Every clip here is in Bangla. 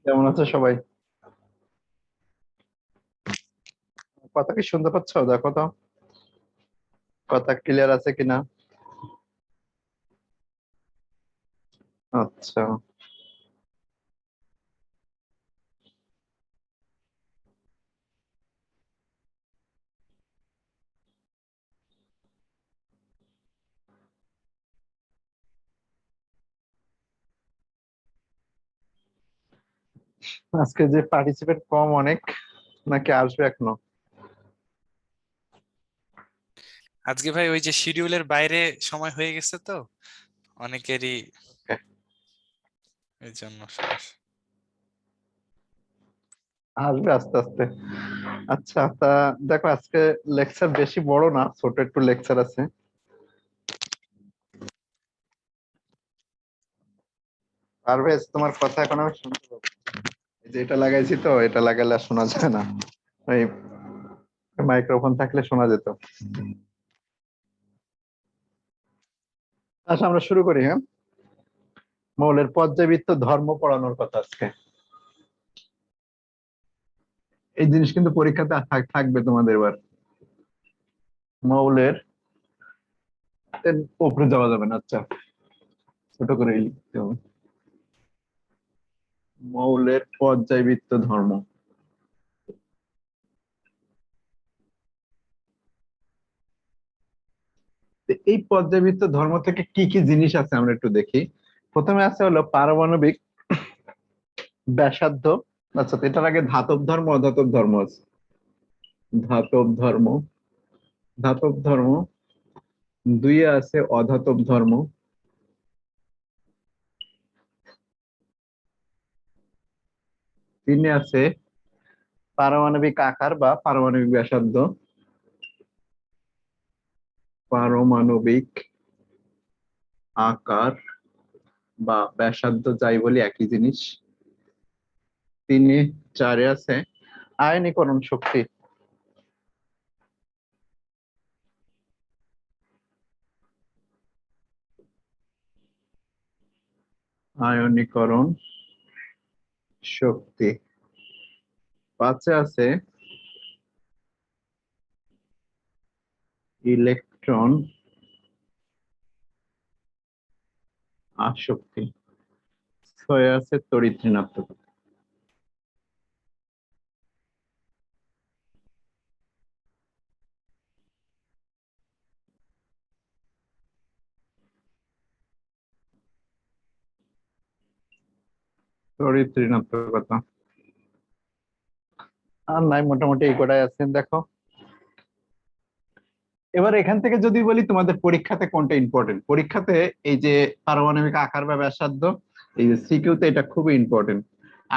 কেমন আছো সবাই? কথা কি শুনতে পাচ্ছ? দেখো তো কথা ক্লিয়ার আছে কিনা। আচ্ছা, আজকে যে পার্টিসিপেট কম অনেক, নাকি আসবে এখনো? আজকে ভাই ওই যে শিডিউলের বাইরে সময় হয়ে গেছে তো অনেকেরই, Okay, এই জন্য সমস্যা। আসবে আস্তে আস্তে। আচ্ছা, তা দেখো আজকে লেকচার বেশি বড় না, ছোট একটু লেকচার আছে। পারভেজ, তোমার কথা এখন আমি শুনতে পাবো? এই যে এটা লাগাইছি, তো এটা লাগালে আর শোনা যায় না। ওই মাইক্রোফোন থাকলে শোনা যেত। আচ্ছা, আমরা শুরু করি। হ্যাঁ, মৌলের পর্যায়বৃত্ত ধর্ম পড়ানোর কথা আজকে। এই জিনিস কিন্তু পরীক্ষাতে থাকবে তোমাদের এবার। মৌলের উপরে যাওয়া যাবে না। আচ্ছা, ছোট করে লিখতে হবে। মৌলের পর্যায়বৃত্ত ধর্ম। তো এই পর্যায়বৃত্ত ধর্ম থেকে কি কি জিনিস আছে আমরা একটু দেখি। প্রথমে আছে হলো পারমাণবিক ব্যাসার্ধ। আচ্ছা, তো এটার আগে ধাতব ধর্ম অধাতব ধর্ম আছে। ধাতব ধর্ম, ধাতব ধর্ম। দুইয়ে আছে অধাতব ধর্ম। তিনে আছে পারমাণবিক আকার বা পারমাণবিক ব্যাসার্ধ। পারমাণবিক আকার বা ব্যাসার্ধ যাই বলি একই জিনিস। তিনে চারে আছে আয়নীকরণ শক্তি। আয়নীকরণ শক্তি। পাঁচে আছে ইলেকট্রন আসক্তি। ছয়ে আছে তড়িৎ ঋণাত্মকতা। তড়িৎ ঋণাত্মকতা আর নাই, মোটামুটি এই কটাই আছে। দেখো এবার এখান থেকে যদি বলি তোমাদের পরীক্ষাতে কোনটা ইম্পর্টেন্ট, পরীক্ষাতে এই যে পারমাণবিক আকার বা ব্যাসার্ধ, এই যে সিকিউ তে এটা খুবই ইম্পর্টেন্ট।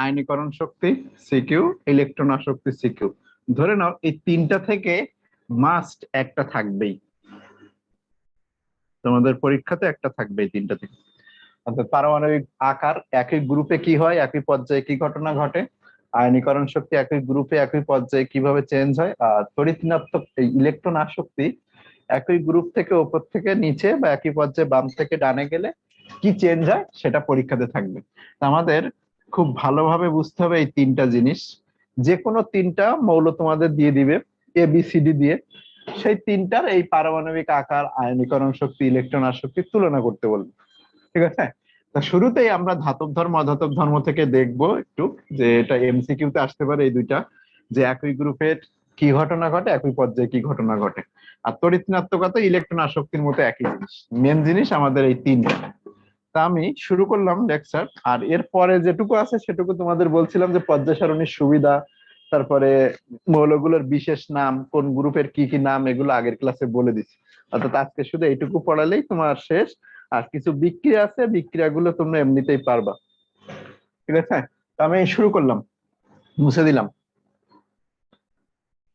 আয়নীকরণ শক্তি সিকিউ, ইলেকট্রন আসক্তি সিকিউ। ধরে নাও এই তিনটা থেকে মাস্ট একটা থাকবেই, তোমাদের পরীক্ষাতে একটা থাকবেই তিনটা থেকে। অর্থাৎ পারমাণবিক আকার একই গ্রুপে কি হয়, একই পর্যায়ে কি ঘটনা ঘটে। আয়নীকরণ শক্তি একই গ্রুপে একই পর্যায়ে কিভাবে চেঞ্জ হয়। আর তড়িৎ ঋণাত্মক ইলেকট্রন আসক্তি একই গ্রুপ থেকে উপর থেকে নিচে বা একই পর্যায়ে বাম থেকে ডানে গেলে কি চেঞ্জ হয় সেটা পরীক্ষাতে থাকবে। তা আমাদের খুব ভালোভাবে বুঝতে হবে এই তিনটা জিনিস। যে কোনো তিনটা মৌল তোমাদের দিয়ে দিবে এ বি সি ডি দিয়ে, সেই তিনটার এই পারমাণবিক আকার, আয়নীকরণ শক্তি, ইলেকট্রন আসক্তি তুলনা করতে বলবে। ঠিক আছে, তা শুরুতেই আমরা ধাতব ধর্ম অধাতব ধর্ম থেকে দেখবো একটু, যে এটা এমসিকিউ তে আসতে পারে এই দুইটা, যে একই গ্রুপের কি ঘটনা ঘটে, একই পর্যায়ে কি ঘটনা ঘটে। আর তড়িৎ ঋণাত্মকতা ইলেকট্রন আসক্তির মতো একই জিনিস। মেন জিনিস আমাদের এই তিনটা। তা আমি শুরু করলাম লেকচার, আর এর পরে যেটুকু আছে সেটুকু তোমাদের বলছিলাম যে পর্যায় সারণীর সুবিধা, তারপরে মৌলগুলোর বিশেষ নাম, কোন গ্রুপের কি কি নাম, এগুলো আগের ক্লাসে বলে দিচ্ছি। অর্থাৎ আজকে শুধু এইটুকু পড়ালেই তোমার শেষ। আর কিছু বিক্রিয়া আছে, বিক্রিয়াগুলো তোমরা এমনিতেই পারবা। ঠিক আছে, তো আমি শুরু করলাম, মুছে দিলাম।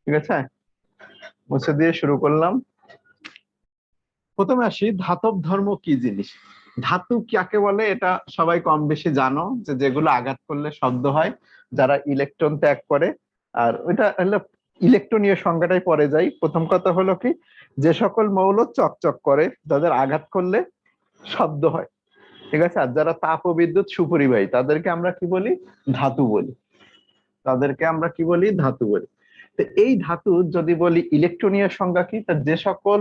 ঠিক আছে, মুছে দিয়ে শুরু করলাম। প্রথমে আসি ধাতব ধর্ম কি জিনিস। ধাতু কাকে বলে এটা সবাই কম বেশি জানো, যে যেগুলো আঘাত করলে শব্দ হয়, যারা ইলেকট্রন ত্যাগ করে। আর ওইটা হলো ইলেকট্রনীয় সংজ্ঞাটাই পরে যাই। প্রথম কথা হলো কি, যে সকল মৌল চকচক করে, যাদের আঘাত করলে শব্দ হয়, ঠিক আছে। আর যারা তাপ ও বিদ্যুৎ সুপরিবাহী তাদেরকে আমরা কি বলি? ধাতু বলি। তাদেরকে আমরা কি বলি? ধাতু বলি। তো এই ধাতু যদি বলি ইলেকট্রনীয় সংজ্ঞা কি, তা যে সকল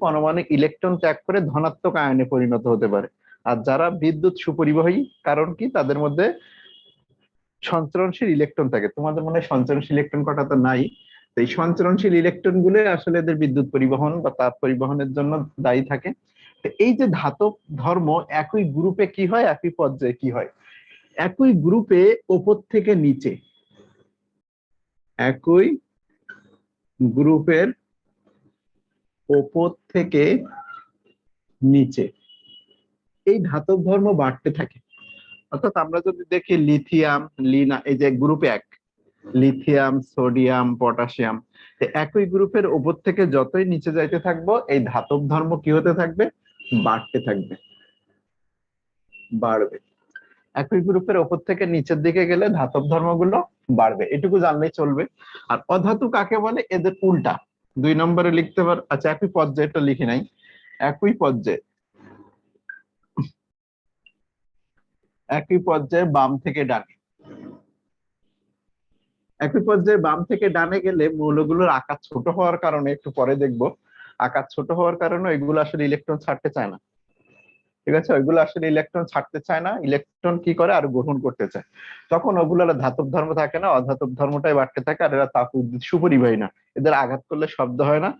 পরমাণু ইলেকট্রন ত্যাগ করে ধনাত্মক আয়নে পরিণত হতে পারে। আর যারা বিদ্যুৎ সুপরিবাহী, কারণ কি? তাদের মধ্যে সঞ্চরণশীল ইলেকট্রন থাকে। তোমাদের মনে হয় সঞ্চরণশীল ইলেকট্রন কটা তো নাই। তো এই সঞ্চরণশীল ইলেকট্রন গুলো আসলে এদের বিদ্যুৎ পরিবহন বা তাপ পরিবহনের জন্য দায়ী থাকে। তো এই যে ধাতব ধর্ম একই গ্রুপে কি হয়, একই পর্যায়ে কি হয়? একই গ্রুপে ওপর থেকে নিচে, একই গ্রুপের ওপর থেকে নিচে এই ধাতব ধর্ম বাড়তে থাকে। অর্থাৎ আমরা যদি দেখি লিথিয়াম, এই যে গ্রুপ 1, লিথিয়াম, সোডিয়াম, পটাশিয়াম, একই গ্রুপের উপর থেকে যতই নিচে যাইতে থাকবো এই ধাতব ধর্ম কি হতে থাকবে? বাড়তে থাকবে, বাড়বে। একই গ্রুপের উপর থেকে নিচের দিকে গেলে ধাতব ধর্মগুলো বাড়বে, এটুকু জানলেই চলবে। আর অধাতু কাকে বলে? এদের উল্টা 2 নম্বরে লিখতে পার। আচ্ছা, একই পর্যায়টা লিখি নাই। একই পর্যায়ে বাম থেকে ডানে, একই পর্যায়ে বাম থেকে ডানে গেলে মৌলগুলোর আকার ছোট হওয়ার কারণে, একটু পরে দেখবো, আকার ছোট হওয়ার কারণে এগুলো আসলে ইলেকট্রন ছাড়তে চায় না। ঠিক আছে, ওইগুলো আসলে ইলেকট্রন ছাড়তে চায় না, ইলেকট্রন কি করে? আর গ্রহণ করতে চায়। তখন ওগুলো ধাতব ধর্ম থাকে না, অধাতব ধর্মটাই বাড়তে থাকে। আর এরা তাপ বিদ্যুৎ সুপরিবাহী না, এদের আঘাত করলে শব্দ হয় না।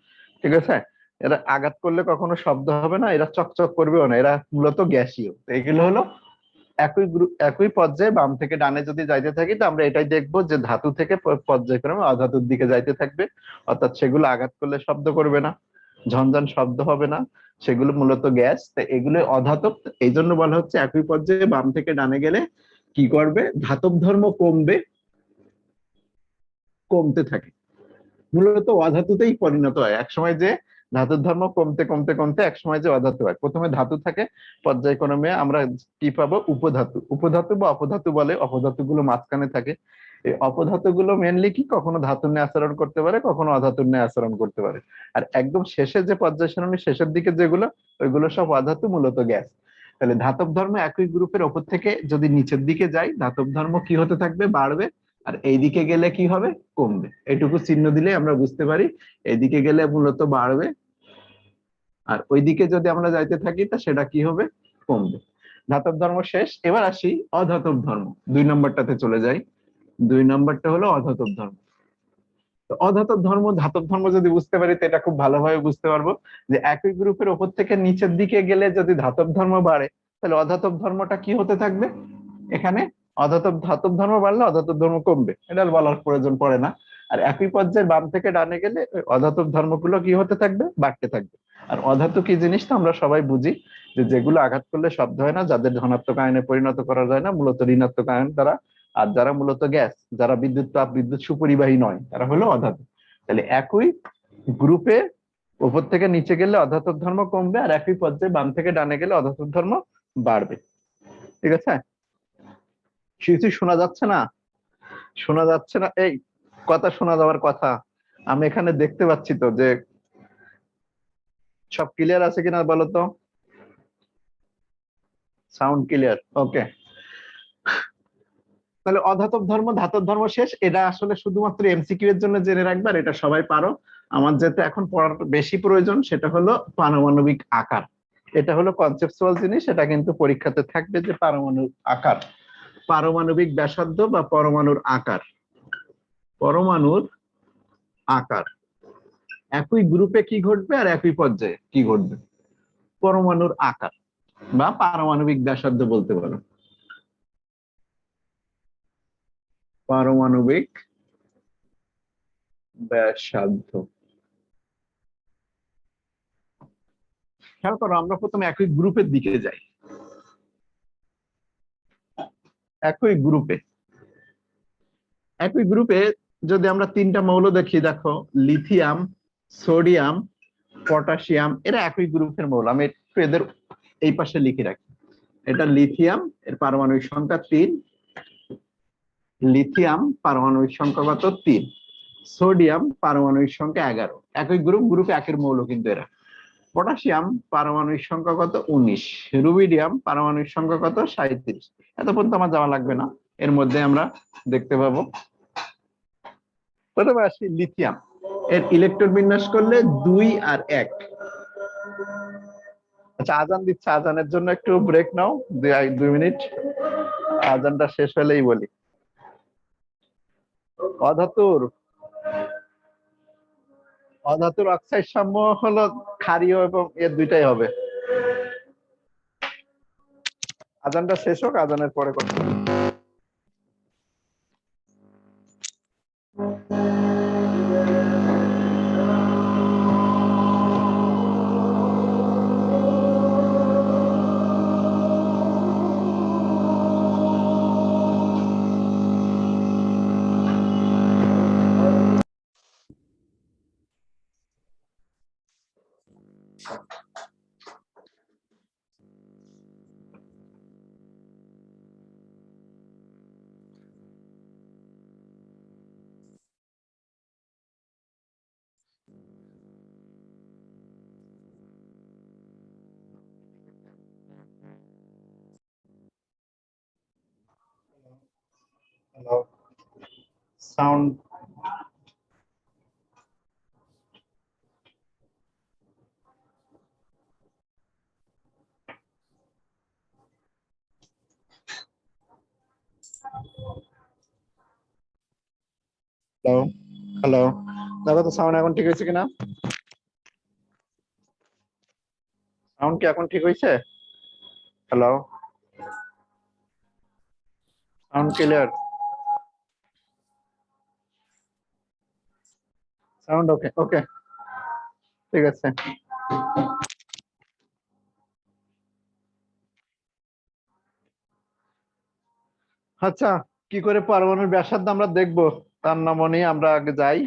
ঠিক আছে, এরা আঘাত করলে কখনো শব্দ হবে না, এরা চকচক করবেও না, এরা মূলত গ্যাসীয়। এগুলো হলো একই পর্যায়ে বাম থেকে ডানে যদি যাইতে থাকি, তো আমরা এটাই দেখবো যে ধাতু থেকে পর্যায়ক্রমে অধাতুর দিকে যাইতে থাকবে। অর্থাৎ সেগুলো আঘাত করলে শব্দ করবে না, ঝনঝন শব্দ হবে না, সেগুলো মূলত গ্যাস। তো এগুলো অধাতব। এই জন্য বলা হচ্ছে একই পর্যায়ে বাম থেকে ডানে গেলে কি করবে? ধাতব ধর্ম কমবে, কমতে থাকে, মূলত অধাতুতেই পরিণত হয়। একসময় যে ধাতুর ধর্ম কমতে কমতে কমতে একসময় যে অধাতু হয়। প্রথমে ধাতু থাকে, পর্যায়ক্রমে আমরা কি পাবো? উপধাতু। উপধাতু বা অপধাতু বলে, অপধাতু গুলো মাঝখানে থাকে। এই অপধাতু গুলো মেনলি কি, কখনো ধাতুর ন্যায় আচরণ করতে পারে, কখনো অধাতুর ন্যায় আচরণ করতে পারে। আর একদম শেষে যে পর্যায় সারণী শেষের দিকে যেগুলো, ওইগুলো সব অধাতু, মূলত গ্যাস। তাহলে ধাতব ধর্ম একই গ্রুপের ওপর থেকে যদি নিচের দিকে যায়, ধাতব ধর্ম কি হতে থাকবে? বাড়বে। আর এইদিকে গেলে কি হবে? কমবে। এটুকু চিহ্ন দিলে আমরা বুঝতে পারি এইদিকে গেলে মূলত বাড়বে, আর ওইদিকে যদি আমরা যাইতে থাকি তা সেটা কি হবে? কমবে। ধাতব ধর্ম শেষ। এবার আসি অধাতব ধর্ম, 2 নম্বরটাতে চলে যাই। 2 নম্বরটা হলো অধাতব ধর্ম। তো অধাতব ধর্ম, ধাতব ধর্ম যদি বুঝতে পারি, তো এটা খুব ভালোভাবে বুঝতে পারবো যে একই গ্রুপের ওপর থেকে নিচের দিকে গেলে যদি ধাতব ধর্ম বাড়ে, তাহলে অধাতব ধর্মটা কি হতে থাকবে? এখানে ধাতব ধর্ম বাড়লে অধাতব ধর্ম কমবে, এটা বলার প্রয়োজন পড়ে না। আর একই পর্যায়ে বাম থেকে ডানে গেলে ওই অধাতব ধর্মগুলো কি হতে থাকবে? বাড়তে থাকবে। আর অধাতু কি জিনিসটা আমরা সবাই বুঝি, যে যেগুলো আঘাত করলে শব্দ হয় না, যাদের ধনাত্মক আয়নে পরিণত করা যায় না, মূলত ঋণাত্মক আয়ন দ্বারা। আর যারা মূলত গ্যাস, যারা তাপ বিদ্যুৎ সুপরিবাহী নয়, তারা হলো অধাতু। তাহলে একই গ্রুপে উপর থেকে নিচে গেলে অধাতব ধর্ম কমবে, আর একই পর্যায়ে বাম থেকে ডানে গেলে অধাতব ধর্ম বাড়বে। ঠিক আছে, কিছু শোনা যাচ্ছে না? শোনা যাচ্ছে না? এই কথা শোনা যাওয়ার কথা। আমি এখানে দেখতে পাচ্ছি তো যে সব ক্লিয়ার আছে কিনা বলো তো। Sound clear? ওকে। তাহলে অধাতব ধর্ম, ধাতব ধর্ম শেষ। এটা আসলে শুধুমাত্র এমসিকিউ এর জন্য জেনে রাখবে, আর এটা সবাই পারো। আমার যেটা এখন পড়ার বেশি প্রয়োজন সেটা হলো পারমাণবিক আকার। এটা হলো কনসেপচুয়াল জিনিস, এটা কিন্তু পরীক্ষাতে থাকবে যে পারমাণবিক আকার, পারমাণবিক ব্যাসার্ধ বা পরমাণুর আকার। পরমাণুর আকার একই গ্রুপে কি ঘটবে আর একই পর্যায়ে কি ঘটবে? পরমাণুর আকার বা পারমাণবিক ব্যাসার্ধ বলতে পারো। পারমাণবিক ব্যাসার্ধ। খেয়াল করো, আমরা প্রথমে একই গ্রুপের দিকে যাই। একই গ্রুপে, একই গ্রুপে যদি আমরা 3টা মৌল দেখি, দেখো লিথিয়াম, সোডিয়াম, পটাশিয়াম, এরা একই গ্রুপের মৌল। আমি একটু এদের এই পাশে লিখে রাখি। এটা লিথিয়াম, এর পারমাণবিক সংখ্যা 3। লিথিয়াম পারমাণবিক সংখ্যা কত? 3। সোডিয়াম পারমাণবিক সংখ্যা 11। একই গ্রুপে একের মৌল কিন্তু এরা। পটাশিয়াম পারমাণবিক সংখ্যা কত 19, রুবিডিয়াম পারমাণবিক সংখ্যা কত 37। এত পর্যন্ত আমার যাওয়া লাগবে না, এর মধ্যে আমরা দেখতে পাবো। প্রথমে আসি লিথিয়াম, এর ইলেকট্রন বিন্যাস করলে 2 আর 1। আচ্ছা আজান দিচ্ছে, আজানের জন্য একটু ব্রেক নাও 2 মিনিট, আজানটা শেষ হলেই বলি। অধাতুর অধাতুর অক্সাইড সমূহ হলো ক্ষারীয় এবং এর দুইটাই হবে। আজানটা শেষ হোক, আজানের পরে কথা। Hello, sound. হ্যালো হ্যালো, দেখো তো সাউন্ড এখন ঠিক হয়েছে কিনা? সাউন্ড কি এখন ঠিক হয়েছে? Hello, sound clear? Sound okay? Okay, ঠিক আছে। আচ্ছা, কি করে পারমাণবিক ব্যাসার্ধ আমরা দেখবো তার নামনি আমরা আগে যাই।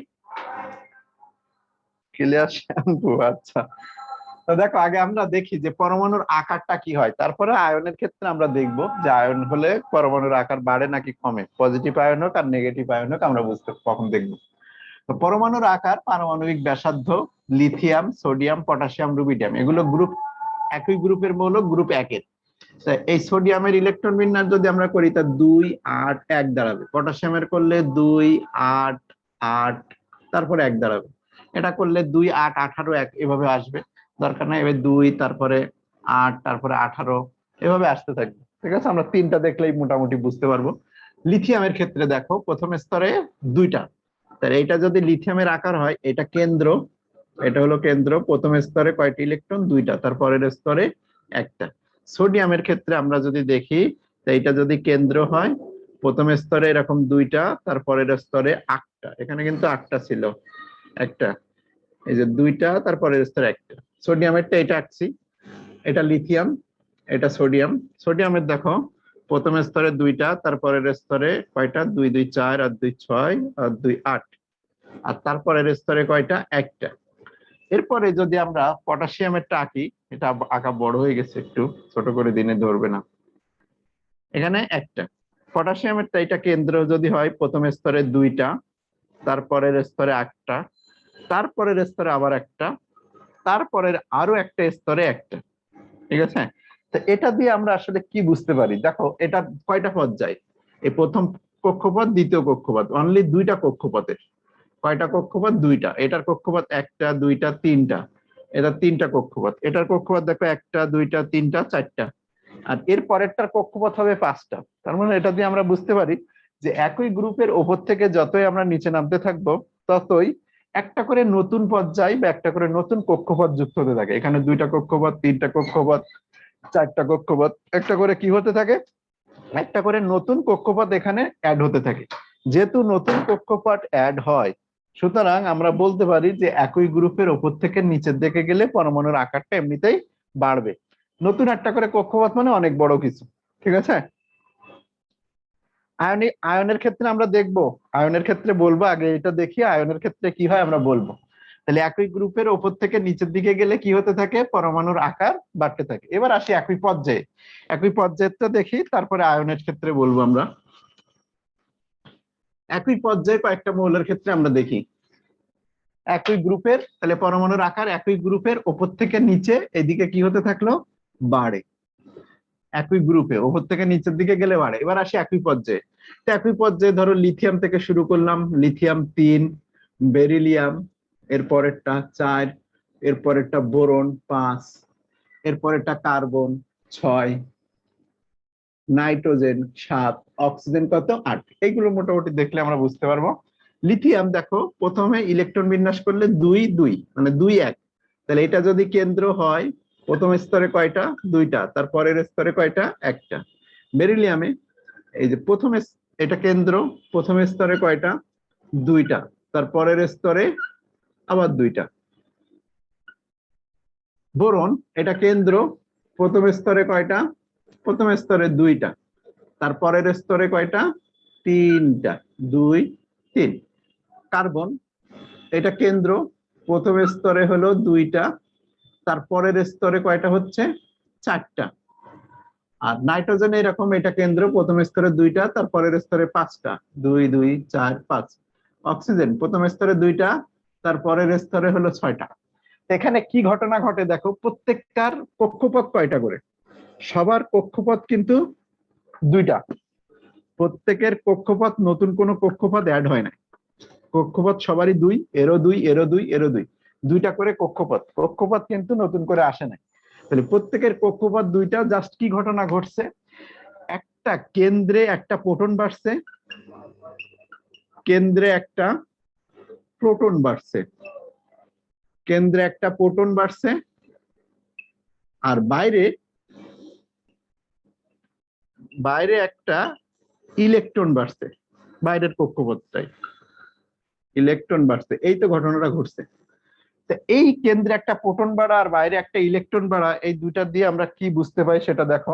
ক্লিয়ার শ্যাম্পু, আচ্ছা। তো দেখো আগে আমরা দেখি যে পরমাণুর আকারটা কি হয়, তারপরে আয়নের ক্ষেত্রে আমরা দেখব যে আয়ন হলে পরমাণুর আকার বাড়ে নাকি কমে, পজিটিভ আয়ন হোক আর নেগেটিভ আয়ন হোক আমরা বুঝতে কখন দেখবো। তো পরমাণুর আকার, পারমাণবিক ব্যাসার্ধ, লিথিয়াম, সোডিয়াম, পটাশিয়াম, রুবিডিয়াম এগুলো গ্রুপ, একই গ্রুপের মৌল, গ্রুপ 1-এর। এই সোডিয়ামের ইলেকট্রন বিন্যাস যদি আমরা করি তা 2 8 1 দাঁড়াবে, পটাশিয়ামের করলে 2 8 8 তারপরে 1 দাঁড়াবে, এটা করলে 2 8 18 1 এভাবে আসবে, দরকার নাই এবার 2 তারপরে 8 তারপরে 18 এভাবে আসতে থাকবে। ঠিক আছে, আমরা তিনটা দেখলেই মোটামুটি বুঝতে পারবো। লিথিয়ামের ক্ষেত্রে দেখো প্রথম স্তরে 2টা, তাহলে এটা যদি লিথিয়ামের আকার হয়, এটা কেন্দ্র, এটা হলো কেন্দ্র, প্রথম স্তরে কয়টি ইলেকট্রন 2টা, তারপরের স্তরে 1টা। সোডিয়ামের ক্ষেত্রে আমরা যদি দেখি, তো এটা যদি কেন্দ্র হয়, প্রথম স্তরে এরকম 2টা, তারপরের স্তরে 8টা, এখানে কিন্তু 8টা ছিল, একটা, এই যে 2টা, তারপরের স্তরে 1টা। সোডিয়ামেরটা এটা আঁকছি, এটা লিথিয়াম, এটা সোডিয়াম। সোডিয়ামের দেখো প্রথম স্তরে 2টা, তারপরের স্তরে কয়টা, 2 2 4 আর 2 6 আর 2 8, আর তারপরের স্তরে কয়টা, 1টা। এরপরে যদি আমরা পটাশিয়ামেরটা আঁকি, এটা আঁকা বড় হয়ে গেছে একটু, ছোট করে দিনে ধরবে না, এখানে 1টা। পটাশিয়ামেরটা এটা কেন্দ্র যদি হয়, প্রথম স্তরে 2টা, তারপরের স্তরে 8টা, তারপরের স্তরে আবার 1টা, তারপরের আরো একটা স্তরে 1টা। ঠিক আছে, তো এটা দিয়ে আমরা আসলে কি বুঝতে পারি, দেখো এটা কয়টা পর্যায়, এই প্রথম কক্ষপথ, দ্বিতীয় কক্ষপথ, অনলি 2টা কক্ষপথের। কয়টা কক্ষপথ, 2টা, এটার কক্ষপথ 1টা 2টা 3টা, এটা 3টা কক্ষপথ, এটার কক্ষপথ দেখো 1টা 2টা 3টা 4টা, আর এর পরেরটার কক্ষপথ হবে 5টা। তার মানে এটা দিয়ে আমরা বুঝতে পারি যে একই গ্রুপের ওপর থেকে যতই আমরা নিচে নামতে থাকবো, ততই একটা করে নতুন পর্যায় বা একটা করে নতুন কক্ষপথ যুক্ত হতে থাকে। এখানে 2টা কক্ষপথ, 3টা কক্ষপথ, 4টা কক্ষপথ, একটা করে কি হতে থাকে, একটা করে নতুন কক্ষপথ এখানে অ্যাড হতে থাকে। যেহেতু নতুন কক্ষপথ অ্যাড হয়, সুতরাং আমরা বলতে পারি যে একই গ্রুপের ওপর থেকে নিচের দিকে গেলে পরমাণুর আকারটা এমনিতেই বাড়বে। নতুন একটা করে কক্ষপথ মানে অনেক বড় কিছু। ঠিক আছে, আয়নের ক্ষেত্রে আমরা দেখবো, আয়নের ক্ষেত্রে বলবো, আগে এটা দেখি আয়নের ক্ষেত্রে কি হয় আমরা বলবো। তাহলে একই গ্রুপের ওপর থেকে নিচের দিকে গেলে কি হতে থাকে, পরমাণুর আকার বাড়তে থাকে। এবার আসি একই পর্যায়ে, একই পর্যায়টা দেখি, তারপরে আয়নের ক্ষেত্রে বলবো আমরা। একই পর্যায়ে কয়েকটা মৌলের ক্ষেত্রে আমরা দেখি, একই গ্রুপের, তাহলে পরমাণুর আকার একই গ্রুপের ওপর থেকে নিচে এদিকে কি হতে থাকলো, বাড়ে। একই গ্রুপে ওপর থেকে নিচের দিকে গেলে বাড়ে। এবার আসি একই পর্যায়ে। তো একই পর্যায়ে ধরো লিথিয়াম থেকে শুরু করলাম, লিথিয়াম 3, বেরিলিয়াম এর পরেরটা 4, এর পরেরটা বোরন 5, এর পরেরটা কার্বন 6, নাইট্রোজেন 7, অক্সিজেন কত 8। এইগুলো মোটামুটি দেখলে আমরা বুঝতে পারবো। লিথিয়াম দেখো প্রথমে ইলেকট্রন বিন্যাস করলে 2 2 মানে 2 1, তাহলে এটা যদি কেন্দ্র হয় প্রথম স্তরে কয়টা, 2টা, তারপরের স্তরে কয়টা, 1টা। বেরিলিয়ামে এই যে এটা কেন্দ্র, প্রথম স্তরে কয়টা, 2টা, তারপরের স্তরে আবার 2টা। বোরন এটা কেন্দ্র, প্রথম স্তরে কয়টা, প্রথম স্তরে 2টা, তারপরের স্তরে কয়টা, 3টা, 2 3। কার্বন এটা কেন্দ্র, প্রথম স্তরে হলো 2টা, তারপরের স্তরে কয়টা হচ্ছে, 4টা। আর নাইট্রোজেন এরকম, এটা কেন্দ্র, প্রথম স্তরে 2টা, তারপরের স্তরে 5টা, 2 2 4 5। অক্সিজেন প্রথম স্তরে 2টা, তারপরের স্তরে হলো 6টা। এখানে কি ঘটনা ঘটে দেখো, প্রত্যেকটার কক্ষপথ কয়টা করে, সবার কক্ষপথ কিন্তু 2টা, প্রত্যেকের কক্ষপথ, নতুন কোনো কক্ষপথ অ্যাড হয় না, কক্ষপথ সবারই 2, এরও 2, এরও 2, এরও 2, 2টা করে কক্ষপথ, কক্ষপথ কিন্তু নতুন করে আসে না। তাহলে প্রত্যেকের কক্ষপথ 2টা। জাস্ট কি ঘটনা ঘটছে, একটা কেন্দ্রে একটা প্রোটন বাড়ছে, কেন্দ্রে একটা প্রোটন বাড়ছে, কেন্দ্রে একটা প্রোটন বাড়ছে, আর বাইরে বাইরে একটা ইলেকট্রন বাড়ছে, বাইরের কক্ষপথটাই ইলেকট্রন বাড়ছে। এই তো ঘটনাটা ঘটছে। তো এই কেন্দ্রে একটা প্রোটন বাড়া আর বাইরে একটা ইলেকট্রন বাড়া, এই দুইটা দিয়ে আমরা কি বুঝতে পাই সেটা দেখো।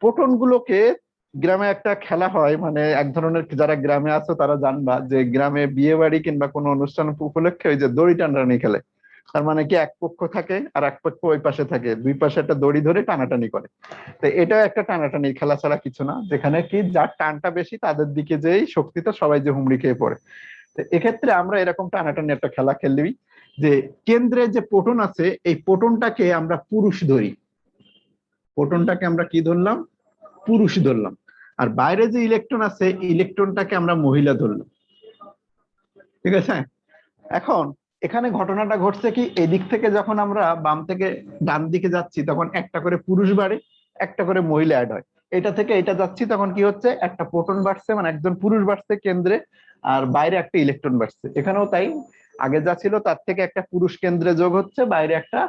প্রোটন গুলোকে, গ্রামে একটা খেলা হয়, মানে এক ধরনের, যারা গ্রামে আছো তারা জানবা যে গ্রামে বিয়ে বাড়ি কিংবা কোনো অনুষ্ঠান উপলক্ষে ওই যে দড়ি টানাটানি খেলে। তার মানে কি, এক পক্ষ থাকে আর এক পক্ষ ওই পাশে থাকে, দুই পাশে একটা দড়ি ধরে টানাটানি করে। তো এটাও একটা টানাটানির খেলা ছাড়া কিছু না, যেখানে কি যার টানটা বেশি তাদের দিকে যেই শক্তিটা সবাই যে হুমড়ি খেয়ে পড়ে। তো এক্ষেত্রে আমরা এরকম টানাটানি একটা খেলা খেলবি, যে কেন্দ্রে যে প্রোটন আছে এই প্রোটনটাকে আমরা পুরুষ ধরি, প্রোটনটাকে আমরা কি ধরলাম, পুরুষ ধরলাম। আর বাইরে যে ইলেকট্রন আছে ইলেকট্রনটাকে আমরা মহিলা ধরলাম। ঠিক আছে। এখন এখানে ঘটনাটা ঘটছে কি, এদিক থেকে যখন আমরা বাম থেকে ডান দিকে যাচ্ছি তখন একটা করে পুরুষ বাড়ে, একটা করে মহিলা অ্যাড হয়। এটা থেকে এটা যাচ্ছি তখন কি হচ্ছে, একটা প্রোটন বাড়ছে, মানে একজন পুরুষ বাড়ছে কেন্দ্রে, আর বাইরে একটা ইলেকট্রন বাড়ছে। এখানেও তাই, আগে যা ছিল তার থেকে একটা পুরুষ কেন্দ্রে যোগ হচ্ছে, বাইরে একটা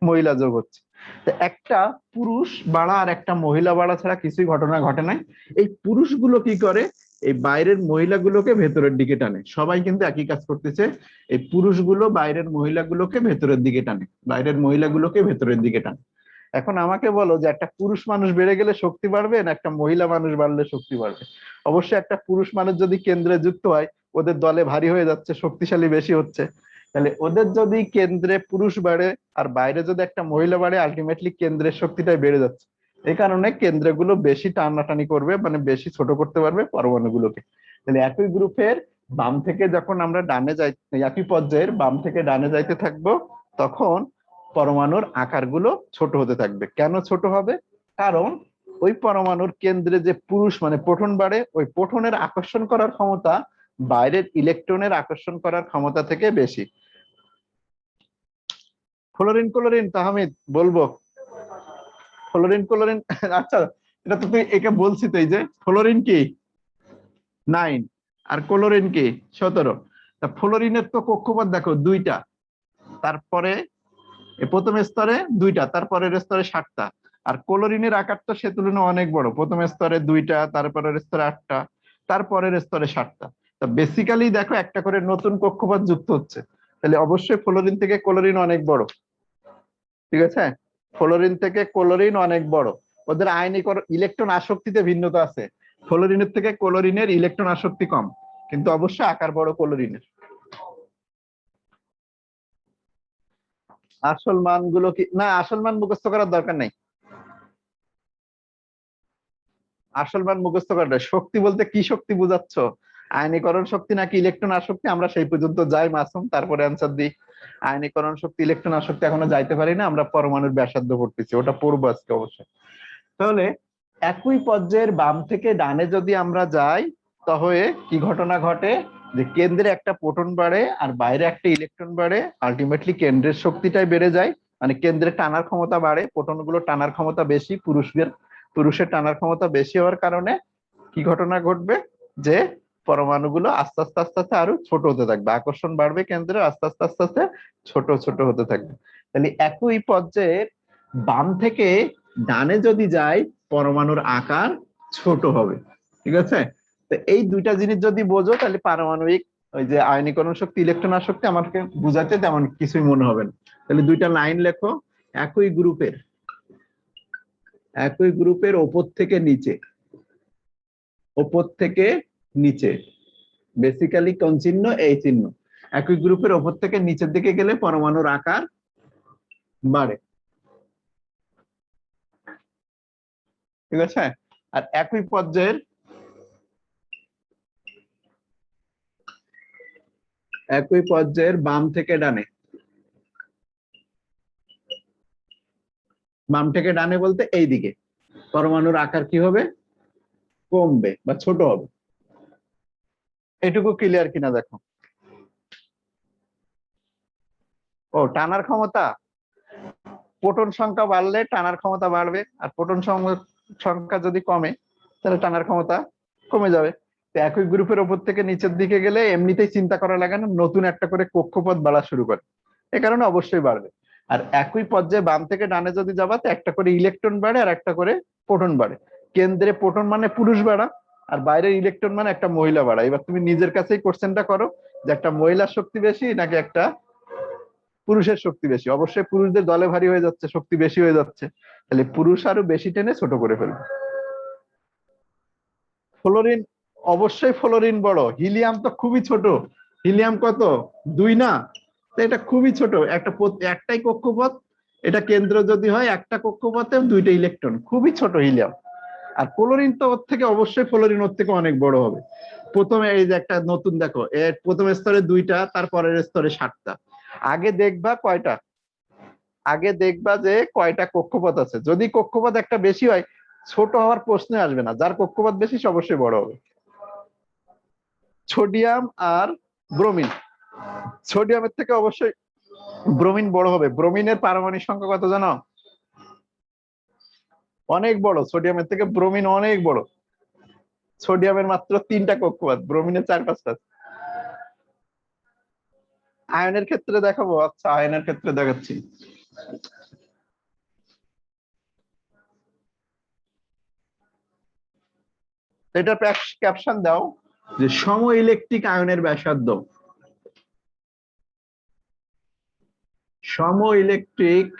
মহিলা যোগ হচ্ছে। তো একটা পুরুষ বাড়া আর একটা মহিলা বাড়া ছাড়া কিছুই ঘটনা ঘটে নাই। এই পুরুষগুলো কি করে, এই বাইরের মহিলাগুলোকে ভেতরের দিকে টানে। সবাই কিন্তু একই কাজ করতেছে, এই পুরুষগুলো বাইরের মহিলাগুলোকে ভেতরের দিকে টানে, বাইরের মহিলাগুলোকে ভেতরের দিকে টানে। এখন আমাকে বলো যে একটা পুরুষ মানুষ বেড়ে গেলে শক্তি বাড়বে না একটা মহিলা মানুষ বাড়লে শক্তি বাড়বে? অবশ্যই একটা পুরুষ মানুষ যদি কেন্দ্রে যুক্ত হয়, ওদের দলে ভারী হয়ে যাচ্ছে, শক্তিশালী বেশি হচ্ছে। তাহলে ওদের যদি কেন্দ্রে পুরুষ বাড়ে আর বাইরে যদি একটা মহিলা বাড়ে, আলটিমেটলি কেন্দ্রের শক্তিটাই বেড়ে যাচ্ছে। এই কারণে কেন্দ্রগুলো বেশি টানাটানি করবে, মানে বেশি ছোট করতে পারবে পরমাণুগুলোকে। তাহলে একই গ্রুপের বাম থেকে যখন আমরা ডানে যাই, একই পর্যায়ের বাম থেকে ডানে যাইতে থাকবো, তখন পরমাণুর আকারগুলো ছোট হতে থাকবে। কেন ছোট হবে? কারণ ওই পরমাণুর কেন্দ্রে যে পুরুষ মানে প্রোটন বাড়ে, ওই প্রোটনের আকর্ষণ করার ক্ষমতা বাইরের ইলেকট্রনের আকর্ষণ করার ক্ষমতা থেকে বেশি। ফ্লোরিন ক্লোরিন তাহমিদ বলবো, ফ্লোরিন ক্লোরিন আচ্ছা, এটা তো তুই একে বলছি তো, এই যে ফ্লোরিন কি 9 আর ক্লোরিন কি 17। তা ফ্লোরিনের তো কক্ষপথ দেখো 2টা, তারপরে প্রথম স্তরে 2টা, তারপরের স্তরে 7টা। আর ক্লোরিনের আকার তো সে তুলনায় অনেক বড়, প্রথম স্তরে 2টা, তারপরের স্তরে 8টা, তারপরের স্তরে 7টা। তা বেসিক্যালি দেখো একটা করে নতুন কক্ষপথ যুক্ত হচ্ছে, তাহলে অবশ্যই ফ্লোরিন থেকে ক্লোরিন অনেক বড়। ঠিক আছে, ফ্লোরিন থেকে ক্লোরিন অনেক বড়। ওদের আয়নিক ইলেকট্রন আসক্তিতে ভিন্নতা আছে, ফ্লোরিনের থেকে ক্লোরিনের ইলেকট্রন আসক্তি কম, কিন্তু অবশ্যই আকার বড় ক্লোরিনের। আসল মানগুলো কি না, আসল মান মুখস্থ করার দরকার নাই, আসল মান মুখস্থ করার শক্তি বলতে কি শক্তি বুঝাচ্ছ? আয়নীকরণ শক্তি নাকি ইলেকট্রন আসক্তি, আমরা সেই পর্যন্ত যাই মাসুম, তারপরে অ্যান্সার দিই। আয়নীকরণ শক্তি ইলেকট্রন আসক্তি এখনো যাইতে পারি না, আমরা পরমাণুর ব্যাসার্ধ পড়তেছি, ওটা পড়বো আজকে অবশ্যই। তাহলে একই পর্যায়ের বাম থেকে ডানে যদি আমরা যাই, তাহলে কি ঘটনা ঘটে, যে কেন্দ্রে একটা প্রোটন বাড়ে আর বাইরে একটা ইলেকট্রন বাড়ে, আলটিমেটলি কেন্দ্রের শক্তিটাই বেড়ে যায়, মানে কেন্দ্রে টানার ক্ষমতা বাড়ে, প্রোটন গুলো টানার ক্ষমতা বেশি, পুরুষের টানার ক্ষমতা বেশি হওয়ার কারণে কি ঘটনা ঘটবে, যে পরমাণুগুলো আস্তে আস্তে আস্তে আস্তে আরো ছোট হতে থাকবে, আকর্ষণ বাড়বে কেন্দ্রে, আস্তে আস্তে আস্তে আস্তে ছোট ছোট হতে থাকবে। তাহলে একই পর্যায়ে বাম থেকে ডানে যদি যাই, পরমাণুর আকার ছোট হবে, ঠিক আছে। তো এই দুইটা জিনিস যদি বোঝো, তাহলে পারমাণবিক ওই যে আয়নীকরণ শক্তি ইলেকট্রন আসক্তি আমাকে বুঝাতে তেমন কিছুই মনে হবে না। তাহলে দুইটা লাইন লেখো, একই গ্রুপের ওপর থেকে নিচে, ওপর থেকে নিচে, বেসিক্যালি কোন চিহ্ন, এই চিহ্ন। একই গ্রুপের ওপর থেকে নিচের দিকে গেলে পরমাণুর আকার বাড়ে, ঠিক আছে। আর একই পর্যায়ের বাম থেকে ডানে, বাম থেকে ডানে বলতে এই দিকে, পরমাণুর আকার কি হবে, কমবে বা ছোট হবে। এটুকু ক্লিয়ার কিনা দেখো। ও টানার ক্ষমতা, প্রোটন সংখ্যা বাড়লে টানার ক্ষমতা বাড়বে, আর প্রোটন সংখ্যা যদি কমে তাহলে টানার ক্ষমতা কমে যাবে। তো একই গ্রুপের ওপর থেকে নিচের দিকে গেলে এমনিতেই চিন্তা করা লাগে না, নতুন একটা করে কক্ষপথ বাড়া শুরু করে, এ কারণে অবশ্যই বাড়বে। আর একই পর্যায়ে বাম থেকে ডানে যদি যাবা, তো একটা করে ইলেকট্রন বাড়ে আর একটা করে প্রোটন বাড়ে। কেন্দ্রে প্রোটন মানে পুরুষ বাড়া, আর বাইরের ইলেকট্রন মানে একটা মহিলা বাড়া। এবার তুমি নিজের কাছেই কোশ্চেনটা করো, যে একটা মহিলার শক্তি বেশি নাকি একটা পুরুষের শক্তি বেশি। অবশ্যই পুরুষদের দলে ভারী হয়ে যাচ্ছে, শক্তি বেশি হয়ে যাচ্ছে, তাহলে পুরুষ আরো বেশি টেনে ছোট করে ফেলবে। ফ্লোরিন, অবশ্যই ফ্লোরিন বড়, হিলিয়াম তো খুবই ছোট। হিলিয়াম কত, 2 না? তো এটা খুবই ছোট, একটাই কক্ষপথ, এটা কেন্দ্র যদি হয় একটা কক্ষপথে 2টা ইলেকট্রন, খুবই ছোট হিলিয়াম। আর ক্লোরিন তো ওর থেকে অবশ্যই, ফ্লোরিন ওর থেকে অনেক বড় হবে। প্রথমে এই যে একটা নতুন দেখো, এর প্রথম স্তরে 2টা, তারপরের স্তরে 7টা। আগে দেখবা কয়টা, আগে দেখবা যে কয়টা কক্ষপথ আছে। যদি কক্ষপথ একটা বেশি হয়, ছোট হওয়ার প্রশ্ন আসবে না, যার কক্ষপথ বেশি সে অবশ্যই বড় হবে। সোডিয়াম আর ব্রোমিন, সোডিয়ামের থেকে অবশ্যই ব্রোমিন বড় হবে। ব্রোমিনের পারমাণবিক সংখ্যা কত জানো? অনেক বড়, সোডিয়ামের থেকে ব্রোমিন অনেক বড়। সোডিয়ামের মাত্র 3টা কক্ষপথ, ব্রোমিনের 4-5টা। আয়নের ক্ষেত্রে দেখাবো, আচ্ছা আয়নের ক্ষেত্রে দেখাচ্ছি। এটা ক্যাপশন দাও যে সম ইলেকট্রিক আয়নের ব্যাসার্ধ, সম ইলেকট্রিক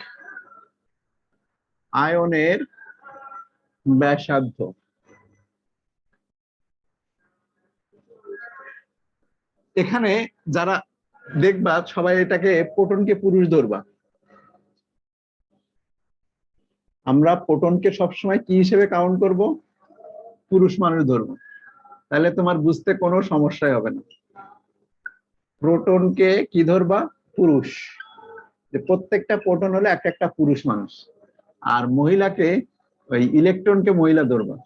আয়নের ব্যাসার্ধ। এখানে যারা দেখবা সবাই এটাকে প্রোটনকে পুরুষ ধরবা, আমরা প্রোটনকে সবসময় কি হিসেবে কাউন্ট করব, পুরুষ মানুষ ধরবো, তাহলে তোমার বুঝতে কোনো সমস্যাই হবে না। প্রোটনকে কি ধরবা, পুরুষ, যে প্রত্যেকটা প্রোটন হলে একটা একটা পুরুষ মানুষ। আর মহিলাকে, ওই ইলেকট্রনকে মহিলা ধরবা।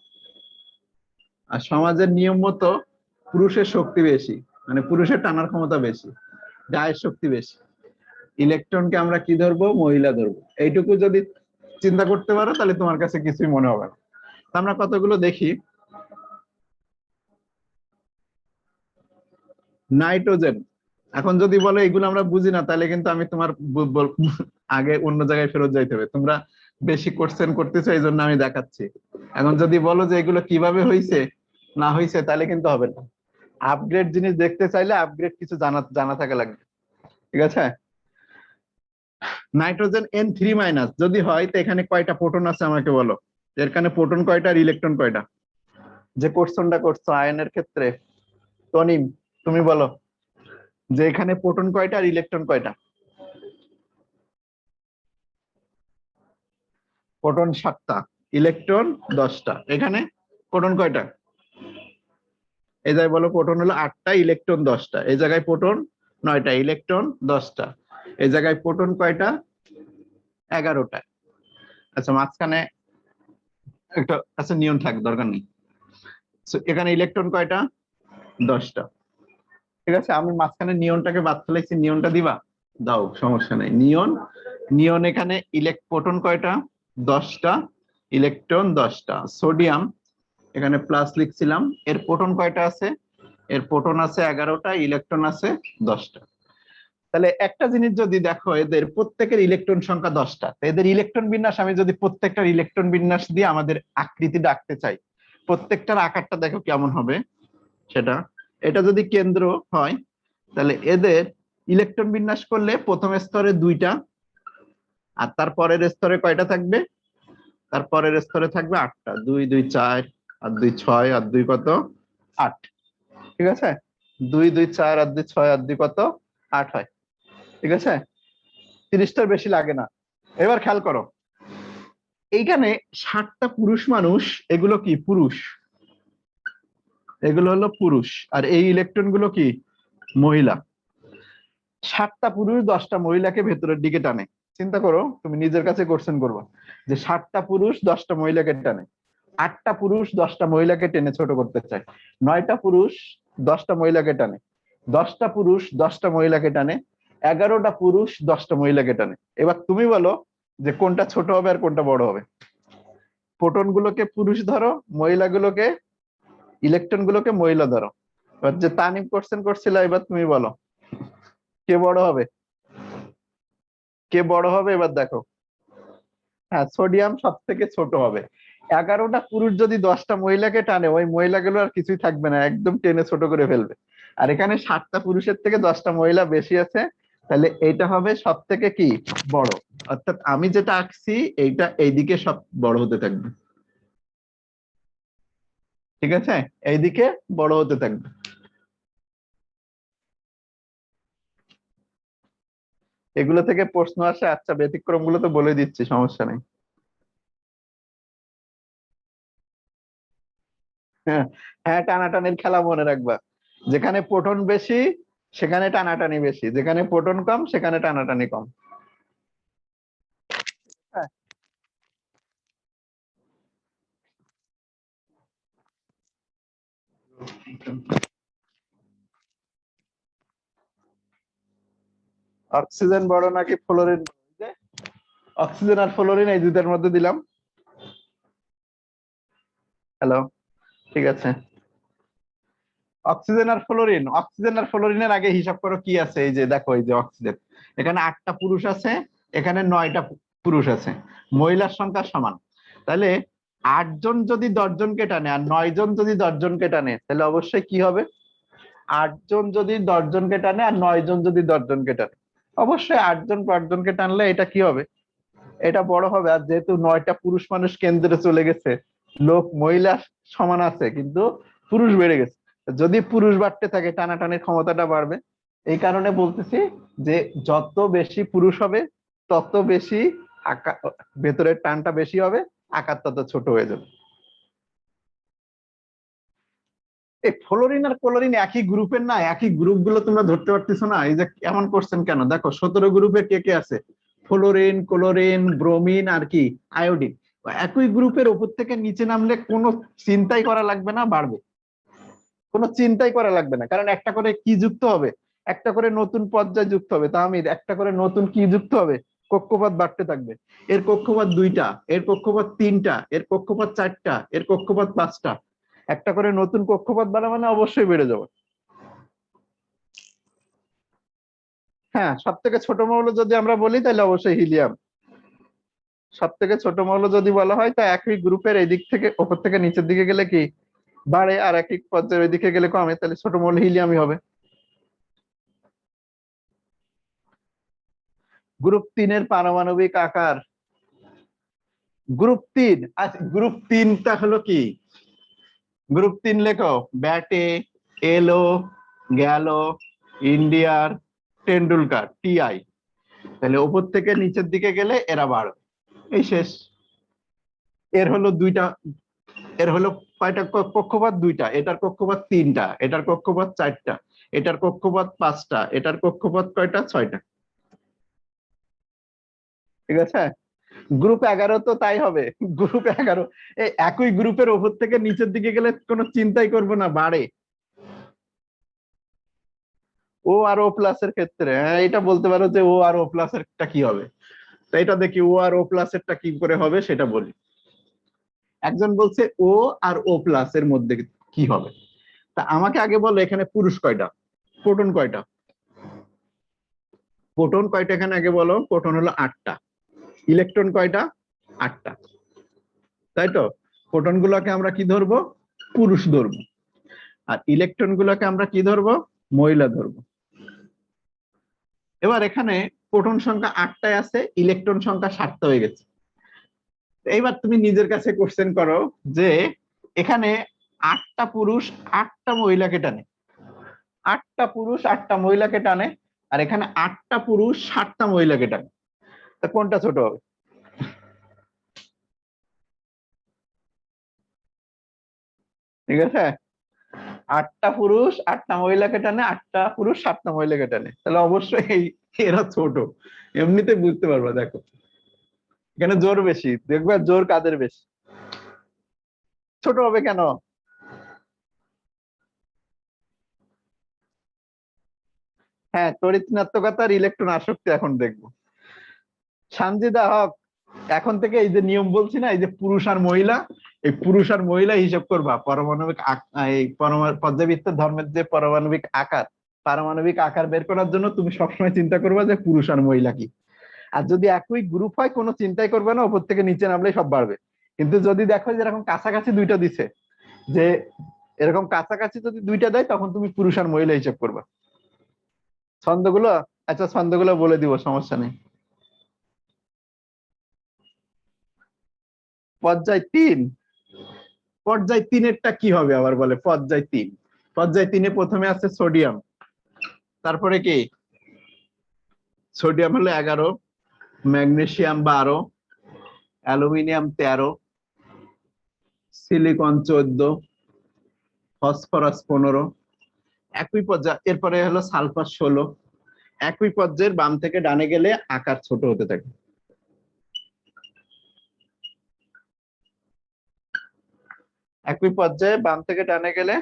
আর সমাজের নিয়ম মতো পুরুষের শক্তি বেশি, মানে পুরুষের টানার ক্ষমতা বেশি, গায়ের শক্তি বেশি, ইলেকট্রনকে আমরা কি ধরবো, মহিলা ধরবো। এইটুকু যদি চিন্তা করতে পারো, তাহলে তোমার কাছে কিছুই মনে হবে না। আমরা কতগুলো দেখি। নাইট্রোজেন, এখন যদি বলো এগুলো আমরা বুঝি না, তাহলে কিন্তু আমি তোমার আগে অন্য জায়গায় ফেরত যাইতে হবে। তোমরা বেশি কোশ্চেন করতেছো, এই জন্য আমি দেখাচ্ছি। এখন যদি বলো যে এগুলো কিভাবে হয়েছে না হয়েছে, তাহলে কিন্তু হবে না। আপগ্রেড জিনিস দেখতে চাইলে আপগ্রেড কিছু জানা জানা থাকা লাগবে, ঠিক আছে। নাইট্রোজেন N3- যদি হয়, তো এখানে কয়টা প্রোটন আছে আমাকে বলো। এখানে প্রোটন কয়টা আর ইলেকট্রন কয়টা? যে কোশ্চেনটা করছো আয়নের ক্ষেত্রে, তনিম তুমি বলো যে এখানে প্রোটন কয়টা আর ইলেকট্রন কয়টা? প্রোটন 7টা, ইলেকট্রন 10টা। এখানে প্রোটন কয়টা? এই জায়গায় বলো প্রোটন হলো 8টা, ইলেকট্রন 10টা। এই জায়গায় প্রোটন 9টা, ইলেকট্রন 10টা। এই জায়গায় প্রোটন কয়টা? 11টা। আচ্ছা মাঝখানে একটা আচ্ছা নিয়ন থাক, দরকার নেই। এখানে ইলেকট্রন কয়টা? 10টা। ঠিক আছে, আমি মাঝখানে নিয়নটাকে বাদ ফেলেছি, নিয়নটা দিবা? দাও, সমস্যা নেই। নিয়ন, নিয়ন এখানে প্রোটন কয়টা? 10টা, ইলেকট্রন 10টা। সোডিয়াম এখানে প্লাস লিখছিলাম, এর প্রোটন কয়টা আছে? এর প্রোটন আছে 11টা, ইলেকট্রন আছে 10টা। তাহলে একটা জিনিস যদি দেখো, এদের প্রত্যেকের ইলেকট্রন সংখ্যা 10টা, এদের ইলেকট্রন বিন্যাস আমি যদি প্রত্যেকটার ইলেকট্রন বিন্যাস দিয়ে আমাদের আকৃতি ডাকতে চাই, প্রত্যেকটার আকারটা দেখো কেমন হবে সেটা। এটা যদি কেন্দ্র হয় তাহলে এদের ইলেকট্রন বিন্যাস করলে প্রথম স্তরে 2টা, আর তারপরের স্তরে কয়টা থাকবে? তারপরের স্তরে থাকবে 8টা। 2 2 4 আর 2 6 আর 2 কত? 8। ঠিক আছে, 2 2 4 আর 2 6 আর 2 কত? 8 হয়। ঠিক আছে, 30টার বেশি লাগে না। এবার খেয়াল করো, এইখানে 60টা পুরুষ মানুষ, এগুলো কি পুরুষ? এগুলো হলো পুরুষ। আর এই ইলেকট্রন গুলো কি? মহিলা। 60টা পুরুষ 10টা মহিলাকে ভেতরের দিকে টানে। চিন্তা করো, তুমি নিজের কাছে কোশ্চেন করবা যে 60টা পুরুষ 10টা মহিলাকে টানে, 8টা পুরুষ 10টা মহিলাকে টেনে ছোট করতে চায়, 9টা পুরুষ 10টা মহিলাকে টানে, 10টা পুরুষ 10টা মহিলাকে টানে, 11টা পুরুষ 10টা মহিলাকে টানে। এবার তুমি বলো যে কোনটা ছোট হবে আর কোনটা বড় হবে? প্রোটন গুলোকে পুরুষ ধরো, মহিলাগুলোকে, ইলেকট্রন গুলোকে মহিলা ধরো। এবার যে তানিম কোশ্চেন করছিল, এবার তুমি বলো কে বড় হবে? কে বড় হবে এবার দেখো। হ্যাঁ, সোডিয়াম সব থেকে ছোট হবে। 11টা পুরুষ যদি 10টা মহিলাকে টানে, ওই মহিলাগুলো আর কিছুই থাকবে না, একদম টেনে ছোট করে ফেলবে। আর এখানে 60টা পুরুষের থেকে 10টা মহিলা বেশি আছে, তাহলে এইটা হবে সব থেকে কি? বড়। অর্থাৎ আমি যেটা আঁকছি এইটা এইদিকে সব বড় হতে থাকবে। ঠিক আছে, এইদিকে বড় হতে থাকবে। এগুলো থেকে প্রশ্ন আসে। আচ্ছা ব্যতিক্রম গুলো তো বলে দিচ্ছি, সমস্যা নেই। হ্যাঁ, হ্যাঁ, টানাটানির খেলা মনে রাখবা। যেখানে প্রোটন বেশি সেখানে টানাটানি বেশি, যেখানে প্রোটন কম সেখানে টানাটানি কম। হ্যাঁ, অক্সিজেন বড় নাকি ফ্লোরিন? অক্সিজেন আর ফ্লোরিন এই দুইটার মধ্যে দিলাম। হ্যালো, ঠিক আছে। অক্সিজেন আর ফ্লোরিন, অক্সিজেন আর ফ্লোরিনের আগে হিসাব করো কি আছে। এই যে দেখো, এই যে অক্সিজেন, এখানে 8টা পুরুষ আছে, এখানে 9টা পুরুষ আছে, মহিলার সংখ্যা সমান। তাহলে 8 জন যদি 10 জনকে টানে আর 9 জন যদি 10 জনকে টানে, তাহলে অবশ্যই কি হবে? 8 জন যদি 10 জনকে টানে আর 9 জন যদি 10 জনকে টানে, অবশ্যই 8 জন 5 জনকে টানলে এটা কি হবে? এটা বড় হবে। আর যেহেতু 9টা পুরুষ মানুষ কেন্দ্রে চলে গেছে, লোক মহিলা সমান আছে কিন্তু পুরুষ বেড়ে গেছে, যদি পুরুষ বাড়তে থাকে টানাটানির ক্ষমতাটা বাড়বে। এই কারণে বলতেছি যে যত বেশি পুরুষ হবে তত বেশি আকার, ভেতরের টানটা বেশি হবে, আকার তত ছোট হয়ে যাবে। এই ফ্লোরিন আর ক্লোরিন একই গ্রুপের না? একই গ্রুপ গুলো তোমরা ধরতে পারতেছো না? এই যে এমন করছেন কেন? দেখো 17 গ্রুপে কে কে আছে? ফ্লোরিন, ক্লোরিন, ব্রোমিন আর কি আয়োডিন। একই গ্রুপের উপর থেকে নিচে নামলে কোনো চিন্তাই করা লাগবে না, বাড়বে। কোনো চিন্তাই করা লাগবে না, কারণ একটা করে কি যুক্ত হবে, একটা করে নতুন পর্যায় যুক্ত হবে। তাহমিদ, একটা করে নতুন কি যুক্ত হবে? কক্ষপথ বাড়তে থাকবে। এর কক্ষপথ 2টা, এর কক্ষপথ 3টা, এর কক্ষপথ 4টা, এর কক্ষপথ 5টা। একটা করে নতুন কক্ষপথ বাড়া মানে অবশ্যই বেড়ে যাবে। হ্যাঁ, সব থেকে ছোট মৌল যদি আমরা বলি তাহলে অবশ্যই হিলিয়াম। সব থেকে ছোট মৌল যদি বলা হয় তা একই গ্রুপের এই দিক থেকে ওপর থেকে নিচের দিকে গেলে কি বাড়ে, আর একই পর্যায়ে ওই দিকে গেলে কমে, তাহলে ছোট মৌল হিলিয়ামই হবে। গ্রুপ 3-এর পারমাণবিক আকার। গ্রুপ 3, আচ্ছা গ্রুপ 3টা হলো কি? গ্রুপ 3 লেখো, ব্যাটে, এলো, গেল, ইন্ডিয়ার, টেন্ডুলকার, টিআই। তাহলে উপর থেকে নিচের দিকে গেলে এরা বাড়বে, এই শেষ। এর হলো দুইটা, এর হলো কয়টা কক্ষপথ? দুইটা। এটার কক্ষপথ তিনটা, এটার কক্ষপথ চারটা, এটার কক্ষপথ পাঁচটা, এটার কক্ষপথ কয়টা? ছয়টা। ঠিক আছে। গ্রুপ 11 তো তাই হবে। গ্রুপ 11 এই একই গ্রুপের উপর থেকে নিচের দিকে গেলে কোনো চিন্তাই করবো না, বাড়ে। ও আর ও প্লাস এর ক্ষেত্রে হ্যাঁ এটা বলতে পারো যে ও আর ও প্লাস এরটা কি হবে। তো এটা দেখি ও আর ও প্লাস এরটা কি করে হবে সেটা বলি। একজন বলছে ও আর ও প্লাস এর মধ্যে কি হবে। তা আমাকে আগে বলো এখানে পুরুষ কয়টা, প্রোটন কয়টা? প্রোটন কয়টা এখানে আগে বলো। প্রোটন হলো 8টা। ইলেকট্রন কয়টা? 8টা। তাই তো। প্রোটন গুলোকে আমরা কি ধরবো? পুরুষ ধরবো। আর ইলেকট্রন গুলোকে আমরা কি ধরবো? মহিলা ধরবো। এবার এখানে প্রোটন সংখ্যা 8টায় আছে, ইলেকট্রন সংখ্যা 7টা হয়ে গেছে। এইবার তুমি নিজের কাছে কোশ্চেন করো যে এখানে 8টা পুরুষ 8টা মহিলাকে টানে, 8টা পুরুষ 8টা মহিলাকে টানে, আর এখানে 8টা পুরুষ 7টা মহিলাকে টানে। তা কোনটা ছোট হবে? ঠিক আছে। 8টা পুরুষ 8টা মহিলাকে টানে, 8টা পুরুষ 7টা মহিলাকে টানে, তাহলে অবশ্যই এরা ছোট। এমনিতে বুঝতে পারবা। দেখো এখানে জোর বেশি, দেখবে জোর কাদের বেশি। ছোট হবে কেন? হ্যাঁ, তড়িৎ ঋণাত্মকতা আর ইলেকট্রন আসক্তি এখন দেখবো। সানজিদা হক, এখন থেকে এই যে নিয়ম বলছি না, এই যে পুরুষ আর মহিলা, এই পুরুষ আর মহিলা হিসাব করবা। পারমাণবিক এই পর্যাবৃত্ত ধর্মের যে পারমাণবিক আকার, পারমাণবিক আকার বের করার জন্য তুমি সবসময় চিন্তা করবা যে পুরুষ আর মহিলা কি। আর যদি একই গ্রুপ হয় কোনো চিন্তাই করবে না, উপর থেকে নিচে নামলেই সব বাড়বে। কিন্তু যদি দেখো যে এরকম কাছাকাছি দুইটা দিছে, যে এরকম কাছাকাছি যদি দুইটা দেয় তখন তুমি পুরুষ আর মহিলা হিসাব করবা। ছন্দগুলো, আচ্ছা ছন্দগুলো বলে দিব, সমস্যা নেই। পর্যায় 3। পর্যায় 3 কি হবে আবার বলে? পর্যায় 3, পর্যায় 3 প্রথমে আছে সোডিয়াম, তারপরে কি? সোডিয়াম হলো 11, ম্যাগনেসিয়াম 12, অ্যালুমিনিয়াম 13, সিলিকন 14, ফসফরাস 15। একই পর্যায়ে এরপরে হলো সালফার 16। একই পর্যায়ের বাম থেকে ডানে গেলে আকার ছোট হতে থাকে। একই পর্যায়ে বাম থেকে ডানে গেলে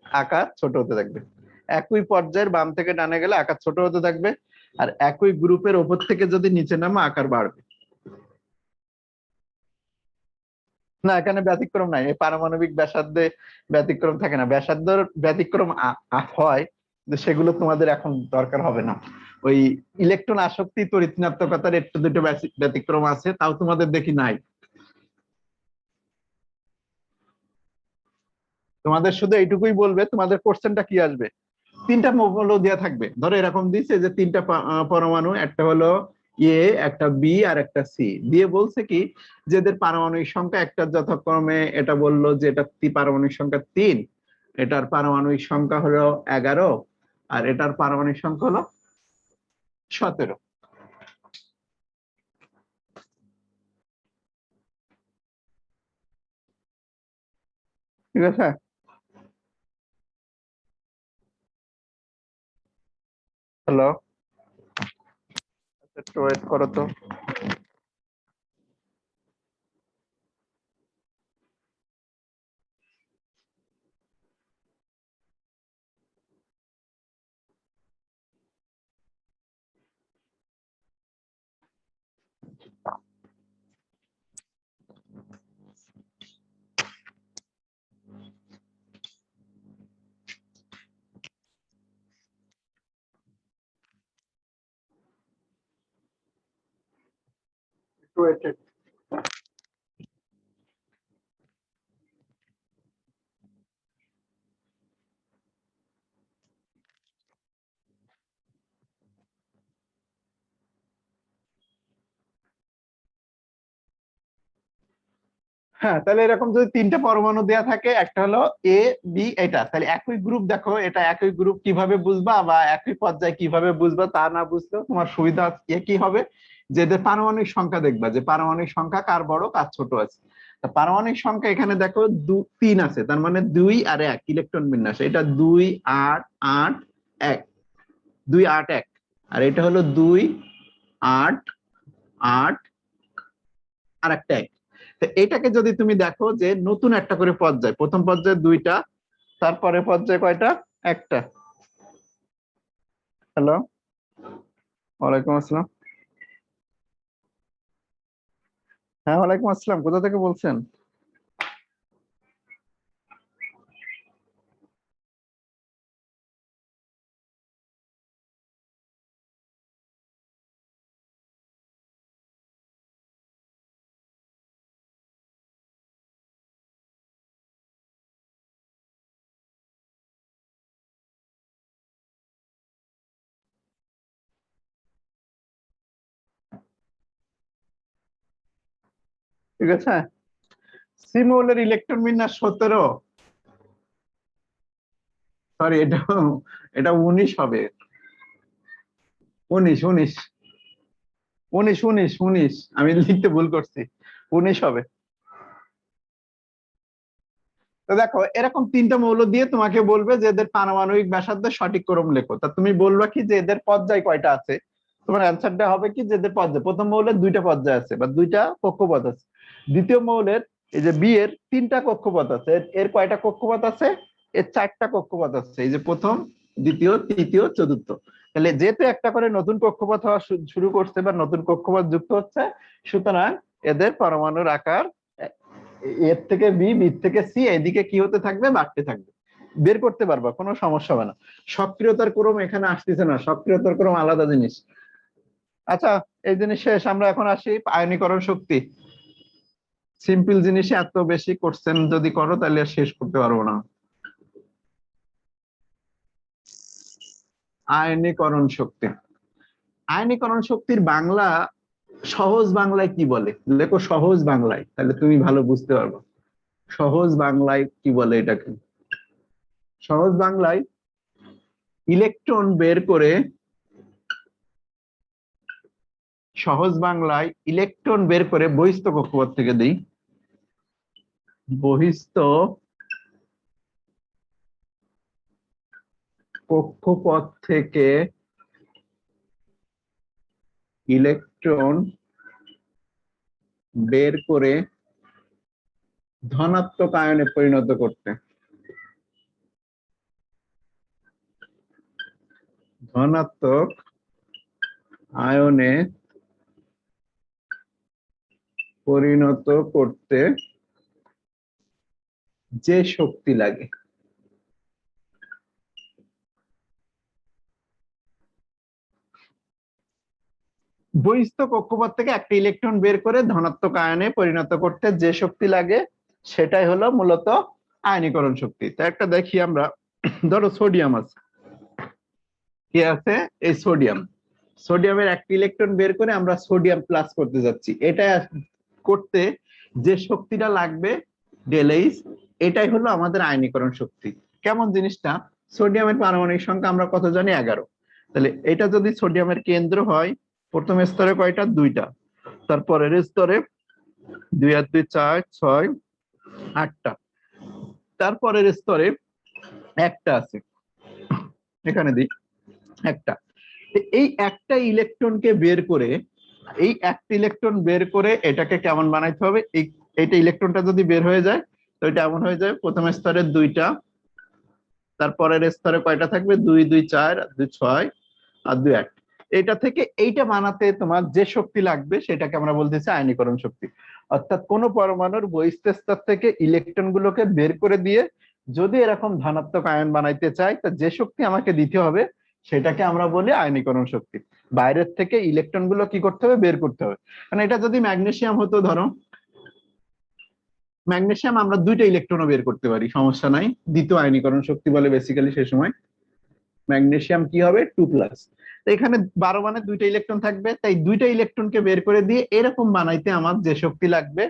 আকার ছোট হতে থাকবে। একই পর্যায়ের বাম থেকে ডানে গেলে আকার ছোট হতে থাকবে। আর একই গ্রুপের ওপর থেকে যদি নিচে নামো আকার বাড়বে। না, এখানে ব্যতিক্রম নাই। এই পারমাণবিক ব্যাসার্ধে ব্যতিক্রম থাকে না। ব্যাসার্ধের ব্যতিক্রম হয়, কিন্তু সেগুলো তোমাদের এখন দরকার হবে না। ওই ইলেকট্রন আসক্তি তড়িৎ ঋণাত্মকতার একটু দুটো ব্যতিক্রম আছে, তাও তোমাদের দেখি নাই। তোমাদের শুধু এইটুকুই বলবে তোমাদের কোশ্চেনটা কি আসবে। 3টা মৌল দেওয়া থাকবে, ধরো এরকম দিচ্ছে যে 3টা পরমাণু, একটা হলো এ, একটা বি আর একটা সি, দিয়ে বলছে কি যে এদের পারমাণবিক সংখ্যা একটা যথাক্রমে, এটা বললো যে এটা পারমাণবিক সংখ্যা 3, এটার পারমাণবিক সংখ্যা হলো 11, আর এটার পারমাণবিক সংখ্যা হলো 17। ঠিক আছে। হ্যালো, একটু ওয়েট করো তো। একটু ওয়েট। হ্যাঁ, তাহলে এরকম যদি 3টে পরমাণু দেয়া থাকে, একটা হলো এ, বি, এটা, তাহলে একই গ্রুপ। দেখো এটা একই গ্রুপ কিভাবে বুঝবা বা একই পর্যায়ে কিভাবে বুঝবা, তা না বুঝলেও তোমার সুবিধা কি হবে, যে এদের পারমাণবিক সংখ্যা দেখবা, যে পারমাণবিক সংখ্যা কার বড় কার ছোট আছে। পারমাণবিক সংখ্যা এখানে দেখো 3 আছে, তার মানে 2 আর 1 ইলেকট্রন বিন্যাস, এটা 2 8 8 1, 2 8 1, আর এটা হলো 2 8 8 আর একটা 1। তো এটাকে যদি তুমি দেখো যে নতুন একটা করে পর্যায়, প্রথম পর্যায়ে 2টা, তারপরে পর্যায়ে কয়টা? একটা। হ্যালো, ওয়ালাইকুম আসসালাম। হ্যাঁ ওয়ালাইকুম আসসালাম, কোথা থেকে বলছেন? ঠিক আছে, সি মৌলের ইলেকট্রন বিন্যাস 17, সরি এটা এটা 19 হবে, 19 19 19 19 19, আমি লিখতে ভুল করছি, 19 হবে। তো দেখো এরকম 3টা মৌল দিয়ে তোমাকে বলবে যে এদের পারমাণবিক ব্যাসার্ধের সঠিক ক্রম লেখো, তা তুমি বলবা কি যে এদের পর্যায় কয়টা আছে। তোমার অ্যান্সারটা হবে কি যে এদের পর্যায়, প্রথম মৌলের 2টা পর্যায় আছে বা 2টা কক্ষপথ আছে, দ্বিতীয় মৌলের এই যে বি এর 3টা কক্ষপথ আছে, এর কয়টা কক্ষপথ আছে? এর 4টা কক্ষপথ আছে, এই যে প্রথম, দ্বিতীয়, তৃতীয়, চতুর্থ। তাহলে যেহেতু একটা করে নতুন কক্ষপথ হওয়া শুরু করছে বা নতুন কক্ষপথ যুক্ত হচ্ছে, সুতরাং এদের পরমাণুর আকার এর থেকে বি, বি থেকে সি, এদিকে কি হতে থাকবে? বাড়তে থাকবে। বের করতে পারবা, কোনো সমস্যা হবে না। সক্রিয়তার ক্রম এখানে আসতেছে না, সক্রিয়তার ক্রম আলাদা জিনিস। আচ্ছা, এই জিনিস শেষ, আমরা এখন আসি আয়নীকরণ শক্তি। সিম্পল জিনিসে এত বেশি কোশ্চেন যদি করো তাহলে আর শেষ করতে পারবো না। আয়নীকরণ শক্তি, আয়নীকরণ শক্তির বাংলা, সহজ বাংলায় কি বলে লেখো, সহজ বাংলায়, তাহলে তুমি ভালো বুঝতে পারবে। সহজ বাংলায় কি বলে এটাকে? সহজ বাংলায় ইলেকট্রন বের করে, সহজ বাংলায় ইলেকট্রন বের করে বহিস্থ কক্ষপথ থেকে দিই, বহিস্থ কক্ষপথ থেকে ইলেকট্রন বের করে ধনাত্মক আয়নে পরিণত করতে, ধনাত্মক আয়নে পরিণত করতে যে শক্তি লাগে, বহিস্থ কক্ষপথ থেকে একটা ইলেকট্রন বের করে ধনাত্মক আয়নে পরিণত করতে যে শক্তি লাগে, সেটাই হলো মূলত আয়নীকরণ শক্তি। তা একটা দেখি আমরা, ধরো সোডিয়াম আছে, কি আছে? এই সোডিয়াম, সোডিয়ামের একটা ইলেকট্রন বের করে আমরা সোডিয়াম প্লাস করতে যাচ্ছি, এটা করতে যে শক্তিটা লাগবে ডেল এইচ, এটাই হলো আমাদের আয়নীকরণ শক্তি। কেমন জিনিসটা? সোডিয়ামের পারমাণবিক সংখ্যা আমরা কত জানি? 11। তাহলে এটা যদি সোডিয়ামের কেন্দ্র হয়, প্রথম স্তরে কয়টা? 2টা, তারপরের স্তরে 2 আর 2 4 6 8টা, তারপরের স্তরে একটা আছে, এখানে দিই একটা। এই একটা ইলেকট্রনকে বের করে, এই একটা ইলেকট্রন বের করে এটাকে কেমন বানাইতে হবে? এইটা ইলেকট্রনটা যদি বের হয়ে যায় তো এটা এমন হয়ে যায়, প্রথম স্তরে 2টা, তারপরের স্তরে কয়টা থাকবে? 2 2 4 2 6 আর 2 8। এটা থেকে এইটা বানাতে তোমার যে শক্তি লাগবে সেটাকে আমরা বলতেছি আয়নীকরণ শক্তি। অর্থাৎ কোন পরমাণুর বহিস্থ স্তর থেকে ইলেকট্রন গুলোকে বের করে দিয়ে যদি এরকম ধনাত্মক আয়ন বানাইতে চাই, তা যে শক্তি আমাকে দিতে হবে সেটাকে আমরা বলি আয়নীকরণ শক্তি। বাইরের থেকে ইলেকট্রন গুলো কি করতে হবে? বের করতে হবে। কারণ এটা যদি ম্যাগনেসিয়াম হতো, ধরো ম্যাগনেসিয়াম আমরা 2টা ইলেকট্রনও বের করতে পারি, সমস্যা নাই, দ্বিতীয় আয়নীকরণ শক্তি বলে বেসিক্যালি সে সময়। ম্যাগনেসিয়াম কি হবে? 2+। এখানে 12 মানে 2টা ইলেকট্রন থাকবে, তাই 2টা ইলেকট্রনকে বের করে দিয়ে এরকম বানাইতে আমার যে শক্তি লাগবে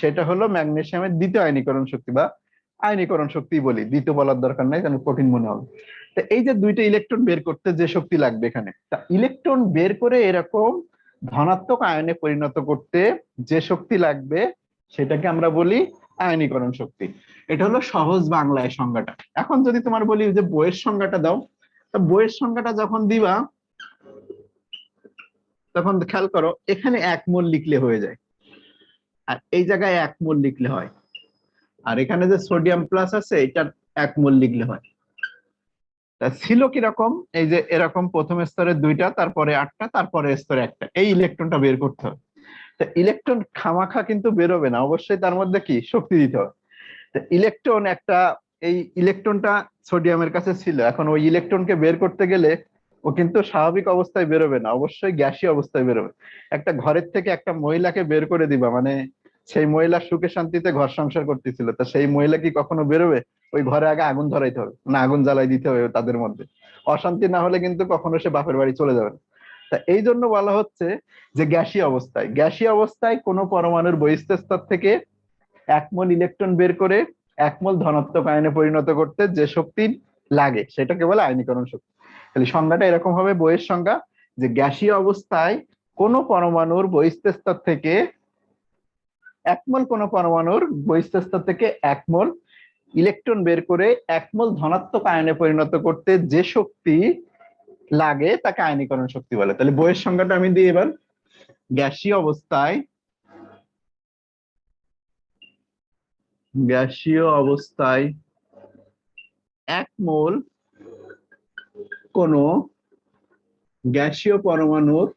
সেটা হলো ম্যাগনেসিয়ামের দ্বিতীয় আয়নীকরণ শক্তি বা আয়নীকরণ শক্তি বলি, দ্বিতীয় বলার দরকার নাই, কারণ কঠিন মনে হবে। তো এই যে 2টা ইলেকট্রন বের করতে যে শক্তি লাগবে এখানে, তা ইলেকট্রন বের করে এরকম ধনাত্মক আয়নে পরিণত করতে যে শক্তি লাগবে সেটাকে আমরা বলি আয়নীকরণ শক্তি। এটা হলো সহজ বাংলায় সংজ্ঞাটা। এখন যদি তোমার বলি যে বইয়ের সংজ্ঞাটা দাও, তো বইয়ের সংজ্ঞাটা যখন দিবা তখন খেয়াল করো এখানে 1 মোল লিখলে হয়ে যায়, আর এই জায়গায় 1 মোল লিখলে হয়, আর এখানে যে সোডিয়াম প্লাস আছে এটা 1 মোল লিখলে হয়। তা ছিল কিরকম, এই যে এরকম প্রথম স্তরে 2টা, তারপরে 8টা, তারপরে স্তরে 1টা, এই ইলেকট্রনটা বের করতে হবে। তা ইলেকট্রন খামাখা কিন্তু বেরোবে না, অবশ্যই তার মধ্যে কি শক্তি দিতে হবে। তা ইলেকট্রন একটা, এই ইলেকট্রনটা সোডিয়ামের কাছে ছিল, এখন ওই ইলেকট্রনকে বের করতে গেলে ও কিন্তু স্বাভাবিক অবস্থায় বেরোবে না, অবশ্যই গ্যাসীয় অবস্থায় বেরোবে। একটা ঘরের থেকে একটা মহিলাকে বের করে দিবা, মানে সেই মহিলা সুখে শান্তিতে ঘর সংসার করতেছিল, তা সেই মহিলা কি কখনো বেরোবে? ওই ঘরে আগে আগুন ধরাইতে হবে, না আগুন জ্বালাই দিতে হবে, তাদের মধ্যে অশান্তি না হলে কিন্তু কখনো সে বাপের বাড়ি চলে যাবে না। তা এই জন্য বলা হচ্ছে যে গ্যাসীয় অবস্থায়, গ্যাসীয় অবস্থায় কোনো পরমাণুর বহিঃস্থ স্তর থেকে 1 মোল ইলেকট্রন বের করে 1 মোল ধনাত্মক আয়নে পরিণত করতে যে শক্তি লাগে সেটাকে বলে আয়নীকরণ শক্তি। তাহলে সংজ্ঞাটা এরকম হবে, বইয়ের সংজ্ঞা, যে গ্যাসীয় অবস্থায় কোন পরমাণুর বহিঃস্থ স্তর থেকে 1 মোল, কোন পরমাণুর বহিঃস্থ স্তর থেকে 1 মোল ইলেকট্রন বের করে 1 মোল ধনাত্মক আয়নে পরিণত করতে যে শক্তি লাগে তাকে আয়নীকরণ শক্তি বলে। তাহলে বইয়ের সংজ্ঞাটা আমি দিই এবার, গ্যাসীয় অবস্থায়, গ্যাসীয় অবস্থায় 1 মোল কোন গ্যাসীয় পরমাণুর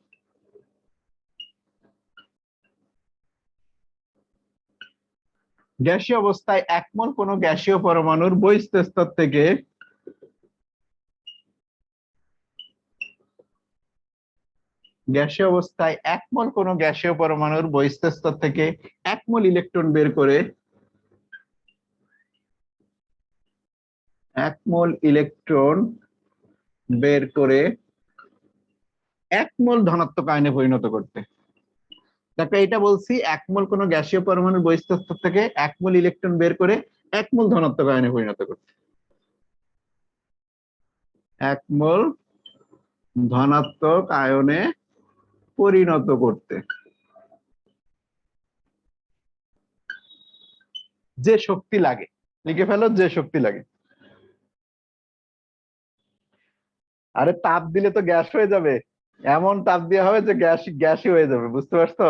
গ্যাসীয় অবস্থায় 1 মোল কোন গ্যাসীয় পরমাণুর বহিঃস্থ স্তর থেকে গ্যাসীয় অবস্থায় 1 মোল কোন গ্যাসীয় পরমাণুর বহিঃস্থ স্তর থেকে 1 মোল ইলেকট্রন বের করে 1 মোল ইলেকট্রন বের করে 1 মোল ধনাত্মক আয়নে পরিণত করতে। দেখো এটা বলছি, 1 মোল কোন গ্যাসীয় পরমাণুর বহিঃস্থ স্তর থেকে 1 মোল ইলেকট্রন বের করে 1 মোল ধনাত্মক আয়নে পরিণত করতে, 1 মোল ধনাত্মক আয়নে পরিণত করতে যে শক্তি লাগে, লিখে ফেলো যে শক্তি লাগে। আরে তাপ দিলে তো গ্যাস হয়ে যাবে, এমন তাপ দেওয়া হবে যে গ্যাসই হয়ে যাবে, বুঝতে পারছো?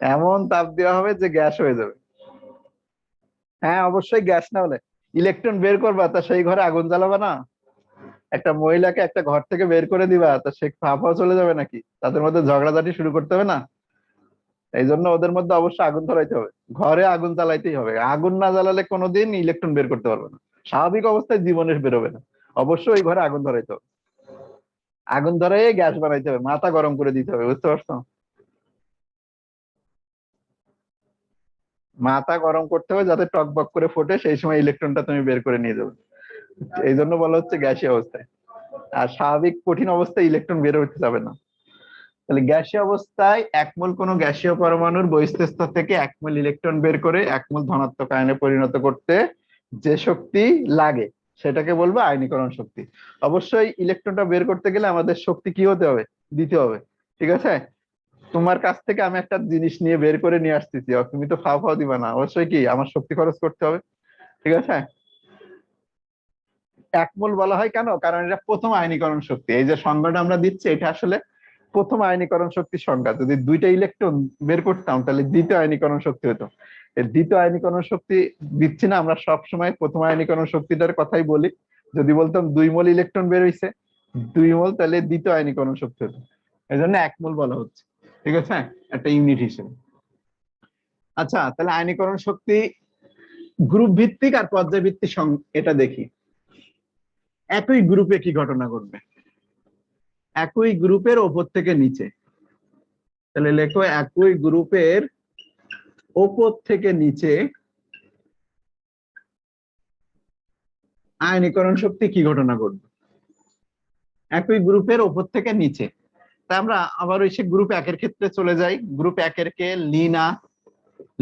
এমন তাপ দেওয়া হবে যে গ্যাস হয়ে যাবে। হ্যাঁ অবশ্যই গ্যাস, না হলে ইলেকট্রন বের করবা তা সেই ঘরে আগুন জ্বালাবা না? একটা মহিলাকে একটা ঘর থেকে বের করে দিবা তা সে ফাঁপা চলে যাবে নাকি? তাদের মধ্যে ঝগড়াঝাটি শুরু করতে হবে না? এই জন্য ওদের মধ্যে অবশ্যই আগুন ধরাইতে হবে, ঘরে আগুন জ্বালাইতেই হবে, আগুন না জ্বালালে কোনোদিন ইলেকট্রন বের করতে পারবে না, স্বাভাবিক অবস্থায় জীবনে বেরোবে না, অবশ্যই ওই ঘরে আগুন ধরাইতে হবে, আগুন ধরাই গ্যাস বানাইতে হবে, মাথা গরম করে দিতে হবে, বুঝতে পারছো? মাথা গরম করতে হবে যাতে টকবক করে ফোটে, সেই সময় ইলেকট্রনটা তুমি বের করে নিয়ে যাবে। এই জন্য বলা হচ্ছে গ্যাসীয় অবস্থায়, আর স্বাভাবিক কঠিন অবস্থায় ইলেকট্রন বের হতে যাবে না। তাহলে গ্যাসীয় অবস্থায় 1 মোল কোন গ্যাসীয় পরমাণুর বহিঃস্থ স্তর থেকে 1 মোল ইলেকট্রন বের করে 1 মোল ধনাত্মক আয়নে পরিণত করতে যে শক্তি লাগে সেটাকে বলবো আয়নীকরণ শক্তি। অবশ্যই ইলেকট্রনটা বের করতে গেলে আমাদের শক্তি কি হতে হবে, দিতে হবে, ঠিক আছে? তোমার কাছ থেকে আমি একটা জিনিস নিয়ে বের করে নিয়ে আসতেছি, তুমি তো ফাও ফাও দিবা না, অবশ্যই কি আমার শক্তি খরচ করতে হবে, ঠিক আছে? 1 মোল বলা হয় কেন, কারণ এটা প্রথম আয়নীকরণ শক্তি। এই যে সংজ্ঞাটা আমরা দিচ্ছি এটা আসলে প্রথম আয়নীকরণ শক্তির সংজ্ঞা। যদি 2টা ইলেকট্রন বের করতাম তাহলে দ্বিতীয় আয়নীকরণ শক্তি হতো। এই দ্বিতীয় আয়নীকরণ শক্তি দিচ্ছি না, আমরা সব সময় প্রথম আয়নীকরণ শক্তিটার কথাই বলি। যদি বলতাম 2 মোল ইলেকট্রন বের হইছে 2 মোল, তাহলে দ্বিতীয় আয়নীকরণ শক্তি হতো, এই জন্য 1 মোল বলা হচ্ছে, ঠিক আছে, একটা ইউনিট হিসেবে। আচ্ছা তাহলে আয়নীকরণ শক্তি গ্রুপ ভিত্তিক আর পর্যায় ভিত্তিক এটা দেখি। একই গ্রুপে কি ঘটনা ঘটবে, একই গ্রুপের ওপর থেকে নিচে, তাহলে লেখো একই গ্রুপের ওপর থেকে নিচে আয়নীকরণ শক্তি কি ঘটনা ঘটবে, একই গ্রুপের ওপর থেকে নিচে। তা আমরা আবার ওই সে গ্রুপ 1 এর ক্ষেত্রে চলে যাই। গ্রুপ 1 এর কে লিনা,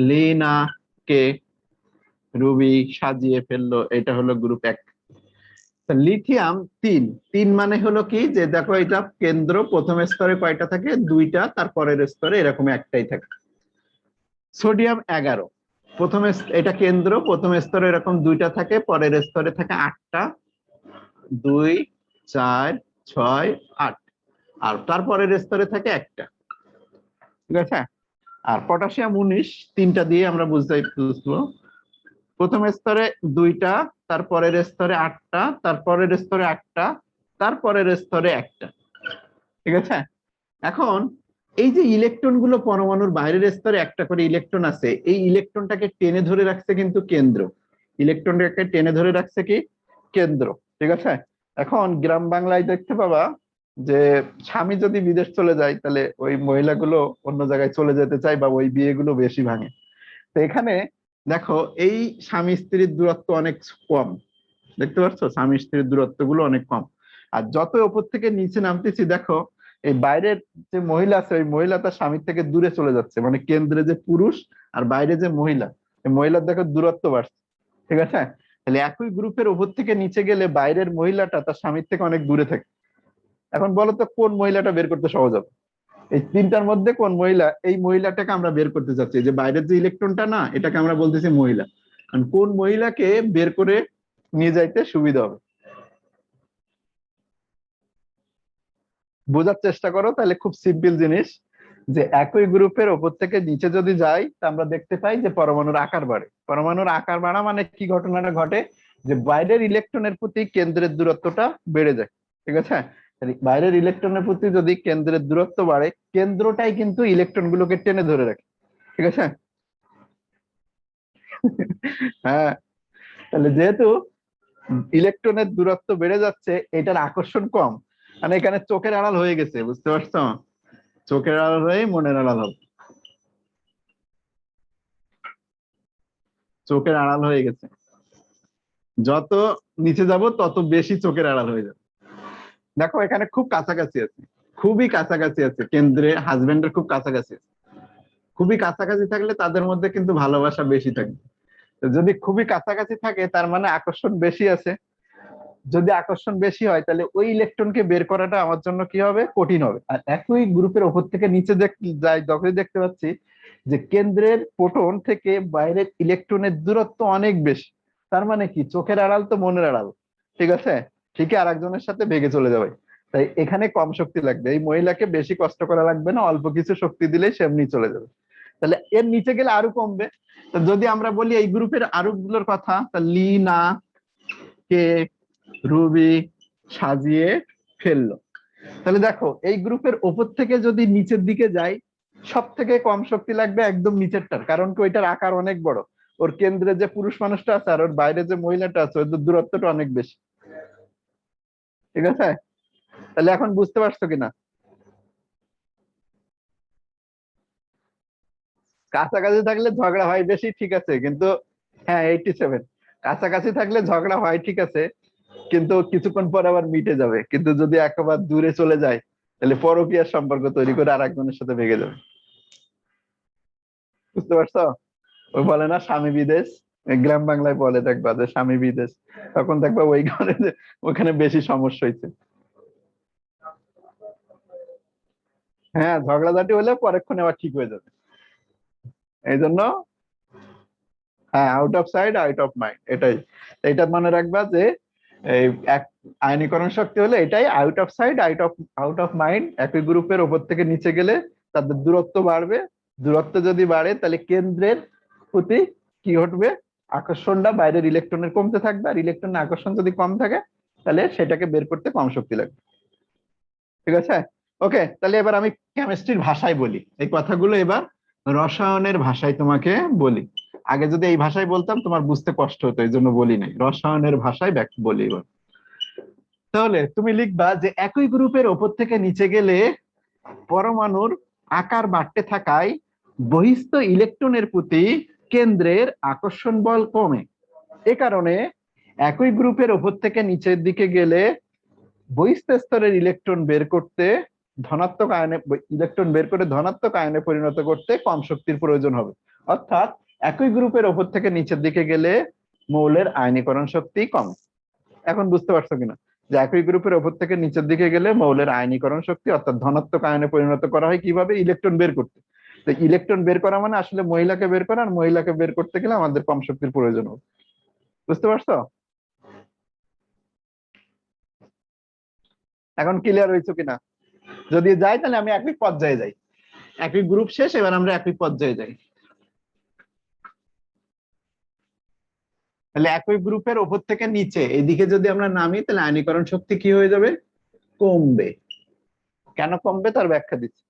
লিনা কে রুবি সাজিয়ে ফেললো, এটা হলো গ্রুপ 1। লিথিয়াম 3, 3 মানে হলো কি, যে দেখো এটা কেন্দ্র, প্রথম স্তরে কয়টা থাকে, 2টা, তারপরের স্তরে এরকম একটাই থাকে। সোডিয়াম 11। প্রথমে এটা কেন্দ্র, প্রথম স্তরে এরকম 2টা থাকে, পরের স্তরে থাকে 8টা, 2 4 6 8, আর তারপরের স্তরে থাকে 1টা। ঠিক আছে? আর পটাশিয়াম 19, 3টা দিয়ে আমরা বুঝবো। প্রথম স্তরে 2টা, তারপরের স্তরে 8টা, তারপরের স্তরে 8টা, তারপরের স্তরে 1টা। ঠিক আছে? এখন এই যে ইলেকট্রন গুলো পরমাণুর বাইরের স্তরে একটা করে ইলেকট্রন আছে, এই ইলেকট্রনটাকে টেনে ধরে রাখছে কিন্তু কেন্দ্র। ইলেকট্রনটাকে টেনে ধরে রাখছে কি? কেন্দ্র। ঠিক আছে? এখন গ্রাম বাংলায় দেখতে পাবা যে স্বামী যদি বিদেশ চলে যায়, তাহলে ওই মহিলাগুলো অন্য জায়গায় চলে যেতে চায়, বা ওই বিয়েগুলো বেশি ভাঙে। তো এখানে দেখো, এই স্বামী স্ত্রীর দূরত্ব অনেক কম। দেখতে পাচ্ছ, স্বামী স্ত্রীর দূরত্ব গুলো অনেক কম। আর যত উপর থেকে নিচে নামতেছি, দেখো এই বাইরের যে মহিলা আছে, ওই মহিলা তার স্বামীর থেকে দূরে চলে যাচ্ছে। মানে কেন্দ্রে যে পুরুষ আর বাইরে যে মহিলা, এই মহিলার দেখো দূরত্ব বাড়ছে। ঠিক আছে? তাহলে একই গ্রুপের উপর থেকে নিচে গেলে বাইরের মহিলাটা তার স্বামীর থেকে অনেক দূরে থাকে। এখন বলো তো কোন মহিলাটা বের করতে সহজ হবে? এই তিনটার মধ্যে কোন মহিলা? এই মহিলাটাকে আমরা বের করতে চাচ্ছি, যে বাইরের যে ইলেকট্রনটা না, এটাকে আমরা বলতেছি মহিলা। কোন মহিলাকে বের করে নিয়ে যাইতে সুবিধা হবে? বোঝার চেষ্টা করো, তাহলে খুব সিম্পল জিনিস, যে একই গ্রুপের ওপর থেকে নিচে যদি যাই, তা আমরা দেখতে পাই যে পরমাণুর আকার বাড়ে। পরমাণুর আকার বাড়া মানে কি ঘটনাটা ঘটে? যে বাইরের ইলেকট্রনের প্রতি কেন্দ্রের দূরত্বটা বেড়ে যায়। ঠিক আছে? তাহলে বাইরের ইলেকট্রনের প্রতি যদি কেন্দ্রের দূরত্ব বাড়ে, কেন্দ্রটাই কিন্তু ইলেকট্রন গুলোকে টেনে ধরে রাখে। ঠিক আছে? হ্যাঁ। তাহলে যেহেতু ইলেকট্রনের দূরত্ব বেড়ে যাচ্ছে, এটার আকর্ষণ কম, মানে এখানে চোখের আড়াল হয়ে গেছে, বুঝতে পারছো? চোখের আড়াল হয়ে মনের আড়াল হবে। চোখের আড়াল হয়ে গেছে। যত নিচে যাব তত বেশি চোখের আড়াল হয়ে যাবে। দেখো এখানে খুব কাছাকাছি আছে, খুবই কাছাকাছি আছে, কেন্দ্রে হাজবেন্ডের খুব কাছাকাছি আছে। খুবই কাছাকাছি থাকলে তাদের মধ্যে কিন্তু ভালোবাসা বেশি থাকবে। তো যদি খুবই কাছাকাছি থাকে, তার মানে আকর্ষণ বেশি আছে। যদি আকর্ষণ বেশি হয়, তাহলে ওই ইলেকট্রনকে বের করাটা আমার জন্য কি হবে? কঠিন হবে। আর একই গ্রুপের ওপর থেকে নিচে যাই, যখনই দেখতে পাচ্ছি যে কেন্দ্রের প্রোটন থেকে বাইরের ইলেকট্রনের দূরত্ব অনেক বেশি, তার মানে কি? চোখের আড়াল তো মনের আড়াল। ঠিক আছে? ঠিকই আরেকজনের সাথে ভেগে চলে যাবে। তাই এখানে কম শক্তি লাগবে, এই মহিলাকে বেশি কষ্ট করা লাগবে না, অল্প কিছু শক্তি দিলেই সে এমনি চলে যাবে। তাহলে এর নিচে গেলে আরো কমবে। তো যদি আমরা বলি এই গ্রুপের আরো গুলোর কথা, তা লিনা, কে, রুবি সাজিয়ে ফেললো। তাহলে দেখো, এই গ্রুপের ওপর থেকে যদি নিচের দিকে যাই, সব থেকে কম শক্তি লাগবে একদম নিচেরটার, কারণ কি? ওইটার আকার অনেক বড়। ওর কেন্দ্রে যে পুরুষ মানুষটা আছে আর ওর বাইরে যে মহিলাটা আছে, ওদের দূরত্বটা অনেক বেশি। ঠিক আছে? তাহলে এখন বুঝতে পারছো কিনা? কাছাকাছি থাকলে ঝগড়া হয় বেশি, ঠিক আছে, কিন্তু হ্যাঁ 87, কাছাকাছি থাকলে ঝগড়া হয় ঠিক আছে, কিন্তু কিছুক্ষণ পর আবার মিটে যাবে। কিন্তু যদি একেবারে দূরে চলে যায়, তাহলে পরকীয়ার সম্পর্ক তৈরি করে আরেকজনের সাথে ভেগে যাবে। বুঝতে পারছো? ওই বলে না স্বামী বিদেশ, এই গ্রাম বাংলায় বলে, দেখবা যে স্বামী বিদেশ, তখন দেখবা ওই ঘরে যে ওখানে বেশি সমস্যা হয়েছে। হ্যাঁ, ঝগড়াঝাটি হলে পরেক্ষণে আবার ঠিক হয়ে যাবে। এই জন্য হ্যাঁ, out of side out of mind, এটাই। এটা মনে রাখবা যে এই এক আয়নীকরণ শক্তি হলে এটাই, out of side out of mind. একই গ্রুপের উপর থেকে নিচে গেলে তাদের দূরত্ব বাড়বে। দূরত্ব যদি বাড়ে, তাহলে কেন্দ্রের প্রতি কি ঘটবে? আকর্ষণটা বাইরের ইলেকট্রনের কমতে থাকবে, আর ইলেকট্রনের আকর্ষণ যদি কম থাকে, তাহলে সেটাকে বের করতে কম শক্তি লাগবে। ঠিক আছে? ওকে, তাহলে এবার আমি কেমিস্ট্রির ভাষায় বলি এই কথাগুলো, এবার রসায়নের ভাষায় তোমাকে বলি। আগে যদি এই ভাষায় বলতাম তোমার বুঝতে কষ্ট হতো, এই জন্য বলি নাই, রসায়নের ভাষায় বলি এবার। তাহলে তুমি লিখবা যে একই গ্রুপের ওপর থেকে নিচে গেলে পরমাণুর আকার বাড়তে থাকায় বহিস্থ ইলেকট্রনের প্রতি কেন্দ্রের আকর্ষণ বল কমে। এ কারণে একই গ্রুপের ওপর থেকে নিচের দিকে গেলে বহিস্থ স্তরের ইলেকট্রন বের করতে ধনাত্মক আয়নে, ইলেকট্রন বের করে ধনাত্মক আয়নে পরিণত করতে কম শক্তির প্রয়োজন হবে। অর্থাৎ একই গ্রুপের ওপর থেকে নিচের দিকে গেলে মৌলের আয়নীকরণ শক্তি কম। এখন বুঝতে পারছো কিনা যে একই গ্রুপের ওপর থেকে নিচের দিকে গেলে মৌলের আয়নীকরণ শক্তি অর্থাৎ ধনাত্মক আয়নে পরিণত করা হয় কিভাবে? ইলেকট্রন বের করতে। তো ইলেকট্রন বের করা মানে আসলে মহিলাকে বের করা, আর মহিলাকে বের করতে গেলে আমাদের কম শক্তির প্রয়োজন হবে। বুঝতে পারছো? এখন ক্লিয়ার হয়েছে কিনা? যদি যাই তাহলে আমি একই পর্যায়ে যাই, একই গ্রুপ শেষ, এবার আমরা একই পর্যায়ে যাই। তাহলে একই গ্রুপের ওপর থেকে নিচে এইদিকে যদি আমরা নামি তাহলে আয়নীকরণ শক্তি কি হয়ে যাবে? কমবে। কেন কমবে তার ব্যাখ্যা দিচ্ছি।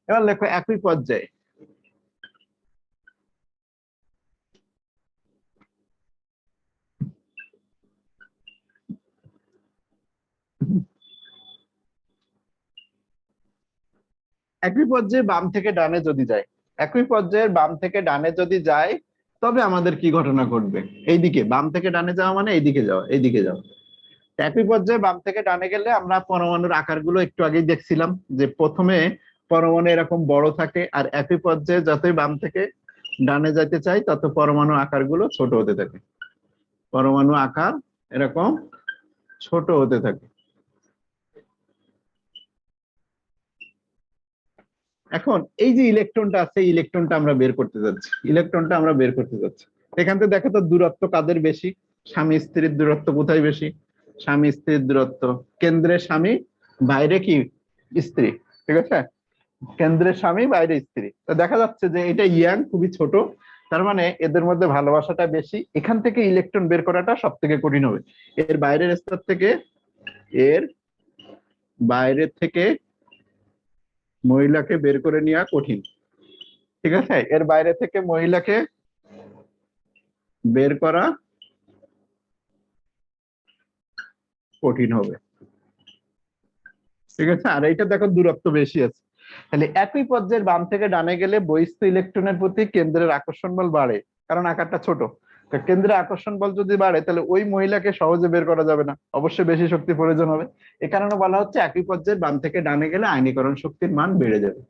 এবার লেখো একই পর্যায়ে। একই পর্যায়ে বাম থেকে ডানে যদি যায়, একই পর্যায়ের বাম থেকে ডানে যদি যায়, তবে আমাদের কি ঘটনা ঘটবে? এইদিকে বাম থেকে ডানে যাওয়া মানে এইদিকে যাওয়া, এইদিকে যাওয়া। একই পর্যায়ে বাম থেকে ডানে গেলে আমরা পরমাণুর আকারগুলো একটু আগেই দেখছিলাম যে প্রথমে পরমাণু এরকম বড় থাকে, আর একই পর্যায়ে যতই বাম থেকে ডানে যাইতে চাই তত পরমাণু আকারগুলো ছোট হতে থাকে, পরমাণু আকার এরকম ছোট হতে থাকে। এখন এই যে ইলেকট্রনটা আছে, ইলেকট্রনটা আমরা বের করতে যাচ্ছি, ইলেকট্রনটা আমরা বের করতে যাচ্ছি। এখান থেকে দেখো তো দূরত্ব কাদের বেশি? স্বামী স্ত্রীর দূরত্ব কোথায় বেশি? স্বামী স্ত্রীর দূরত্ব কেন্দ্রে স্বামী, বাইরে কি? স্ত্রী। ঠিক আছে, কেন্দ্রে স্বামী, বাইরে স্ত্রী। তো দেখা যাচ্ছে যে এটা ইয়াং খুবই ছোট, তার মানে এদের মধ্যে ভালোবাসাটা বেশি। এখান থেকে ইলেকট্রন বের করাটা সব থেকে কঠিন হবে। এর বাইরের স্তর থেকে, এর বাইরে থেকে মহিলাকে বের করে নেওয়া কঠিন। ঠিক আছে, এর বাইরে থেকে মহিলাকে বের করা কঠিন হবে। ঠিক আছে, আর এইটা দেখো দূরত্ব বেশি আছে। তাহলে একই পর্যায়ের বাম থেকে ডানে গেলে বহিস্থ ইলেকট্রনের প্রতি কেন্দ্রের আকর্ষণ বল বাড়ে, কারণ আকারটা ছোট। তা কেন্দ্রের আকর্ষণ বল যদি বাড়ে তাহলে ওই মহিলাকে সহজে বের করা যাবে না, অবশ্যই বেশি শক্তি প্রয়োজন হবে। এ কারণে বলা হচ্ছে একই পর্যায়ের বাম থেকে ডানে গেলে আয়নীকরণ শক্তির মান বেড়ে যাবে।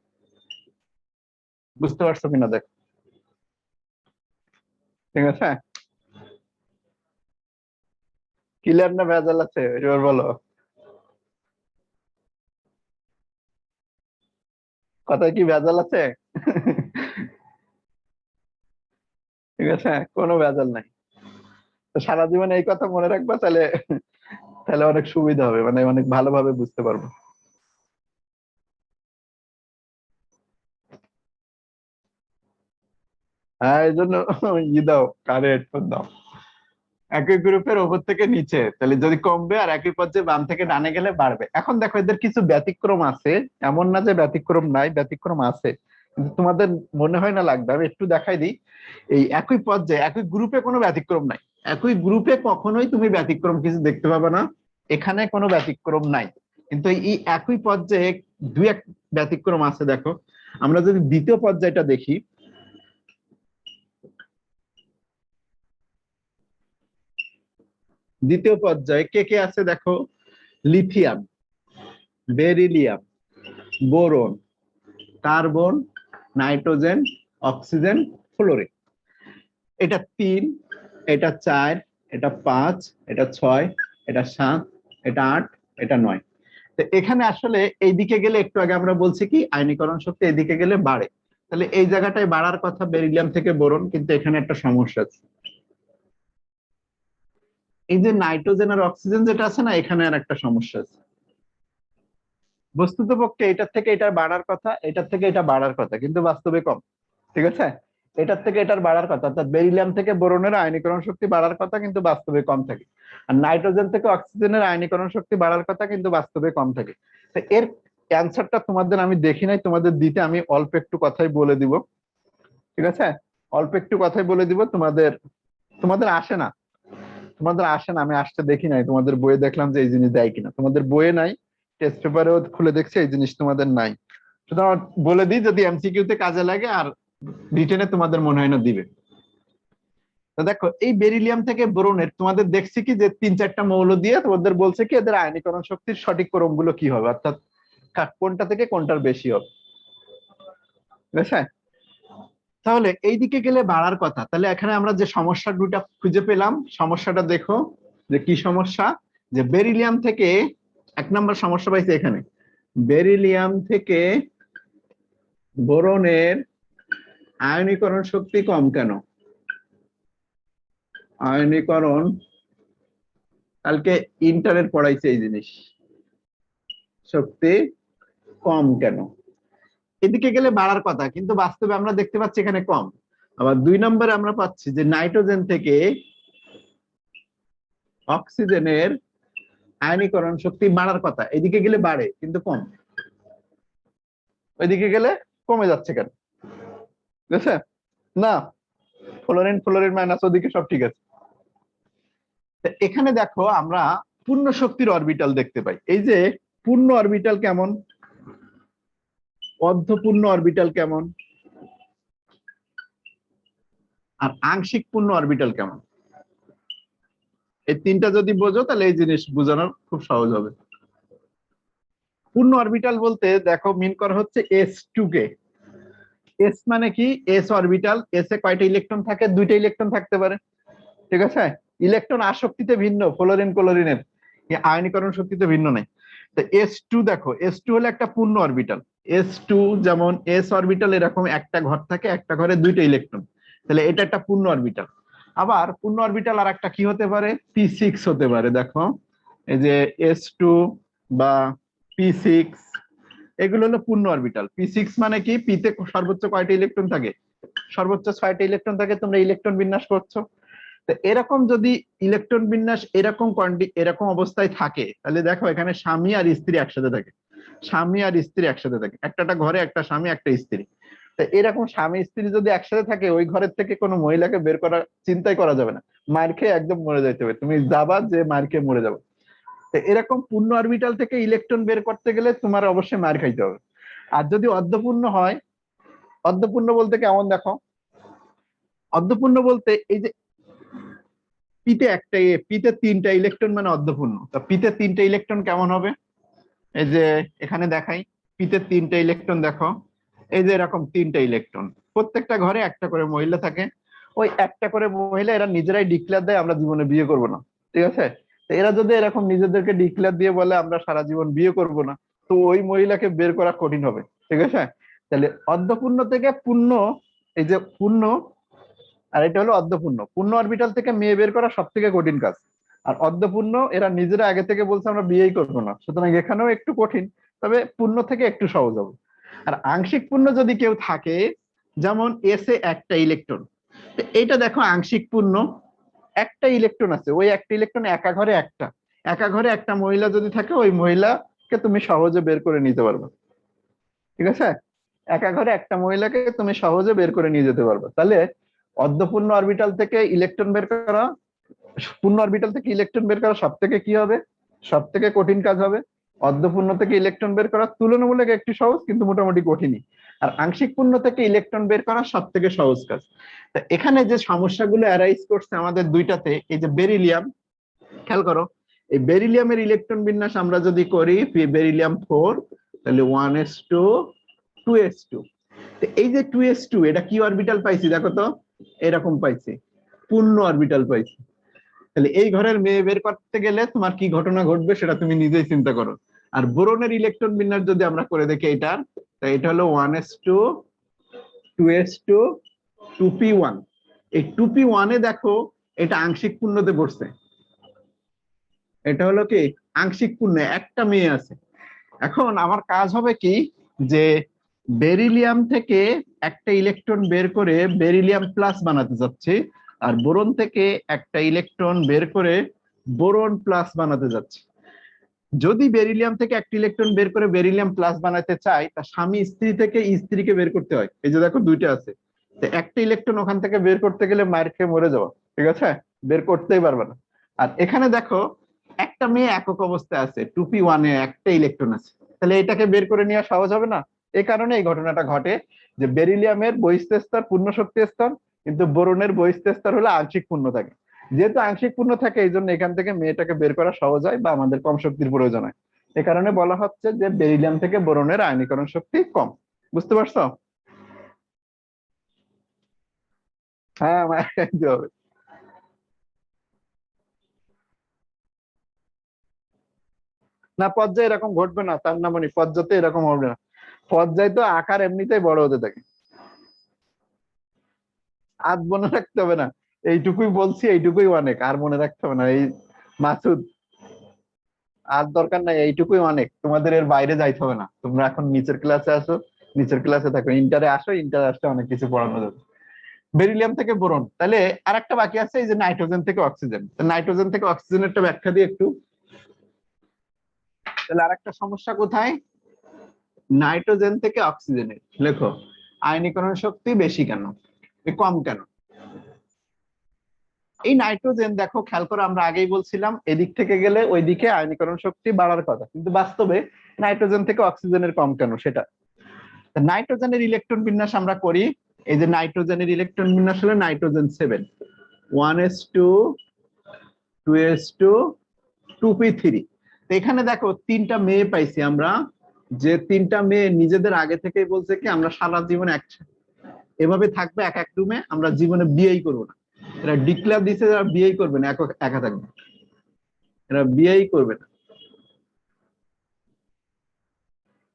বুঝতে পারছো কিনা দেখ। ঠিক আছে, ক্লিয়ার না ভেজাল আছে এবার বলো? কথায় কি ভেজাল আছে? ঠিক আছে, কোনো ভেজাল নাই। তো সারা জীবন এই কথা মনে রাখবা, তাহলে তাহলে অনেক সুবিধা হবে, মানে অনেক ভালোভাবে বুঝতে পারবো। হ্যাঁ, এই জন্য দাও, কারে হেডফোন দাও। একই গ্রুপের ওপর থেকে নিচে, তাহলে যদি কমবে, আর একই পর্যায়ে বাম থেকে ডানে গেলে বাড়বে। এখন দেখো এদের কিছু ব্যতিক্রম আছে, এমন না যে ব্যতিক্রম নাই, ব্যতিক্রম আছে, কিন্তু তোমাদের মনে হয় না লাগবে। আমি একটু দেখাই দিই। এই একই পর্যায়ে একই গ্রুপে কোনো ব্যতিক্রম নাই, একই গ্রুপে কখনোই তুমি ব্যতিক্রম কিছু দেখতে পাবে না। এখানে কোনো ব্যতিক্রম নাই, কিন্তু এই একই পর্যায়ে দুই এক ব্যতিক্রম আছে। দেখো আমরা যদি দ্বিতীয় পর্যায়টা দেখি, দ্বিতীয় পর্যায়ে কে কে আছে দেখো? Lithium, beryllium, boron, carbon, nitrogen, oxygen, fluorine. এটা 3, এটা 4, এটা 5, এটা 6, এটা 7, এটা 8, এটা 9। তো এখানে আসলে এইদিকে গেলে, একটু আগে আমরা বলছি কি আয়নীকরণ শক্তি এইদিকে গেলে বাড়ে, তাহলে এই জায়গাটায় বাড়ার কথা বেরিলিয়াম থেকে বোরন, কিন্তু এখানে একটা সমস্যা আছে। এই যে নাইট্রোজেন আর অক্সিজেন যেটা আছে না, এখানে আর একটা সমস্যা আছে। বস্তুতপক্ষে এটার থেকে এটার বাড়ার কথা, এটার থেকে এটা বাড়ার কথা, কিন্তু বাস্তবে কম। ঠিক আছে, এটার থেকে এটার বাড়ার কথা, অর্থাৎ বেরিলিয়াম থেকে বোরনের আয়নীকরণ শক্তি বাড়ার কথা, কিন্তু বাস্তবে কম থাকে। আর নাইট্রোজেন থেকে অক্সিজেনের আয়নীকরণ শক্তি বাড়ার কথা, কিন্তু বাস্তবে কম থাকে। তো এর অ্যান্সারটা তোমাদের আমি দেখি নাই, তোমাদের দিতে আমি অল্প একটু কথাই বলে দিব। ঠিক আছে, অল্প একটু কথাই বলে দিব। তোমাদের তোমাদের আসে না, তোমাদের আসে না, আমি আসতে দেখি নাই। তোমাদের বইয়ে দেখলাম যে এই জিনিস দেয় কিনা, তোমাদের বইয়ে নাই, টেস্ট পেপারেও খুলে দেখছি এই জিনিস তোমাদের নাই। সুতরাং বলে দিই, যদি এমসিকিউ তে কাজে লাগে, আর রিটেনে তোমাদের মনে হয় না দিবে। তো দেখো এই বেরিলিয়াম থেকে বোরনের তোমাদের দেখছি কি যে 3-4টা মৌল দিয়ে তোমাদের বলছে কি এদের আয়নীকরণ শক্তির সঠিক ক্রমগুলো কি হবে, অর্থাৎ কোনটা থেকে কোনটার বেশি হবে। ঠিক আছে, তাহলে এই দিকে গেলে বাড়ার কথা। তাহলে এখানে আমরা যে সমস্যা দুটা খুঁজে পেলাম, সমস্যাটা দেখো যে কি সমস্যা। যে বেরিলিয়াম থেকে, 1 নম্বর সমস্যা পাইছে এখানে, বেরিলিয়াম থেকে বোরনের আয়নীকরণ শক্তি কম কেন? আয়নীকরণ কালকে ইন্টারের পড়াইছে এই জিনিস, শক্তি কম কেন? এদিকে গেলে বাড়ার কথা, কিন্তু বাস্তবে আমরা দেখতে পাচ্ছি এখানে কম। আবার 2 নম্বরে আমরা পাচ্ছি যে নাইট্রোজেন থেকে অক্সিজেনের আয়নীকরণ শক্তি বাড়ার কথা, এদিকে গেলে বাড়ে কিন্তু কম, ওইদিকে গেলে কমে যাচ্ছে কেন? বুঝছে না? ফ্লোরিন ফ্লোরিন মাইনাস ওদিকে সব ঠিক আছে। এখানে দেখো আমরা পূর্ণ শক্তির অরবিটাল দেখতে পাই। এই যে পূর্ণ অরবিটাল কেমন, অর্ধপূর্ণ অরবিটাল কেমন, আর আংশিক পূর্ণ অরবিটাল কেমন, এই তিনটা যদি বোঝো তাহলে এই জিনিস বোঝানো খুব সহজ হবে। পূর্ণ অরবিটাল বলতে দেখো মিন করা হচ্ছে S2 কে। এস মানে কি? এস অরবিটাল, এস এ কয়টা ইলেকট্রন থাকে? 2টা ইলেকট্রন থাকতে পারে, ঠিক আছে? ইলেকট্রন আসক্তিতে ভিন্ন, ফ্লোরিন ক্লোরিনের আয়নীকরণ শক্তিতে ভিন্ন নাই। তো S2 দেখো, S2 হলো একটা পূর্ণ অরবিটাল। S2 যেমন এস অরবিটাল এরকম একটা ঘর থাকে, একটা ঘরে 2টা ইলেকট্রন, তাহলে এটা একটা পূর্ণ অরবিটাল। আবার পূর্ণ অরবিটাল আর একটা কি হতে পারে? P6 হতে পারে। দেখো এই যে S2 বা P6, এগুলো হলো পূর্ণ অরবিটাল। P6 মানে কি? পিতে সর্বোচ্চ কয়টা ইলেকট্রন থাকে? সর্বোচ্চ 6টা ইলেকট্রন থাকে। তোমরা ইলেকট্রন বিন্যাস করছো, তো এরকম যদি ইলেকট্রন বিন্যাস এরকম এরকম অবস্থায় থাকে, তাহলে দেখো এখানে স্বামী আর স্ত্রী একসাথে থাকে, স্বামী আর স্ত্রী একসাথে থাকে, একটা ঘরে একটা স্বামী একটা স্ত্রী। তো এরকম স্বামী স্ত্রী যদি একসাথে থাকে, ওই ঘরের থেকে কোনো মহিলাকে বের করার চিন্তাই করা যাবে না, মার খেয়ে একদম মরে যাইতে হবে, তুমি যাবা যে মার খেয়ে মরে যাবে। তো এরকম পূর্ণ অরবিটাল থেকে ইলেকট্রন বের করতে গেলে তোমার অবশ্যই মার খাইতে হবে। আর যদি অর্ধপূর্ণ হয়, অর্ধপূর্ণ বলতে কেমন দেখো, অর্ধপূর্ণ বলতে এই যে পিতে একটা পিতে 3টা ইলেকট্রন মানে অর্ধপূর্ণ। তো পিতে 3টা ইলেকট্রন কেমন হবে? এই যে এখানে দেখাই, পিতে 3টা ইলেকট্রন দেখো, এই যে এরকম 3টা ইলেকট্রন, প্রত্যেকটা ঘরে একটা করে মহিলা থাকে। ওই একটা করে মহিলা এরা নিজেরাই ডিক্লেয়ার দেয় আমরা জীবনে বিয়ে করব না, ঠিক আছে? তো এরা যদি এরকম নিজেদেরকে ডিক্লেয়ার দিয়ে বলে আমরা সারা জীবন বিয়ে করব না, তো ওই মহিলাকে বের করা কঠিন হবে, ঠিক আছে? তাহলে অর্ধপূর্ণ থেকে পূর্ণ, এই যে পূর্ণ আর এটা হলো অর্ধপূর্ণ, পূর্ণ অরবিটাল থেকে মেয়ে বের করা সব থেকে কঠিন কাজ। আর অর্ধপূর্ণ এরা নিজেরা আগে থেকে বলছে আমরা বিয়েই করবো না, সুতরাং এখানেও একটু কঠিন, তবে পূর্ণ থেকে একটু সহজ হবে। আর আংশিক পূর্ণ যদি কেউ থাকে, যেমন এস এ একটা ইলেকট্রন, এইটা দেখো আংশিক পূর্ণ, একটা ইলেকট্রন আছে, ওই একটা ইলেকট্রন একা ঘরে একটা মহিলা যদি থাকে, ওই মহিলাকে তুমি সহজে বের করে নিতে পারবে, ঠিক আছে? একা ঘরে একটা মহিলাকে তুমি সহজে বের করে নিয়ে যেতে পারবে। তাহলে অর্ধপূর্ণ অরবিটাল থেকে ইলেকট্রন বের করা, পূর্ণ অরবিটাল থেকে ইলেকট্রন বের করা সব থেকে কি হবে? সব থেকে কঠিন কাজ হবে। অর্ধপূর্ণ থেকে ইলেকট্রন বের করা তুলনামূলক একটু সহজ, কিন্তু মোটামুটি কঠিনই। আর আংশিক পূর্ণ থেকে ইলেকট্রন বের করা সব থেকে সহজ কাজ। তা এখানে যে সমস্যাগুলো অ্যারাইজ করছে আমাদের দুইটাতে, এই যে বেরিলিয়াম, খেয়াল করো, এই বেরিলিয়ামের ইলেকট্রন বিন্যাস আমরা যদি করি বেরিলিয়াম 4, তাহলে 1s2 2s2। এই যে 2s2, এটা কি অরবিটাল পাইছি দেখো তো, এরকম পাইছি, পূর্ণ অরবিটাল পাইছি। তাহলে এই ঘরের মেয়ে বের করতে গেলে তোমার কি ঘটনা ঘটবে সেটা তুমি নিজেই চিন্তা করো। আর বোরনের ইলেকট্রন বিন্যাস যদি আমরা করে দেখি এটার, তাই এটা হলো 1s2 2s2 2p1। এই 2p1 এ দেখো এটা আংশিক পূর্ণতে পড়ছে, এটা হলো কি আংশিক পূর্ণ, একটা মেয়ে আছে। এখন আমার কাজ হবে কি, যে বেরিলিয়াম থেকে একটা ইলেকট্রন বের করে বেরিলিয়াম প্লাস বানাতে যাচ্ছি, আর বোরন থেকে একটা ইলেকট্রন বের করে বোরন প্লাস বানাতে যাচ্ছি। যদি বেরিলিয়াম থেকে একটা ইলেকট্রন বের করে বেরিলিয়াম প্লাস বানাতে চাই, তা স্বামী স্ত্রী থেকে স্ত্রীকে বের করতে হয়। এই যে দেখো দুইটা আছে, তো একটা ইলেকট্রন ওখান থেকে বের করতে গেলে মার খেয়ে মরে যাওয়া, ঠিক আছে? বের করতেই পারবে না। আর এখানে দেখো একটা মেয়ে একক অবস্থায় আছে, 2p1 এ একটা ইলেকট্রন আছে, তাহলে এটাকে বের করে নেওয়া সহজ হবে না। এই কারণে এই ঘটনাটা ঘটে যে বেরিলিয়ামের বহিঃস্থ স্তর পূর্ণ শক্তি স্তর, কিন্তু বোরনের বহিঃস্থ স্তর হলো আংশিক পূর্ণ থাকে। যেহেতু আংশিক পূর্ণ থাকে, এই জন্য এখান থেকে মেয়েটাকে বের করা সহজ হয় বা আমাদের কম শক্তির প্রয়োজন হয়। এ কারণে বলা হচ্ছে যে বেরিলিয়াম থেকে বোরনের আয়নীকরণ শক্তি কম। বুঝতে পারছো? হ্যাঁ, মায়ের খাইতে হবে। না, পর্যায়ে এরকম ঘটবে না, তার নামনি পর্যাতে এরকম হবে না। পর্যায় তো আকার এমনিতেই বড় হতে থাকে। আর মনে রাখতে হবে না, এইটুকুই বলছি, এইটুকুই অনেক, আর মনে রাখতে হবে না। এই মাসুদ, আর দরকার নাই, এইটুকুই অনেক, তোমাদের এর বাইরে যাইতে হবে না। তোমরা এখন নিচের ক্লাসে আসো, নিচের ক্লাসে থাকো, ইন্টারে আসো, ইন্টারে আসলে অনেক কিছু পড়ানো যাবে। বেরিলিয়াম থেকে বোরন, তাহলে আর একটা বাকি আছে এই যে নাইট্রোজেন থেকে অক্সিজেন। নাইট্রোজেন থেকে অক্সিজেনের একটা ব্যাখ্যা দিই একটু। তাহলে আর একটা সমস্যা কোথায়, নাইট্রোজেন থেকে অক্সিজেনের লেখো আয়নীকরণ শক্তি বেশি কেন, কম কেন? এই নাইট্রোজেন দেখো, খেয়াল করে আমরা আগেই বলছিলাম এদিক থেকে গেলে ওই দিকে আয়নীকরণ শক্তি বাড়ার কথা, কিন্তু বাস্তবে নাইট্রোজেন থেকে অক্সিজেনের কম কেন সেটা। নাইট্রোজেনের ইলেকট্রন বিন্যাস আমরা করি, এই যে নাইট্রোজেনের ইলেকট্রন বিন্যাস হলো নাইট্রোজেন 7, 1s2 2s2 2p3। এখানে দেখো তিনটা মেয়ে পাইছি আমরা, যে তিনটা মেয়ে নিজেদের আগে থেকেই বলছে কি আমরা সারা জীবন এভাবে থাকবে এক এক রুমে, আমরা জীবনে বিয়েই করবো না। এরা ডিক্লেয়ার দিছে এরা বিয়েই করবে না, একা থাকবে, এরা বিয়েই করবে না।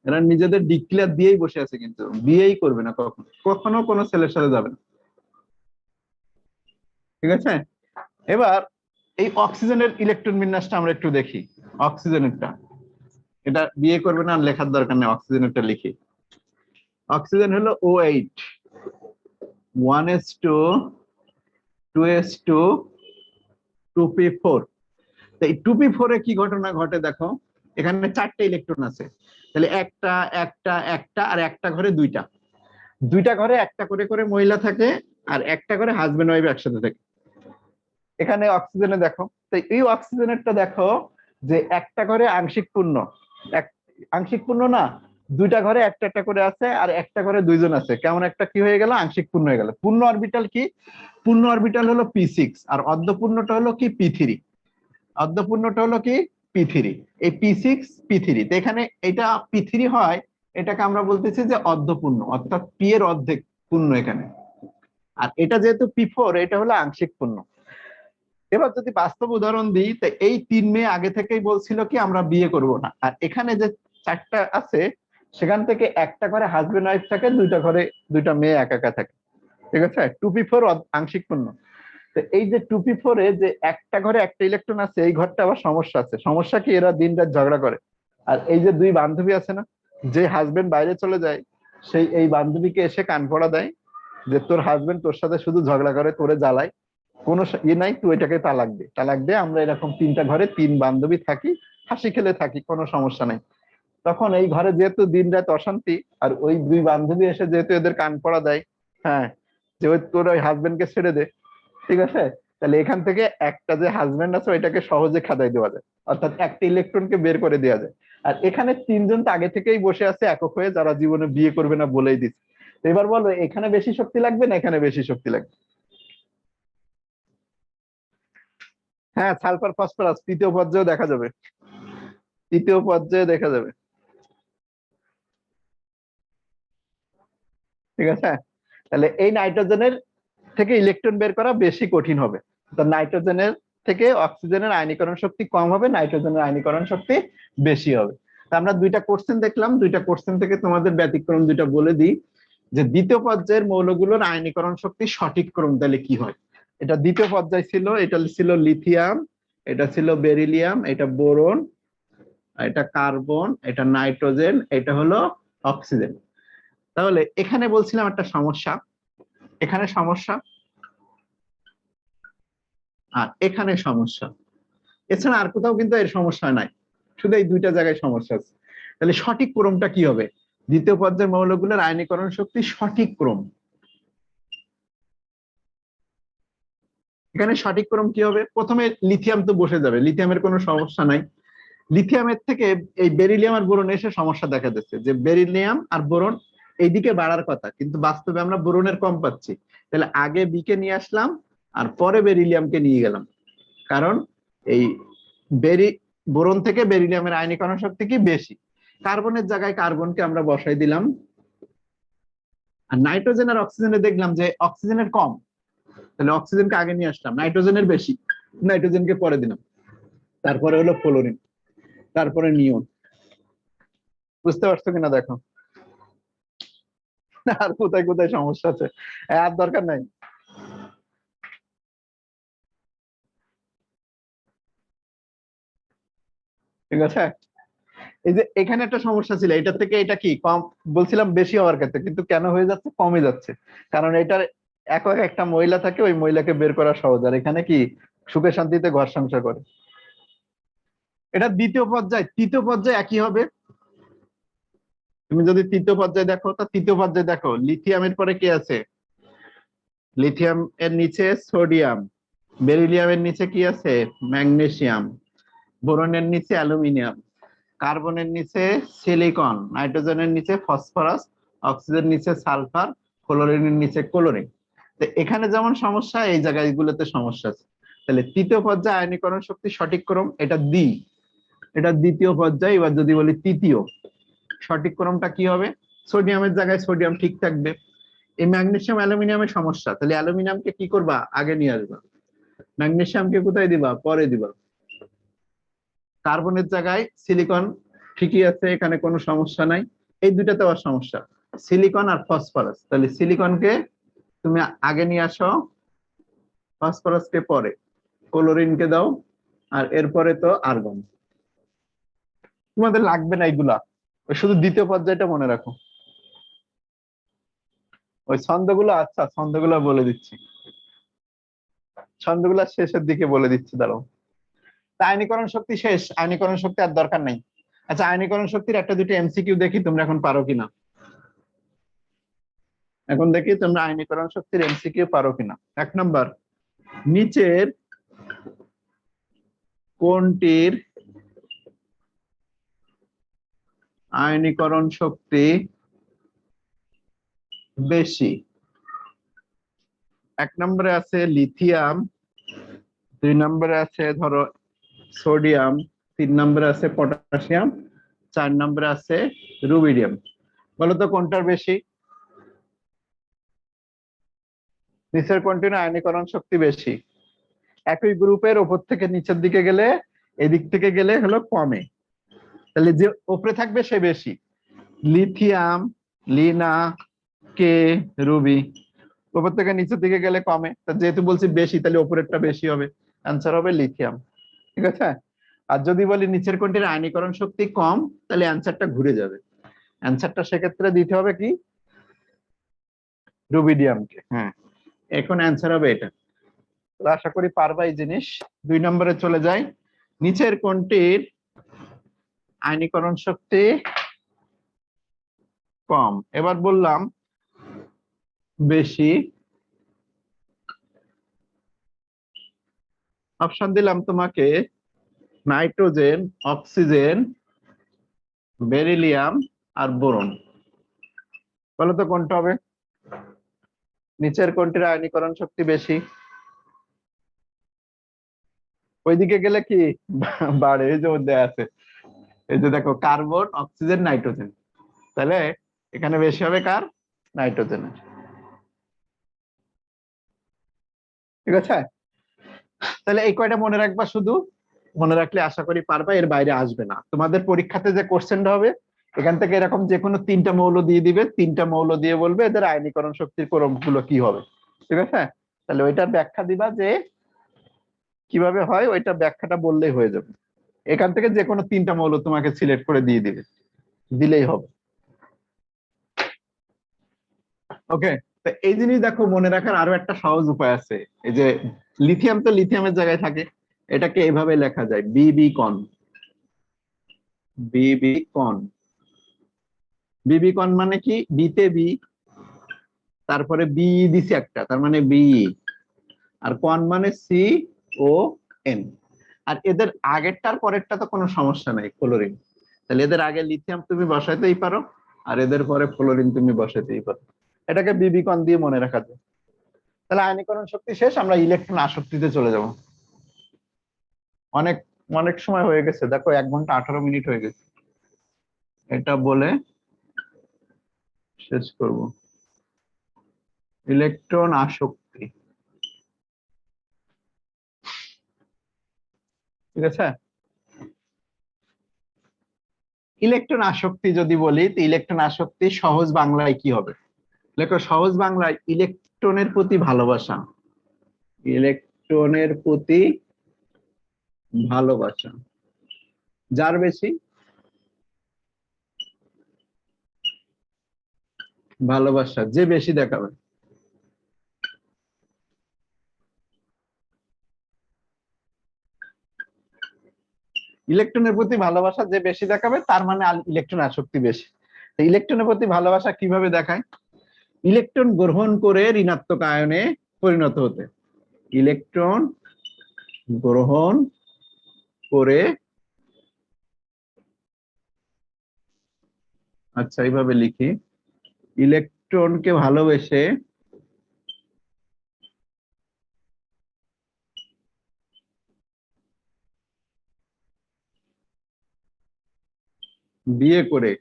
এরা নিজেদের ডিক্লেয়ার দিয়েই বসে আছে, কিন্তু বিয়েই করবে না, কখনো কখনো কোনো ছেলের সাথে যাবে না। ঠিক আছে, এবার এই অক্সিজেনের ইলেকট্রন বিন্যাসটা আমরা একটু দেখি। অক্সিজেনেরটা, এটা বিয়ে করবে না লেখার দরকার নেই, অক্সিজেনেরটা লিখি। অক্সিজেন হলো O8, 1s2 2s2 2p4। এই 2p4 এ কি ঘটনা ঘটে দেখো, এখানে 4টে ইলেকট্রন আছে, তাহলে একটা একটা একটা আর একটা ঘরে দুইটা, দুইটা ঘরে একটা করে করে মহিলা থাকে, আর একটা করে হাজবেন্ড ওয়াইফ একসাথে থাকে। এখানে অক্সিজেনে দেখো, তো এই অক্সিজেনেরটা দেখো যে একটা ঘরে আংশিক পূর্ণ, এক আংশিক পূর্ণ না, দুইটা ঘরে একটা একটা করে আছে, আর একটা ঘরে দুইজন আছে, কেমন একটা কি হয়ে গেল, আংশিক পূর্ণ হয়ে গেল। পূর্ণ অরবিটাল কি, পূর্ণ অরবিটাল হলো p6, আর অর্ধপূর্ণটা হলো কি p3, অর্ধপূর্ণটা হলো কি p3, এই p6 p3। তো এখানে এটা p3 হয়, এটাকে আমরা বলতেছি যে অর্ধপূর্ণ, অর্থাৎ p এর অর্ধেক পূর্ণ এখানে। আর এটা যেহেতু p4, এটা হলো আংশিক পূর্ণ। এবার যদি বাস্তব উদাহরণ দিই, তো এই তিন মেয়ে আগে থেকেই বলছিল কি আমরা বিয়ে করব না, আর এখানে যে 4টা আছে সেখান থেকে একটা করে হাজবেন্ড ওয়াইফ থাকে, দুইটা ঘরে দুইটা মেয়ে একা একা থাকে। ঠিক আছে, 2p4 আংশিক পূর্ণ। তো এই যে 2p4 এ যে একটা ঘরে একটা ইলেকট্রন আছে, এই ঘরটা আবার সমস্যা আছে। সমস্যা কি, এরা দিন রাত ঝগড়া করে। আর এই যে দুই বান্ধবী আছে না, যে হাজবেন্ড বাইরে চলে যায়, সেই এই বান্ধবীকে এসে কান পড়া দেয় যে তোর হাজবেন্ড তোর সাথে শুধু ঝগড়া করে, তোরে জ্বালায়, কোনো নাই, তুই এটাকে তালাক দে, তালাক দে। আমরা এরকম তিনটা ঘরে তিন বান্ধবী থাকি, হাসি খেলে থাকি, কোনো সমস্যা নাই। তখন এই ঘরে যেহেতু দিন রাত অশান্তি, আর ওই দুই বান্ধবী এসে যেহেতু এদের কান পড়া দেয়, হ্যাঁ, যে ওই তোর ওই হাজবেন্ডকে ছেড়ে দে, ঠিক আছে, তাহলে এখান থেকে একটা যে হাজবেন্ড আছে ওইটাকে সহজে খাদাই দেওয়া যায়, অর্থাৎ একটা ইলেকট্রনকে বের করে দেওয়া যায়। আর এখানে তিনজন তো আগে থেকেই বসে আছে একক হয়ে, যারা জীবনে বিয়ে করবে না বলেই দিচ্ছে। এবার বলো এখানে বেশি শক্তি লাগবে না এখানে বেশি শক্তি লাগবে? হ্যাঁ, সালফার ফসফরাস তৃতীয় পর্যায়ে দেখা যাবে, তৃতীয় পর্যায়ে দেখা যাবে। ঠিক আছে, তাহলে এই নাইট্রোজেনের থেকে ইলেকট্রন বের করা বেশি কঠিন হবে। তো নাইট্রোজেনের থেকে অক্সিজেনের আয়নীকরণ শক্তি কম হবে, নাইট্রোজেনের আয়নীকরণ শক্তি বেশি হবে। তা আমরা দুইটা কোশ্চেন দেখলাম, দুইটা কোশ্চেন থেকে তোমাদের ব্যতিক্রম দুইটা বলে দিই। যে দ্বিতীয় পর্যায়ের মৌলগুলোর আয়নীকরণ শক্তি সঠিক ক্রম তাহলে কি হয়। এটা দ্বিতীয় পর্যায় ছিল, এটা ছিল লিথিয়াম, এটা ছিল বেরিলিয়াম, এটা বোরন, এটা কার্বন, এটা নাইট্রোজেন, এটা হলো অক্সিজেন। তাহলে এখানে বলছিলাম একটা সমস্যা, এখানে সমস্যা, আর এখানে সমস্যা, এছাড়া আর কোথাও কিন্তু এর সমস্যা নাই, শুধু এই দুইটা জায়গায় সমস্যা আছে। তাহলে সঠিক ক্রমটা কি হবে, দ্বিতীয় পর্যায়ের মৌলগুলোর আয়নীকরণ শক্তি সঠিক ক্রম, এখানে সঠিক ক্রম কি হবে, প্রথমে লিথিয়াম তো বসে যাবে, লিথিয়ামের কোনো সমস্যা নাই। লিথিয়ামের থেকে এই বেরিলিয়াম আর বোরন এসে সমস্যা দেখা যাচ্ছে, যে বেরিলিয়াম আর বোরন এইদিকে বাড়ার কথা, কিন্তু বাস্তবে আমরা বোরনের কম পাচ্ছি। তাহলে আগে বি কে নিয়ে আসলাম, আর পরে বেরিলিয়ামকে নিয়ে গেলাম, কারণ এই বোরন থেকে বেরিলিয়ামের আয়নীকরণ শক্তি কি বেশি। কার্বনের জায়গায় কার্বনকে আমরা বসাই দিলাম, আর নাইট্রোজেন আর অক্সিজেনে দেখলাম যে অক্সিজেনের কম, তাহলে অক্সিজেনকে আগে নিয়ে আসলাম, নাইট্রোজেনের বেশি, নাইট্রোজেনকে পরে দিলাম। তারপরে হলো ফ্লোরিন, তারপরে নিয়ন। বুঝতে পারছো কিনা দেখো। আর কোথায় কোথায় সমস্যা আছে, আর দরকার নাই। ঠিক আছে, এই যে এখানে একটা সমস্যা ছিল, এটা থেকে এটা কি কম বলছিলাম বেশি হওয়ার ক্ষেত্রে, কিন্তু কেন হয়ে যাচ্ছে, কমে যাচ্ছে, কারণ এটার একক একটা মহিলা থাকে, ওই মহিলাকে বের করা সহজ, আর এখানে কি সুখে শান্তিতে ঘর সংসার করে। এটা দ্বিতীয় পর্যায়ে, তৃতীয় পর্যায়ে একই হবে। তুমি যদি তৃতীয় পর্যায়ে দেখো, তা তৃতীয় পর্যায়ে দেখো লিথিয়ামের পরে কি আছে, লিথিয়াম এর নিচে সোডিয়াম, বেরিলিয়ামের নিচে কি আছে, ম্যাগনেসিয়াম, বোরনের নিচে অ্যালুমিনিয়াম, কার্বনের নিচে সিলিকন, নাইট্রোজেনের নিচে ফসফরাস, অক্সিজেনের নিচে সালফার, ক্লোরিনের নিচে ক্লোরিন। তো এখানে যেমন সমস্যা, এই জায়গাগুলোতে সমস্যা আছে। তাহলে তৃতীয় পর্যায়ে আয়নীকরণ শক্তি সঠিক ক্রম এটা দ্বি, এটা দ্বিতীয় পর্যায়ে। এবার যদি বলি তৃতীয়, সঠিক ক্রমটা কি হবে, সোডিয়ামের জায়গায় সোডিয়াম ঠিক থাকবে। এই ম্যাগনেসিয়াম অ্যালুমিনিয়ামের সমস্যা, তাহলে অ্যালুমিনিয়ামকে কি করবা, আগে নিয়ে আসবা, ম্যাগনেসিয়ামকে কোথায় দিবা, পরে দিবা। কার্বনের জায়গায় সিলিকন ঠিকই আছে, এখানে কোনো সমস্যা নাই। এই দুইটাতে আবার সমস্যা, সিলিকন আর ফসফরাস, তাহলে সিলিকনকে তুমি আগে নিয়ে আসো, ফসফরাসকে পরে, ক্লোরিনকে দাও, আর এরপরে তো আর্গন। তোমাদের লাগবে না এগুলা, ওই শুধু দ্বিতীয় পর্যায়টা মনে রাখো। ওই ছন্দগুলো, আচ্ছা ছন্দগুলো বলে দিচ্ছি, ছন্দগুলো শেষের দিকে বলে দিচ্ছি, দাঁড়াও। তা আয়নীকরণ শক্তি শেষ, আয়নীকরণ শক্তি আর দরকার নেই। আচ্ছা, আয়নীকরণ শক্তির একটা দুটো এমসিকিউ দেখি তোমরা এখন পারো কিনা। এখন দেখি তোমরা আয়নীকরণ শক্তির এমসিকিউ পারো কিনা। 1 নম্বর, নিচের কোনটির আয়নীকরণ শক্তি বেশি? 1 নম্বরে আছে লিথিয়াম, 2 নম্বরে আছে ধরো সোডিয়াম, 3 নম্বরে আছে পটাশিয়াম, 4 নম্বরে আছে রুবিডিয়াম। বলতো কোনটার বেশি? নিচের কোনটির আয়নীকরণ শক্তি বেশি? একই গ্রুপের ওপর থেকে নিচের দিকে গেলে, এদিক থেকে গেলে হলো কমে, তাহলে যে উপরে থাকবে সে বেশি। লিথিয়াম, লিনা, কে, রুবি। উপর থেকে নিচের দিকে গেলে কমে, তা যেহেতু বলছি বেশি, তাহলে উপরেরটা বেশি হবে, অ্যান্সার হবে লিথিয়াম। ঠিক আছে, আর যদি বলি নিচের কোনটির আয়নীকরণ শক্তি কম, তাহলে অ্যান্সারটা ঘুরে যাবে, অ্যান্সারটা সেক্ষেত্রে দিতে হবে কি, রুবিডিয়ামকে। হ্যাঁ, এখন অ্যান্সার হবে এটা। আশা করি পারবা এই জিনিস। 2 নম্বরে চলে যায়, নিচের কোনটির আয়নীকরণ শক্তি কম? এবার বললাম বেশি, অপশন দিলাম তোমাকে নাইট্রোজেন, অক্সিজেন, বেরিলিয়াম আর বোরন। বলো তো কোনটা হবে, নিচের কোনটির আয়নীকরণ শক্তি বেশি? ওইদিকে গেলে কি বাড়ে, এই যে মধ্যে আছে, এই যে দেখো কার্বন, অক্সিজেন, নাইট্রোজেন, তাহলে এখানে বেশি হবে কার, নাইট্রোজেনের। ঠিক আছে, তাহলে এই কয়টা মনে রাখবা, শুধু মনে রাখলে আশা করি পারবা, এর বাইরে আসবে না। তোমাদের পরীক্ষাতে যে কোশ্চেনটা হবে, এখান থেকে এরকম যে কোনো 3টা মৌল দিয়ে দিবে, 3টা মৌল দিয়ে বলবে এদের আয়নীকরণ শক্তির ক্রমগুলো কি হবে। ঠিক আছে, তাহলে ওইটার ব্যাখ্যা দিবা যে কিভাবে হয়, ওইটা ব্যাখ্যাটা বললেই হয়ে যাবে। এখান থেকে যে কোনো 3টা মৌল তোমাকে সিলেক্ট করে দিয়ে দিবে, দিলেই হবে। ওকে, তো এই জিনিস দেখো, মনে রাখার আরো একটা সহজ উপায় আছে। এই যে লিথিয়াম তো লিথিয়ামের জায়গায় থাকে, এটাকে এইভাবে লেখা যায়, বিবি কন, বিবি কন। বিবি কন মানে কি, বিতে বি, তারপরে বি দিছি একটা, তার মানে বি, আর কন মানে সি ও এন। আর এদের আগেরটার পরেরটা তো কোনো সমস্যা নাই, ক্লোরিন, তাহলে এদের আগে লিথিয়াম তুমি বসাইতেই পারো, আর এদের পরে ফ্লোরিন তুমি বসাইতেই পারো। এটাকে বিবি কন দিয়ে মনে রাখা যায়। তাহলে আয়নীকরণ শক্তি শেষ, আমরা ইলেকট্রন আসক্তিতে চলে যাব। অনেক অনেক সময় হয়ে গেছে, দেখো 1 ঘন্টা 18 মিনিট হয়ে গেছে, এটা বলে শেষ করব। ইলেকট্রন আসক্তি, ঠিক আছে। ইলেকট্রন আসক্তি যদি বলি, তো ইলেকট্রন আসক্তি সহজ বাংলায় কি হবে? লেখো সহজ বাংলায়, ইলেকট্রনের প্রতি ভালোবাসা। ইলেকট্রনের প্রতি ভালোবাসা যার বেশি, ভালোবাসা যে বেশি দেখাবে। ইলেকট্রনের প্রতি ভালোবাসা যে বেশি দেখাবে তার মানে ইলেকট্রন আসক্তি বেশি। ইলেকট্রনের প্রতি ভালোবাসা কিভাবে দেখায়? ইলেকট্রন গ্রহণ করে ঋণাত্মক আয়নে পরিণত হতে। ইলেকট্রন গ্রহণ করে, আচ্ছা এইভাবে লিখি, ইলেকট্রনকে ভালোবেসে বিয়ে করে,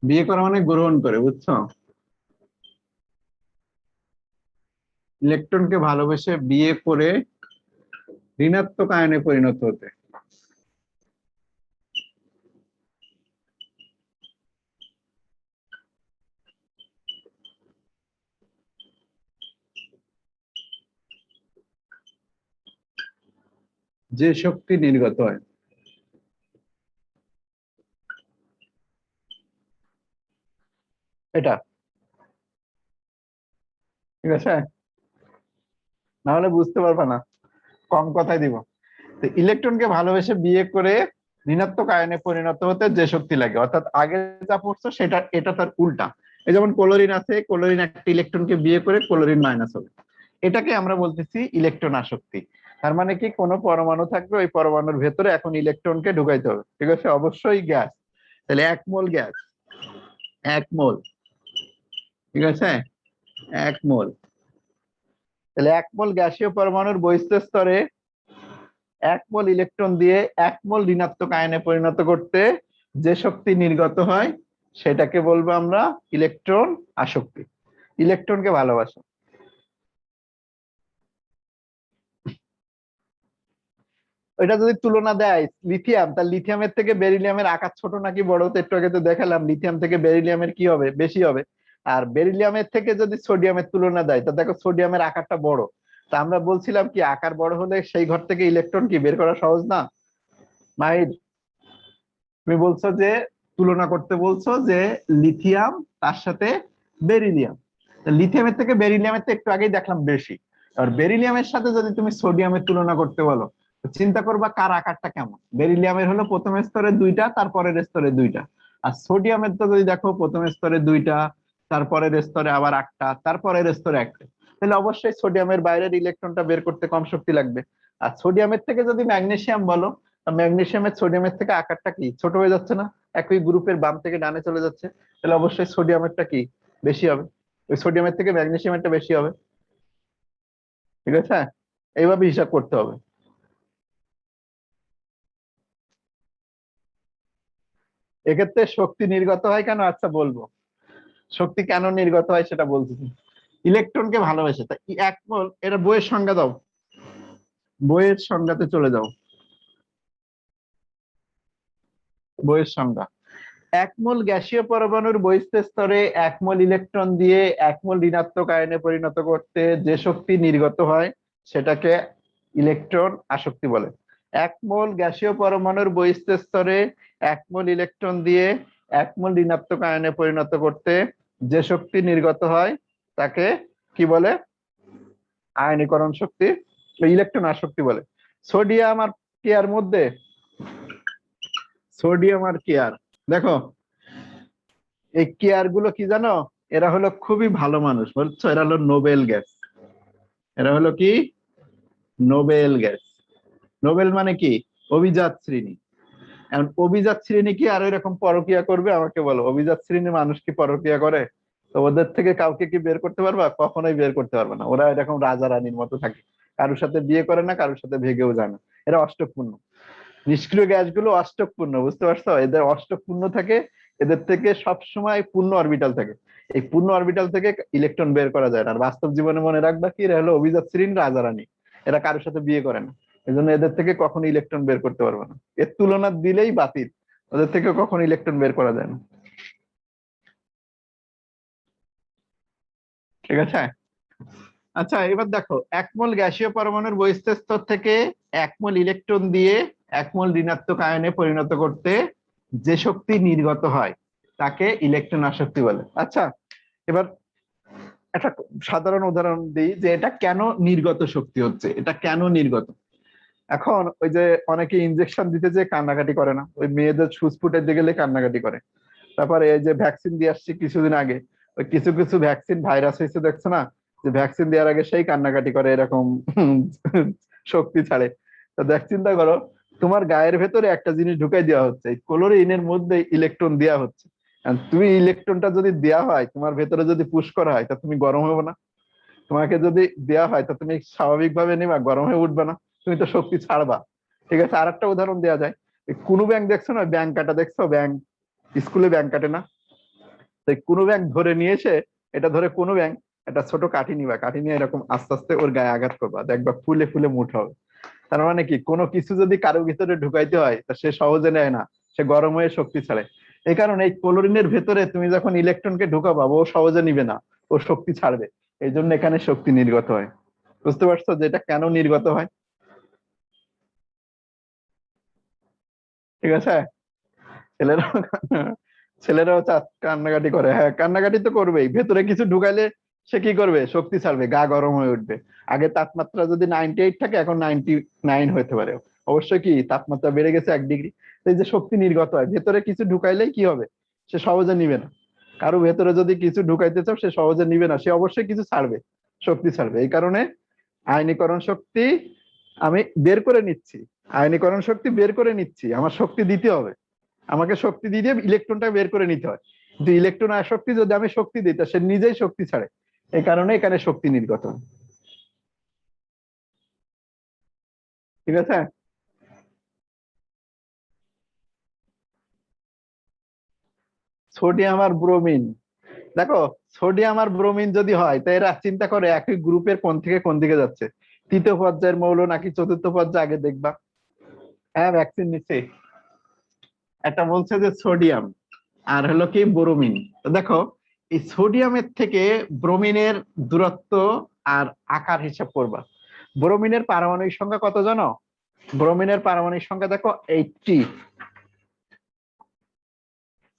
বিয়ে করা মানে গ্রহণ করে, বুঝছো? ইলেকট্রনকে ভালোবেসে বিয়ে করে ঋণাত্মক আয়নে পরিণত হতে। যে শক্তি নির্গত হয়, এটা ঠিক আছে, না হলে বুঝতে পারবে না, কম কথাই দিব। তো ইলেকট্রনকে ভালোবেসে বিয়ে করে ঋণাত্মক আয়নে পরিণত হতে যে শক্তি লাগে, অর্থাৎ আগে যা পড়ছো সেটা, এটা তার উল্টা। এই যেমন ক্লোরিন আছে, ক্লোরিন একটা ইলেকট্রনকে বিয়ে করে ক্লোরিন মাইনাস হবে, এটাকে আমরা বলতেছি ইলেকট্রন আসক্তি। তার মানে কি, কোনো পরমাণু থাকবে, ওই পরমাণুর ভেতরে এখন ইলেকট্রনকে ঢুকাইতে হবে, ঠিক আছে, অবশ্যই গ্যাস। তাহলে 1 মোল গ্যাস, 1 মোল, ঠিক আছে, 1 মোল। তাহলে 1 মোল গ্যাসীয় পরমাণুর বহিস্থ স্তরে 1 মোল ইলেকট্রন দিয়ে 1 মোল ঋণাত্মক আয়নে পরিণত করতে যে শক্তি নির্গত হয় সেটাকে বলবো আমরা ইলেকট্রন আসক্তি। ইলেকট্রনকে ভালোবাসা। এটা যদি তুলনা দেয় লিথিয়াম, তার লিথিয়ামের থেকে বেরিলিয়ামের আকার ছোট নাকি বড়? তো একটু আগে তো দেখালাম লিথিয়াম থেকে বেরিলিয়ামের কি হবে, বেশি হবে। আর বেরিলিয়ামের থেকে যদি সোডিয়ামের তুলনা দেয়, তা দেখো সোডিয়ামের আকারটা বড়। তা আমরা বলছিলাম কি, আকার বড় হলে সেই ঘর থেকে ইলেকট্রন কি বের করা সহজ না? মাহির, তুমি বলছো যে, তুলনা করতে বলছো যে লিথিয়াম তার সাথে বেরিলিয়াম, লিথিয়ামের থেকে বেরিলিয়ামের তো একটু আগেই দেখলাম বেশি। আর বেরিলিয়ামের সাথে যদি তুমি সোডিয়ামের তুলনা করতে বলো, চিন্তা করবা কার আকারটা কেমন। বেরিলিয়ামের হলো প্রথম স্তরে 2টা, তারপরের স্তরে 2টা। আর সোডিয়ামের তো যদি দেখো প্রথম স্তরে 2টা, তারপরের স্তরে আবার 8টা, তারপরের স্তরে 1টা। তাহলে অবশ্যই সোডিয়ামের বাইরের ইলেকট্রনটা বের করতে কম শক্তি লাগবে। আর সোডিয়ামের থেকে যদি ম্যাগনেসিয়াম বলো, ম্যাগনেসিয়ামের সোডিয়ামের থেকে আকারটা কি ছোট হয়ে যাচ্ছে না? একই গ্রুপের বাম থেকে ডানে চলে যাচ্ছে, তাহলে অবশ্যই সোডিয়ামেরটা কি বেশি হবে, ওই সোডিয়ামের থেকে ম্যাগনেসিয়ামেরটা বেশি হবে, ঠিক আছে। এইভাবে হিসাব করতে হবে। এক্ষেত্রে শক্তি নির্গত হয় কেন, আচ্ছা বলবো। শক্তি কেন নির্গত হয় সেটা বলতেছি। ইলেকট্রনকে ভালোবেসে, তা 1 মোল, এটা বইয়ের সংজ্ঞা দাও, বইয়ের সংজ্ঞাতে চলে যাও, বইয়ের সংজ্ঞা। 1 মোল গ্যাসীয় পরমাণুর বহিস্থ স্তরে 1 মোল ইলেকট্রন দিয়ে 1 মোল ঋণাত্মক আয়নে পরিণত করতে যে শক্তি নির্গত হয় সেটাকে ইলেকট্রন আসক্তি বলে। 1 মোল গ্যাসীয় পরমাণুর বহিস্থ স্তরে 1 মোল ইলেকট্রন দিয়ে 1 মোল ঋণাত্মক আয়নে পরিণত করতে যে শক্তি নির্গত হয় তাকে কি বলে? আয়নীকরণ শক্তি, ইলেকট্রন আসক্তি বলে। সোডিয়াম আর কেয়ার মধ্যে, সোডিয়াম আর কেয়ার, দেখো এই কেয়ার গুলো কি জানো, এরা হলো খুবই ভালো মানুষ, বুঝছো, এরা হলো নোবেল গ্যাস। এরা হলো কি? Nobel gas. নোবেল মানে কি? অভিজাত শ্রেণী। এখন অভিজাত শ্রেণী কি আর এরকম পরকিয়া করবে? আমাকে বলো, অভিজাত শ্রেণীর মানুষ কি পরকিয়া করে? তো ওদের থেকে কাউকে কি বের করতে পারবা? কখনোই বের করতে পারবে না। ওরা এরকম রাজা রানীর মতো থাকে, কারোর সাথে বিয়ে করে না, কারোর সাথে ভেগেও যায় না। এরা অষ্টকপূর্ণ। নিষ্ক্রিয় গ্যাসগুলো অষ্টকপূর্ণ, বুঝতে পারছো, এদের অষ্টকপূর্ণ থাকে। এদের থেকে সবসময় পূর্ণ অরবিটাল থাকে। এই পূর্ণ অরবিটাল থেকে ইলেকট্রন বের করা যায় না। আর বাস্তব জীবনে মনে রাখবা কি, এরা হলো অভিজাত শ্রেণীর রাজা রানী। এরা কারোর সাথে বিয়ে করে না, এই জন্য এদের থেকে কখনো ইলেকট্রন বের করতে পারবে না। এর তুলনা দিলেই বাতিল, ওদের থেকে কখনো ইলেকট্রন বের করা যায় না। ঠিক আছে। আচ্ছা এবার দেখো, এক মোল গ্যাসীয় পরমাণুর বহিস্থ স্তর থেকে এক মোল ইলেকট্রন দিয়ে এক মোল ঋণাত্মক আয়নে পরিণত করতে যে শক্তি নির্গত হয় তাকে ইলেকট্রন আসক্তি বলে। আচ্ছা এবার একটা সাধারণ উদাহরণ দিই যে এটা কেন নির্গত শক্তি হচ্ছে, এটা কেন নির্গত। এখন ওই যে অনেকে ইনজেকশন দিতে যে কান্নাকাটি করে না, ওই মেয়েদের সুচ ফুটাইতে গেলে কান্নাকাটি করে। তারপরে এই যে ভ্যাকসিন দিয়ে আসছি কিছুদিন আগে, ওই কিছু কিছু ভ্যাকসিন ভাইরাস হয়েছে দেখছো না, যে ভ্যাকসিন দেওয়ার আগে সেই কান্নাকাটি করে এরকম শক্তি ছাড়ে। তো দেখ, চিন্তা করো, তোমার গায়ের ভেতরে একটা জিনিস ঢুকাই দেওয়া হচ্ছে, এই ক্লোরিনের মধ্যে ইলেকট্রন দেওয়া হচ্ছে। আর তুমি ইলেকট্রনটা যদি দেওয়া হয়, তোমার ভেতরে যদি পুশ করা হয়, তা তুমি গরম হবে না? তোমাকে যদি দেওয়া হয় তা তুমি স্বাভাবিকভাবে নেবা, গরম হয়ে উঠবে না? তুমি তো শক্তি ছাড়বা। ঠিক আছে, আর একটা উদাহরণ দেওয়া যায়। এই কোনো ব্যাংক দেখছো না, ব্যাংক কাটা দেখছো, ব্যাংক স্কুলে ব্যাংক কাটে না? তাই কোনো ব্যাংক ধরে নিয়ে এসে, এটা ধরে কোনো ব্যাংক একটা ছোট কাঠি নিবা, কাঠি নিয়ে এরকম আস্তে আস্তে ওর গায়ে আঘাত করবা, দেখবা ফুলে ফুলে মুঠ হবে। তার মানে কি, কোনো কিছু যদি কারো ভিতরে ঢুকাইতে হয় তা সে সহজে নেয় না, সে গরম হয়ে শক্তি ছাড়ে। এই কারণে এই ক্লোরিনের ভেতরে তুমি যখন ইলেকট্রনকে ঢুকাবা, ও সহজে নিবে না, ও শক্তি ছাড়বে। এই জন্য এখানে শক্তি নির্গত হয়। বুঝতে পারছো যে এটা কেন নির্গত হয়? ঠিক আছে। ছেলেরা ছেলেরাও কান্নাকাটি করে, হ্যাঁ কান্নাকাটি তো করবেই, ভেতরে কিছু ঢুকাইলে সে কি করবে, শক্তি ছাড়বে, গা গরম হয়ে উঠবে। আগে তাপমাত্রা যদি 98 থাকে, এখন 99 হতে পারে। অবশ্যই কি তাপমাত্রা বেড়ে গেছে 1 ডিগ্রি। এই যে শক্তি নির্গত হয়, ভেতরে কিছু ঢুকাইলেই কি হবে, সে সহজে নিবে না। কারো ভেতরে যদি কিছু ঢুকাইতে চাও, সে সহজে নিবে না, সে অবশ্যই কিছু ছাড়বে, শক্তি ছাড়বে। এই কারণে আয়নীকরণ শক্তি আমি বের করে নিচ্ছি, আয়নীকরণ শক্তি বের করে নিচ্ছি, আমার শক্তি দিতে হবে, আমাকে শক্তি দিয়ে ইলেকট্রনটা বের করে নিতে হয়। কিন্তু ইলেকট্রন আসক্তি যদি আমি শক্তি দিই, তা সে নিজেই শক্তি ছাড়ে। এই কারণে এখানে শক্তি নির্গত হয়। ঠিক আছে। সোডিয়াম আর ব্রোমিন, দেখো, সোডিয়াম আর ব্রোমিন যদি হয়, তো এরা চিন্তা করে একই গ্রুপের কোন থেকে কোন দিকে যাচ্ছে, তৃতীয় পর্যায়ের মৌল নাকি চতুর্থ পর্যায়ে, আগে দেখবা। হ্যাঁ ভ্যাকসিন নিচ্ছে। একটা বলছে যে সোডিয়াম, আর হলো কি ব্রোমিন। তো দেখো, এই সোডিয়ামের থেকে ব্রোমিনের দূরত্ব আর আকার হিসাব করবা। ব্রোমিনের পারমাণবিক সংখ্যা কত জানো? ব্রোমিনের পারমাণবিক সংখ্যা দেখো 80।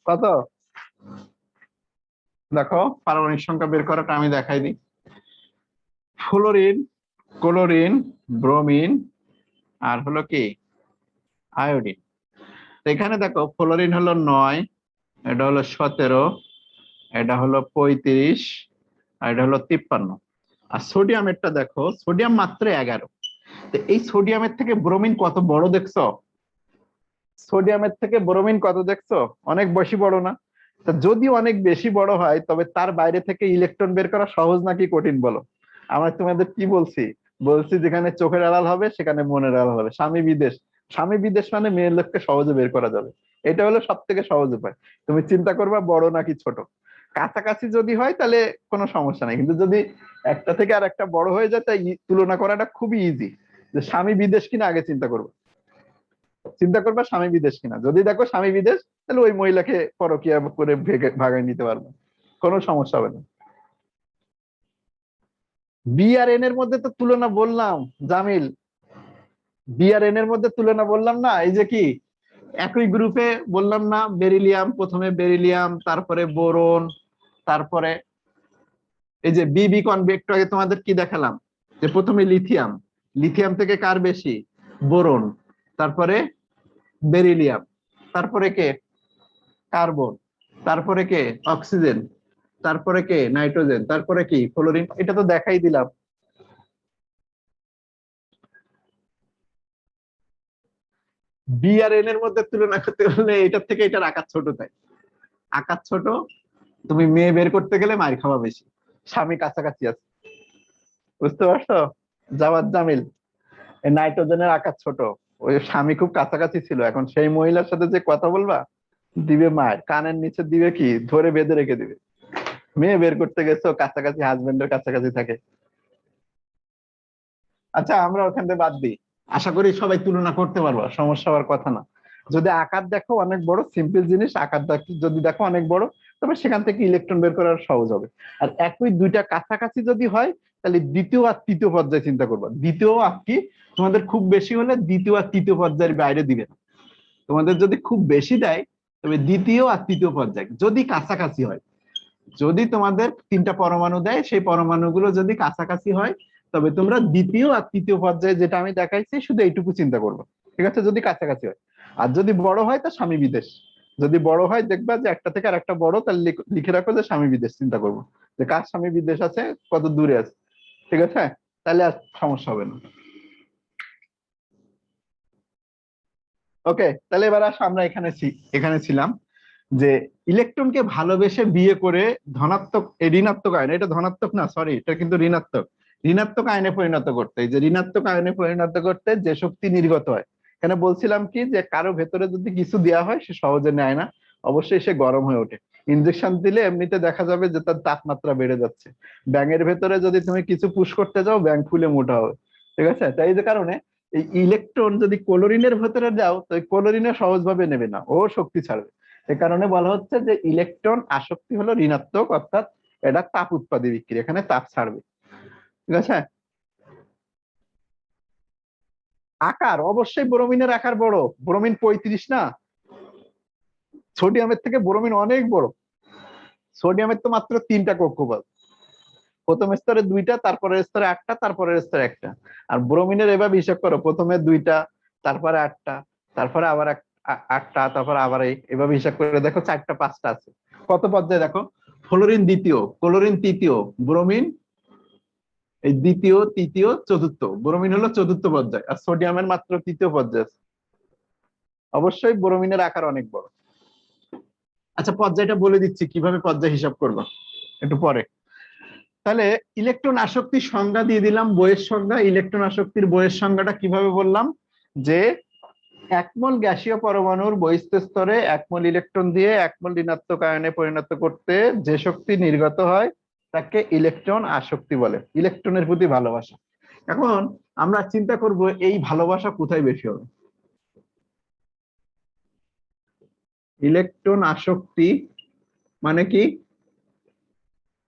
কত? দেখো, পারমাণবিক সংখ্যা বের করাটা আমি দেখাই দিই। ফ্লোরিন, ক্লোরিন, ব্রোমিন, আর হলো কি আয়োডিন। তো এখানে দেখো, ফ্লোরিন হলো 9, এটা হলো 17, এটা হলো 35, আর এটা হলো 53। আর সোডিয়ামেরটা দেখো, সোডিয়াম মাত্র 11। তো এই সোডিয়ামের থেকে ব্রোমিন কত বড় দেখছো? সোডিয়ামের থেকে ব্রোমিন কত দেখছো? অনেক বেশি বড় না? তা যদি অনেক বেশি বড় হয়, তবে তার বাইরে থেকে ইলেকট্রন বের করা সহজ নাকি কঠিন বলো? আমরা তোমাদের কি বলছি? বলছি যেখানে চোখের আড়াল হবে সেখানে মনের আড়াল হবে। স্বামী বিদেশ, স্বামী বিদেশ মানে মেয়ের লোককে সহজে বের করা যাবে। এটা হলো সব থেকে সহজ উপায়। তুমি চিন্তা করবা বড় নাকি ছোট। কাছাকাছি যদি হয় তাহলে কোনো সমস্যা নাই, কিন্তু যদি একটা থেকে আর একটা বড় হয়ে যায়, তাই তুলনা করাটা খুবই ইজি। যে স্বামী বিদেশ কিনা আগে চিন্তা করবো, চিন্তা করবা স্বামী বিদেশ কিনা। যদি দেখো স্বামী বিদেশ, তাহলে ওই মহিলাকে পরকীয়া করে ভাগায় নিতে পারবে, কোনো সমস্যা হবে না। বি আর এন এর মধ্যে তো তুলনা বললাম, জামিল, বি আর এন এর মধ্যে তুলনা বললাম না, এই যে কি একই গ্রুপে বললাম না, বেরিলিয়াম, প্রথমে বেরিলিয়াম, তারপরে বোরন, তারপরে এই যে বি বিকন একটু আগে তোমাদের কি দেখালাম, যে প্রথমে লিথিয়াম, লিথিয়াম থেকে কার বেশি, বোরন, তারপরে বেরিলিয়াম, তারপরে কে, কার্বন, তারপরে কে, অক্সিজেন, তারপরে কে, নাইট্রোজেন, তারপরে কি, ফ্লোরিন। এটা তো দেখাই দিলাম। বি আর এন এর মধ্যে তুলনা করতে হলে এটার থেকে এটার আকার ছোট, তাই আকার ছোট। তুমি মেয়ে বের করতে গেলে মার খাওয়া বেশি, স্বামী কাছাকাছি আছে। বুঝতে পারছো জাওয়াদ, জামিল? এই নাইট্রোজেনের আকার ছোট, ওই স্বামী খুব কাছাকাছি ছিল, এখন সেই মহিলার সাথে যে কথা বলবা, দিবে মায়ের কানের নিচে দিবে কি, ধরে বেঁধে রেখে দিবে। মেয়ে বের করতে গেছো, কাছাকাছি হাজবেন্ডের কাছাকাছি থাকে। আচ্ছা আমরা ওখান থেকে বাদ দিই, আশা করি সবাই তুলনা করতে পারবো, সমস্যা হওয়ার কথা না। যদি আকার দেখো অনেক বড়, সিম্পল জিনিস, আকার যদি দেখো অনেক বড়, তবে সেখান থেকে ইলেকট্রন বের করা সহজ হবে। আর একই দুইটা কাছাকাছি যদি হয় তাহলে দ্বিতীয় আর তৃতীয় পর্যায়ে চিন্তা করবা। দ্বিতীয় আর কি, তোমাদের খুব বেশি হলে দ্বিতীয় আর তৃতীয় পর্যায়ের বাইরে দিবে না। তোমাদের যদি খুব বেশি দেয় তবে দ্বিতীয় আর তৃতীয় পর্যায়ে, যদি কাছাকাছি হয়, যদি তোমাদের তিনটা পরমাণু দেয় সেই পরমাণুগুলো যদি কাছাকাছি হয় তবে তোমরা দ্বিতীয় আর তৃতীয় পর্যায়ে যেটা আমি দেখাইছি শুধু এইটুকু চিন্তা করবে, ঠিক আছে, যদি কাছাকাছি হয়। আর যদি বড় হয় তো স্বামী বিদেশ, যদি বড় হয় দেখবা যে একটা থেকে আর একটা বড়, তাহলে লিখে রাখো যে স্বামী বিদেশ চিন্তা করবো, যে কার স্বামী বিদেশ আছে, কত দূরে আছে, ঠিক আছে, তাহলে আর সমস্যা হবে না। ওকে, তাহলে এবার আসো আমরা এখানে ছিলাম যে ইলেকট্রনকে ভালোবেসে বিয়ে করে ধনাত্মক ঋণাত্মক আয়নে, এটা ধনাত্মক না সরি, এটা কিন্তু ঋণাত্মক, ঋণাত্মক আয়নে পরিণত করতে, এই যে ঋণাত্মক আয়নে পরিণত করতে যে শক্তি নির্গত হয়, এখানে বলছিলাম কি যে কারো ভেতরে যদি কিছু দেওয়া হয় সে সহজে নেয় না, অবশ্যই সে গরম হয়ে ওঠে। ইনজেকশন দিলে এমনিতে দেখা যাবে যে তার তাপমাত্রা বেড়ে যাচ্ছে। ব্যাঙের ভেতরে যদি তুমি কিছু পুশ করতে যাও ব্যাঙ ফুলে মোটা হবে, ঠিক আছে। তাই যে কারণে এই ইলেকট্রন যদি ক্লোরিনের ভেতরে দাও তো ক্লোরিনে সহজভাবে নেবে না, ও শক্তি ছাড়বে। এ কারণে বলা হচ্ছে যে ইলেকট্রন আসক্তি হলো ঋণাত্মক, অর্থাৎ এটা তাপ উৎপাদী বিক্রিয়া, এখানে তাপ ছাড়বে, ঠিক আছে। আকার অবশ্যই ব্রোমিনের আকার বড়, ব্রোমিন 35 না, সোডিয়ামের থেকে ব্রোমিন অনেক বড়। সোডিয়ামের তো মাত্র 3টা কক্ষপথ, প্রথম স্তরে 2টা, তারপরের স্তরে 8টা, তারপরের স্তরে 1টা। আর ব্রোমিনের এভাবে হিসাব করো, প্রথমে 2টা, তারপরে 8টা, তারপরে আবার 8টা, তারপরে আবার এভাবে হিসাব করে দেখো 4টা 5টা আছে। কত পর্যায়ে দেখো, ফ্লোরিন দ্বিতীয়, ক্লোরিন তৃতীয়, ব্রোমিন এই দ্বিতীয় তৃতীয় চতুর্থ, ব্রোমিন হলো চতুর্থ পর্যায়ে, আর সোডিয়ামের মাত্র তৃতীয় পর্যায়ে আছে। অবশ্যই ব্রোমিনের আকার অনেক বড়। আচ্ছা পর্যায়টা বলে দিচ্ছি কিভাবে পর্যায় হিসাব করবো একটু পরে। তাহলে ইলেকট্রন আসক্তির সংজ্ঞা দিয়ে দিলাম, বইয়ের সংজ্ঞা। ইলেকট্রন আসক্তির বইয়ের সংজ্ঞাটা কিভাবে বললাম, যে এক মোল গ্যাসীয় পরমাণুর বহিস্থ স্তরে এক মোল ইলেকট্রন দিয়ে এক মোল ঋণাত্মক আয়নে পরিণত করতে যে শক্তি নির্গত হয় তাকে ইলেকট্রন আসক্তি বলে, ইলেকট্রনের প্রতি ভালোবাসা। এখন আমরা চিন্তা করব এই ভালোবাসা কোথায় বেশি হবে। ইলেকট্রন আসক্তি মানে কি,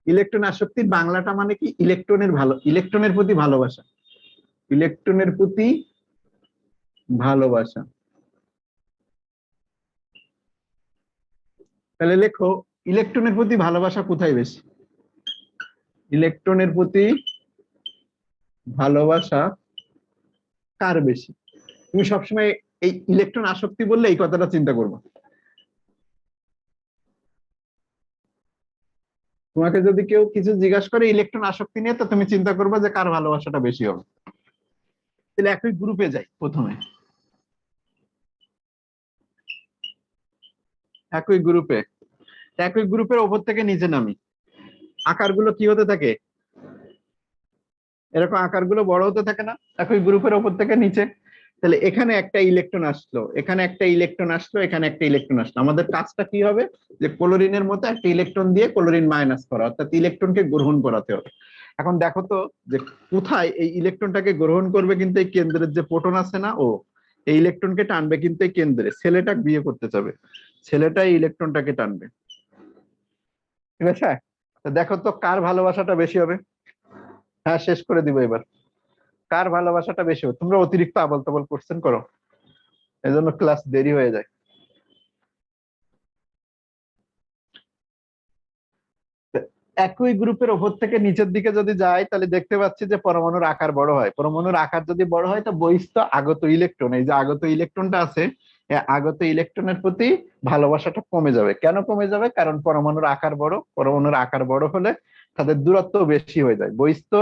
ইলেকট্রন আসক্তির বাংলাটা মানে কি, ইলেকট্রনের প্রতি ভালোবাসা, ইলেকট্রনের প্রতি ভালোবাসা। তাহলে লেখো ইলেকট্রনের প্রতি ভালোবাসা কোথায় বেশি, ইলেকট্রনের প্রতি ভালোবাসা কার বেশি। তুমি সবসময় এই ইলেকট্রন আসক্তি বললে এই কথাটা চিন্তা করবে। তোমাকে যদি কেউ কিছু জিজ্ঞাসা করে ইলেকট্রন আসক্তি নিয়ে, তো তুমি চিন্তা করবে যে কার ভালোবাসাটা বেশি হবে। তাহলে একই গ্রুপে যাই প্রথমে, একই গ্রুপে, একই গ্রুপের ওপর থেকে নিচে নামি, আকারগুলো কি হতে থাকে, এরকম আকারগুলো বড় হতে থাকে না একই গ্রুপের ওপর থেকে নিচে। তাহলে এখানে একটা ইলেকট্রন আসলো, এখানে একটা ইলেকট্রন আসলো, এখানে একটা ইলেকট্রন আসলো, আমাদের কাজটা কি হবে, যে ক্লোরিনের মতো একটা ইলেকট্রন দিয়ে ক্লোরিন মাইনাস করা, অর্থাৎ ইলেকট্রনকে গ্রহণ করাতে হবে। এখন দেখো তো যে কোথায় এই ইলেকট্রনটাকে গ্রহণ করবে, কিন্তু এই কেন্দ্রের যে প্রোটন আছে না, ও এই ইলেকট্রনকে টানবে, কিন্তু এই কেন্দ্রে ছেলেটা বিয়ে করতে যাবে, ছেলেটা এই ইলেকট্রনটাকে টানবে, ঠিক আছে। তো দেখো তো কার ভালোবাসাটা বেশি হবে। হ্যাঁ শেষ করে দিব এবার, কার ভালোবাসাটা বেশি হবে, তোমরা অতিরিক্ত আবল তাবল কোশ্চেন করো, এজন্য ক্লাস দেরি হয়ে যায়। একই গ্রুপের ওপর থেকে নিচের দিকে যদি যাই তাহলে দেখতে পাচ্ছি যে পরমাণুর আকার বড় হয়, পরমাণুর আকার যদি বড় হয় তো বহিস্থ আগত ইলেকট্রন, এই যে আগত ইলেকট্রনটা আছে, এই আগত ইলেকট্রনের প্রতি ভালোবাসাটা কমে যাবে। কেন কমে যাবে, কারণ পরমাণুর আকার বড়, পরমাণুর আকার বড় হলে তাদের দূরত্ব বেশি হয়ে যায়, বহিস্থ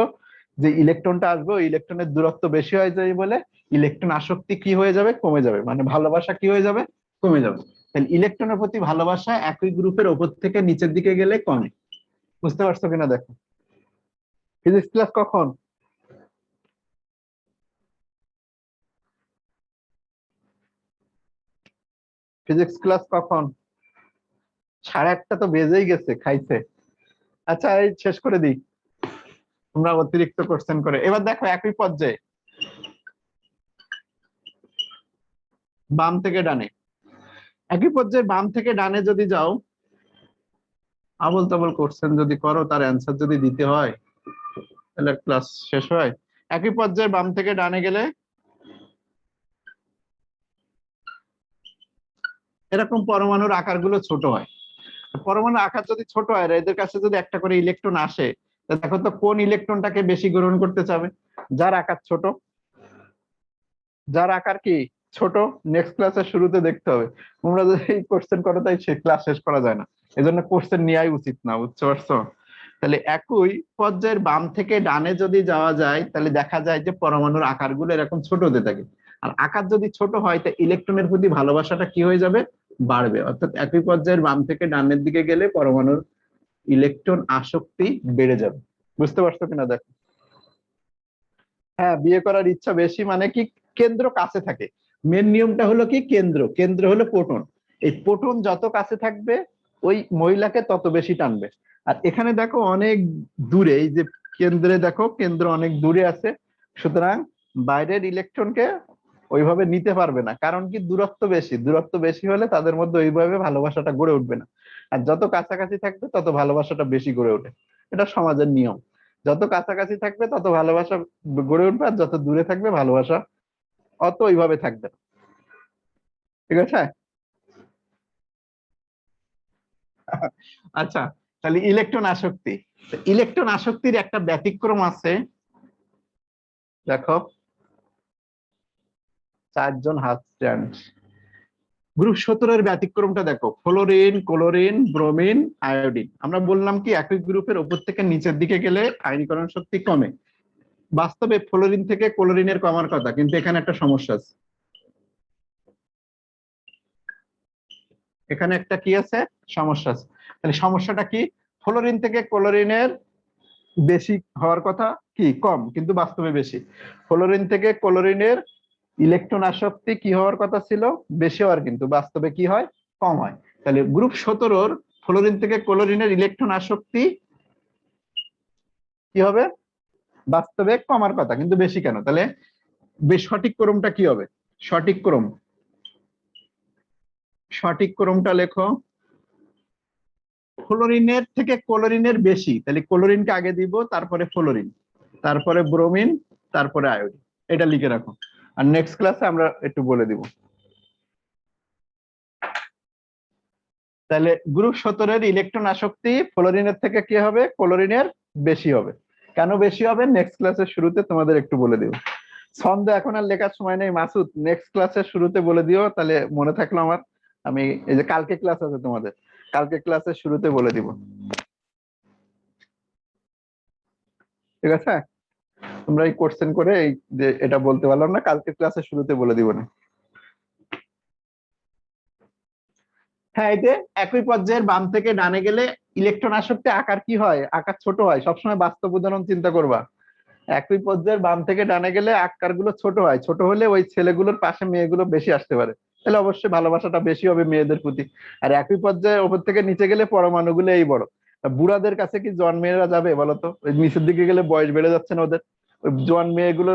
যে ইলেকট্রনটা আসবে ওই ইলেকট্রনের দূরত্ব বেশি হয়ে যায় বলে ইলেকট্রন আসক্তি কি হয়ে যাবে, কমে যাবে, মানে ভালোবাসা কি হয়ে যাবে, কমে যাবে। তাহলে ইলেকট্রনের প্রতি ভালোবাসা একই গ্রুপের ওপর থেকে নিচের দিকে গেলে কমে। বুঝতে পারছো কিনা দেখো। ফিজিক্স ক্লাস কখন, ফিজিক্স ক্লাস কখন, 8:30 তো বেজেই গেছে, খাইছে। আচ্ছা এই শেষ করে দিই, তোমরা অতিরিক্ত কোশ্চেন করে। এবার দেখো একই পর্যায়ে বাম থেকে ডানে, একই পর্যায়ে বাম থেকে ডানে যদি যাও আবল তাবল কোশ্চেন যদি করো, তার অ্যান্সার যদি দিতে হয়, তাহলে ক্লাস শেষ হয়। একই পর্যায়ে বাম থেকে ডানে গেলে এরকম পরমাণুর আকারগুলো ছোট হয়। পরমাণু আকার যদি ছোট হয়, আর এদের কাছে যদি একটা করে ইলেকট্রন আসে, তা দেখো তো কোন ইলেকট্রনটাকে বেশি গ্রহণ করতে চাবে? যার আকার ছোট। যার আকার কি ছোট। নেক্সট ক্লাসের শুরুতে দেখতে হবে। তোমরা যদি এই কোশ্চেন করো, তাই সে ক্লাস শেষ করা যায় না। এজন্য কোশ্চেন নেওয়াই উচিত না, বুঝতে পারছো? তাহলে একই পর্যায়ের বাম থেকে ডানে যদি যাওয়া যায়, তাহলে দেখা যায় যে পরমাণুর আকারগুলো এরকম ছোট হতে থাকে। আর আকার যদি ছোট হয়, তা ইলেকট্রনের প্রতি ভালোবাসাটা কি হয়ে যাবে? বাড়বে। অর্থাৎ একই পর্যায়ের বাম থেকে ডানের দিকে গেলে পরমাণুর ইলেকট্রন আসক্তি বেড়ে যাবে। বুঝতে পারছো কিনা দেখো। হ্যাঁ, বিয়ে করার ইচ্ছা বেশি মানে কি? কেন্দ্র কাছে থাকে। মেন নিয়মটা হলো কি, কেন্দ্র কেন্দ্র হলো প্রোটন। এই প্রোটন যত কাছে থাকবে, ওই মহিলাকে তত বেশি টানবে। আর এখানে দেখো অনেক দূরে, এই যে কেন্দ্রে দেখো, কেন্দ্র অনেক দূরে আছে। সুতরাং বাইরের ইলেকট্রনকে ওইভাবে নিতে পারবে না, কারণ কি? দূরত্ব বেশি। দূরত্ব বেশি হলে তাদের মধ্যে ওইভাবে ভালোবাসাটা গড়ে উঠবে না। আর যত কাছাকাছি থাকবে, তত ভালোবাসাটা বেশি গড়ে ওঠে। এটা সমাজের নিয়ম। যত কাছাকাছি থাকবে, তত ভালোবাসা গড়ে উঠবে, আর যত দূরে থাকবে, ভালোবাসা অত ওইভাবে থাকবে না। ঠিক আছে। আচ্ছা, তাহলে ইলেকট্রন আসক্তি। ইলেকট্রন আসক্তির একটা ব্যতিক্রম আছে। দেখো, 4 জন হাত স্ট্যান্ড। গ্রুপ 17 এর ব্যতিক্রমটা দেখো, ফ্লোরিন, ক্লোরিন, ব্রোমিন, আয়োডিন। আমরা বললাম কি, একই গ্রুপের উপর থেকে নিচের দিকে গেলে আয়নীকরণ শক্তি কমে। বাস্তবে ফ্লোরিন থেকে ক্লোরিনের কমার কথা, কিন্তু এখানে একটা সমস্যা আছে। এখানে একটা কি আছে? সমস্যা আছে। তাহলে সমস্যাটা কি? ফ্লোরিন থেকে ক্লোরিনের বেশি হওয়ার কথা, কি কম, কিন্তু বাস্তবে বেশি। ফ্লোরিন থেকে ক্লোরিনের ইলেকট্রন আসক্তি কি হওয়ার কথা ছিল? বেশি হওয়ার, কিন্তু বাস্তবে কি হয়? কম হয়। তাহলে গ্রুপ 17 ফ্লোরিন থেকে ক্লোরিনের ইলেকট্রন আসক্তি কি হবে? বাস্তবে কমার কথা, কিন্তু বেশি কেন? তাহলে বেশ সঠিক ক্রমটা কি হবে? সঠিক ক্রম, সঠিক ক্রমটা লেখো। ফ্লোরিনের থেকে ক্লোরিনের বেশি, তাহলে ক্লোরিনকে আগে দিব, তারপরে ফ্লোরিন, তারপরে ব্রোমিন, তারপরে আয়োডিন। এটা লিখে রাখো। আর নেক্সট ক্লাসে আমরা একটু বলে দিব। তাহলে গ্রুপ 17 ইলেকট্রন আসক্তি ফ্লোরিনের থেকে কি হবে? ক্লোরিনের বেশি হবে। কেন বেশি হবে? নেক্সট ক্লাসের শুরুতে তোমাদের একটু বলে দিব। ছন্দ এখন আর লেখার সময় নেই মাসুদ, নেক্সট ক্লাসের শুরুতে বলে দিও, তাহলে মনে থাকলো আমার। আমি এই যে কালকে ক্লাস আছে তোমাদের, কালকে ক্লাসের শুরুতে বলে দিব। ঠিক আছে। তোমরা এই কোশ্চেন করে এই যে এটা বলতে পারলাম না, কালকে ক্লাসের শুরুতে বলে দিব না। হ্যাঁ, এই যে একই পর্যায়ের বাম থেকে ডানে গেলে ইলেকট্রন আসক্তি আকার কি হয়? আকার ছোট হয়। সবসময় বাস্তব উদাহরণ চিন্তা করবা। একই পর্যায়ের বাম থেকে ডানে গেলে আকারগুলো ছোট হয়। ছোট হলে ওই ছেলেগুলোর পাশে মেয়েগুলো বেশি আসতে পারে। তাহলে অবশ্যই ভালোবাসাটা বেশি হবে মেয়েদের প্রতি। আর একই পর্যায়ে ওপর থেকে নিচে গেলে পরমাণুগুলো এই বড়। তা বুড়াদের কাছে কি জোয়ান মেয়েরা যাবে বলতো? ওই নিচের দিকে গেলে বয়স বেড়ে যাচ্ছে না ওদের? ওই জোয়ান মেয়েগুলো,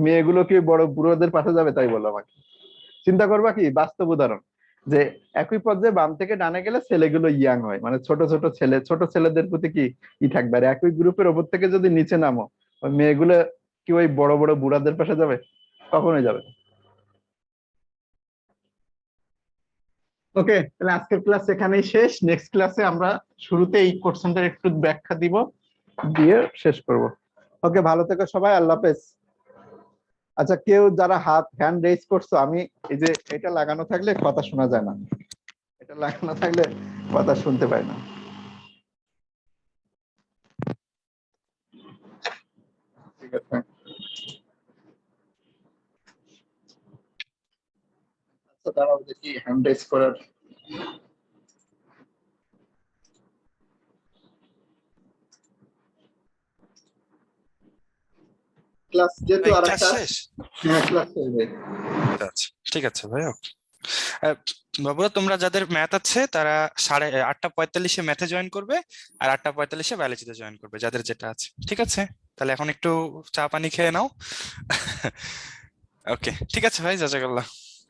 মেয়েগুলো কি বড় বুড়োদের পাশে যাবে? তাই বলো আমাকে। চিন্তা করবা কি বাস্তব উদাহরণ, যে একই পর্যায়ে বাম থেকে ডানে গেলে ছেলেগুলো ইয়াং হয়, মানে ছোট ছোট ছেলে, ছোট ছেলেদের প্রতি কি ই থাকবে। আর একই গ্রুপের ওপর থেকে যদি নিচে নামো, ওই মেয়েগুলো কি ওই বড় বড় বুড়াদের পাশে যাবে? কখনোই যাবে না। ওকে, তাহলে আজকের ক্লাস এখানেই শেষ। নেক্সট ক্লাসে আমরা শুরুতে এই কোশ্চেনটার একটু ব্যাখ্যা দিব, দিয়ে শেষ করব। ওকে, ভালো থেকো সবাই, আল্লাহ হাফেজ। আচ্ছা, কেউ যারা হাত হ্যান্ড রেজ করছো, আমি এই যে এটা লাগানো থাকলে কথা শোনা যায় না, এটা লাগানো থাকলে কথা শুনতে পাই না। ঠিক আছে। আচ্ছা, দাঁড়াও দেখি হ্যান্ড রেজ করার। ক্লাস যেহেতু ভাই ক্লাস আরেকটা। শেষ? হ্যাঁ, ক্লাস শেষ ভাই। আচ্ছা আচ্ছা, ঠিক আছে ভাই। বাবুরা, তোমরা যাদের ম্যাথ আছে তারা 8:45-এ ম্যাথে জয়েন করবে, আর 8:45-এ বায়োলজিতে জয়েন করবে, যাদের যেটা আছে। ঠিক আছে, তাহলে এখন একটু চা পানি খেয়ে নাও। ওকে, ঠিক আছে ভাই, জাজাকাল্লাহ।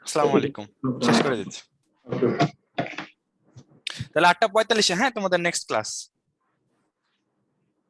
আসসালামু আলাইকুম। শেষ করে দিচ্ছি। ওকে। তাহলে 8:45-এ, হ্যাঁ, তোমাদের নেক্সট ক্লাস।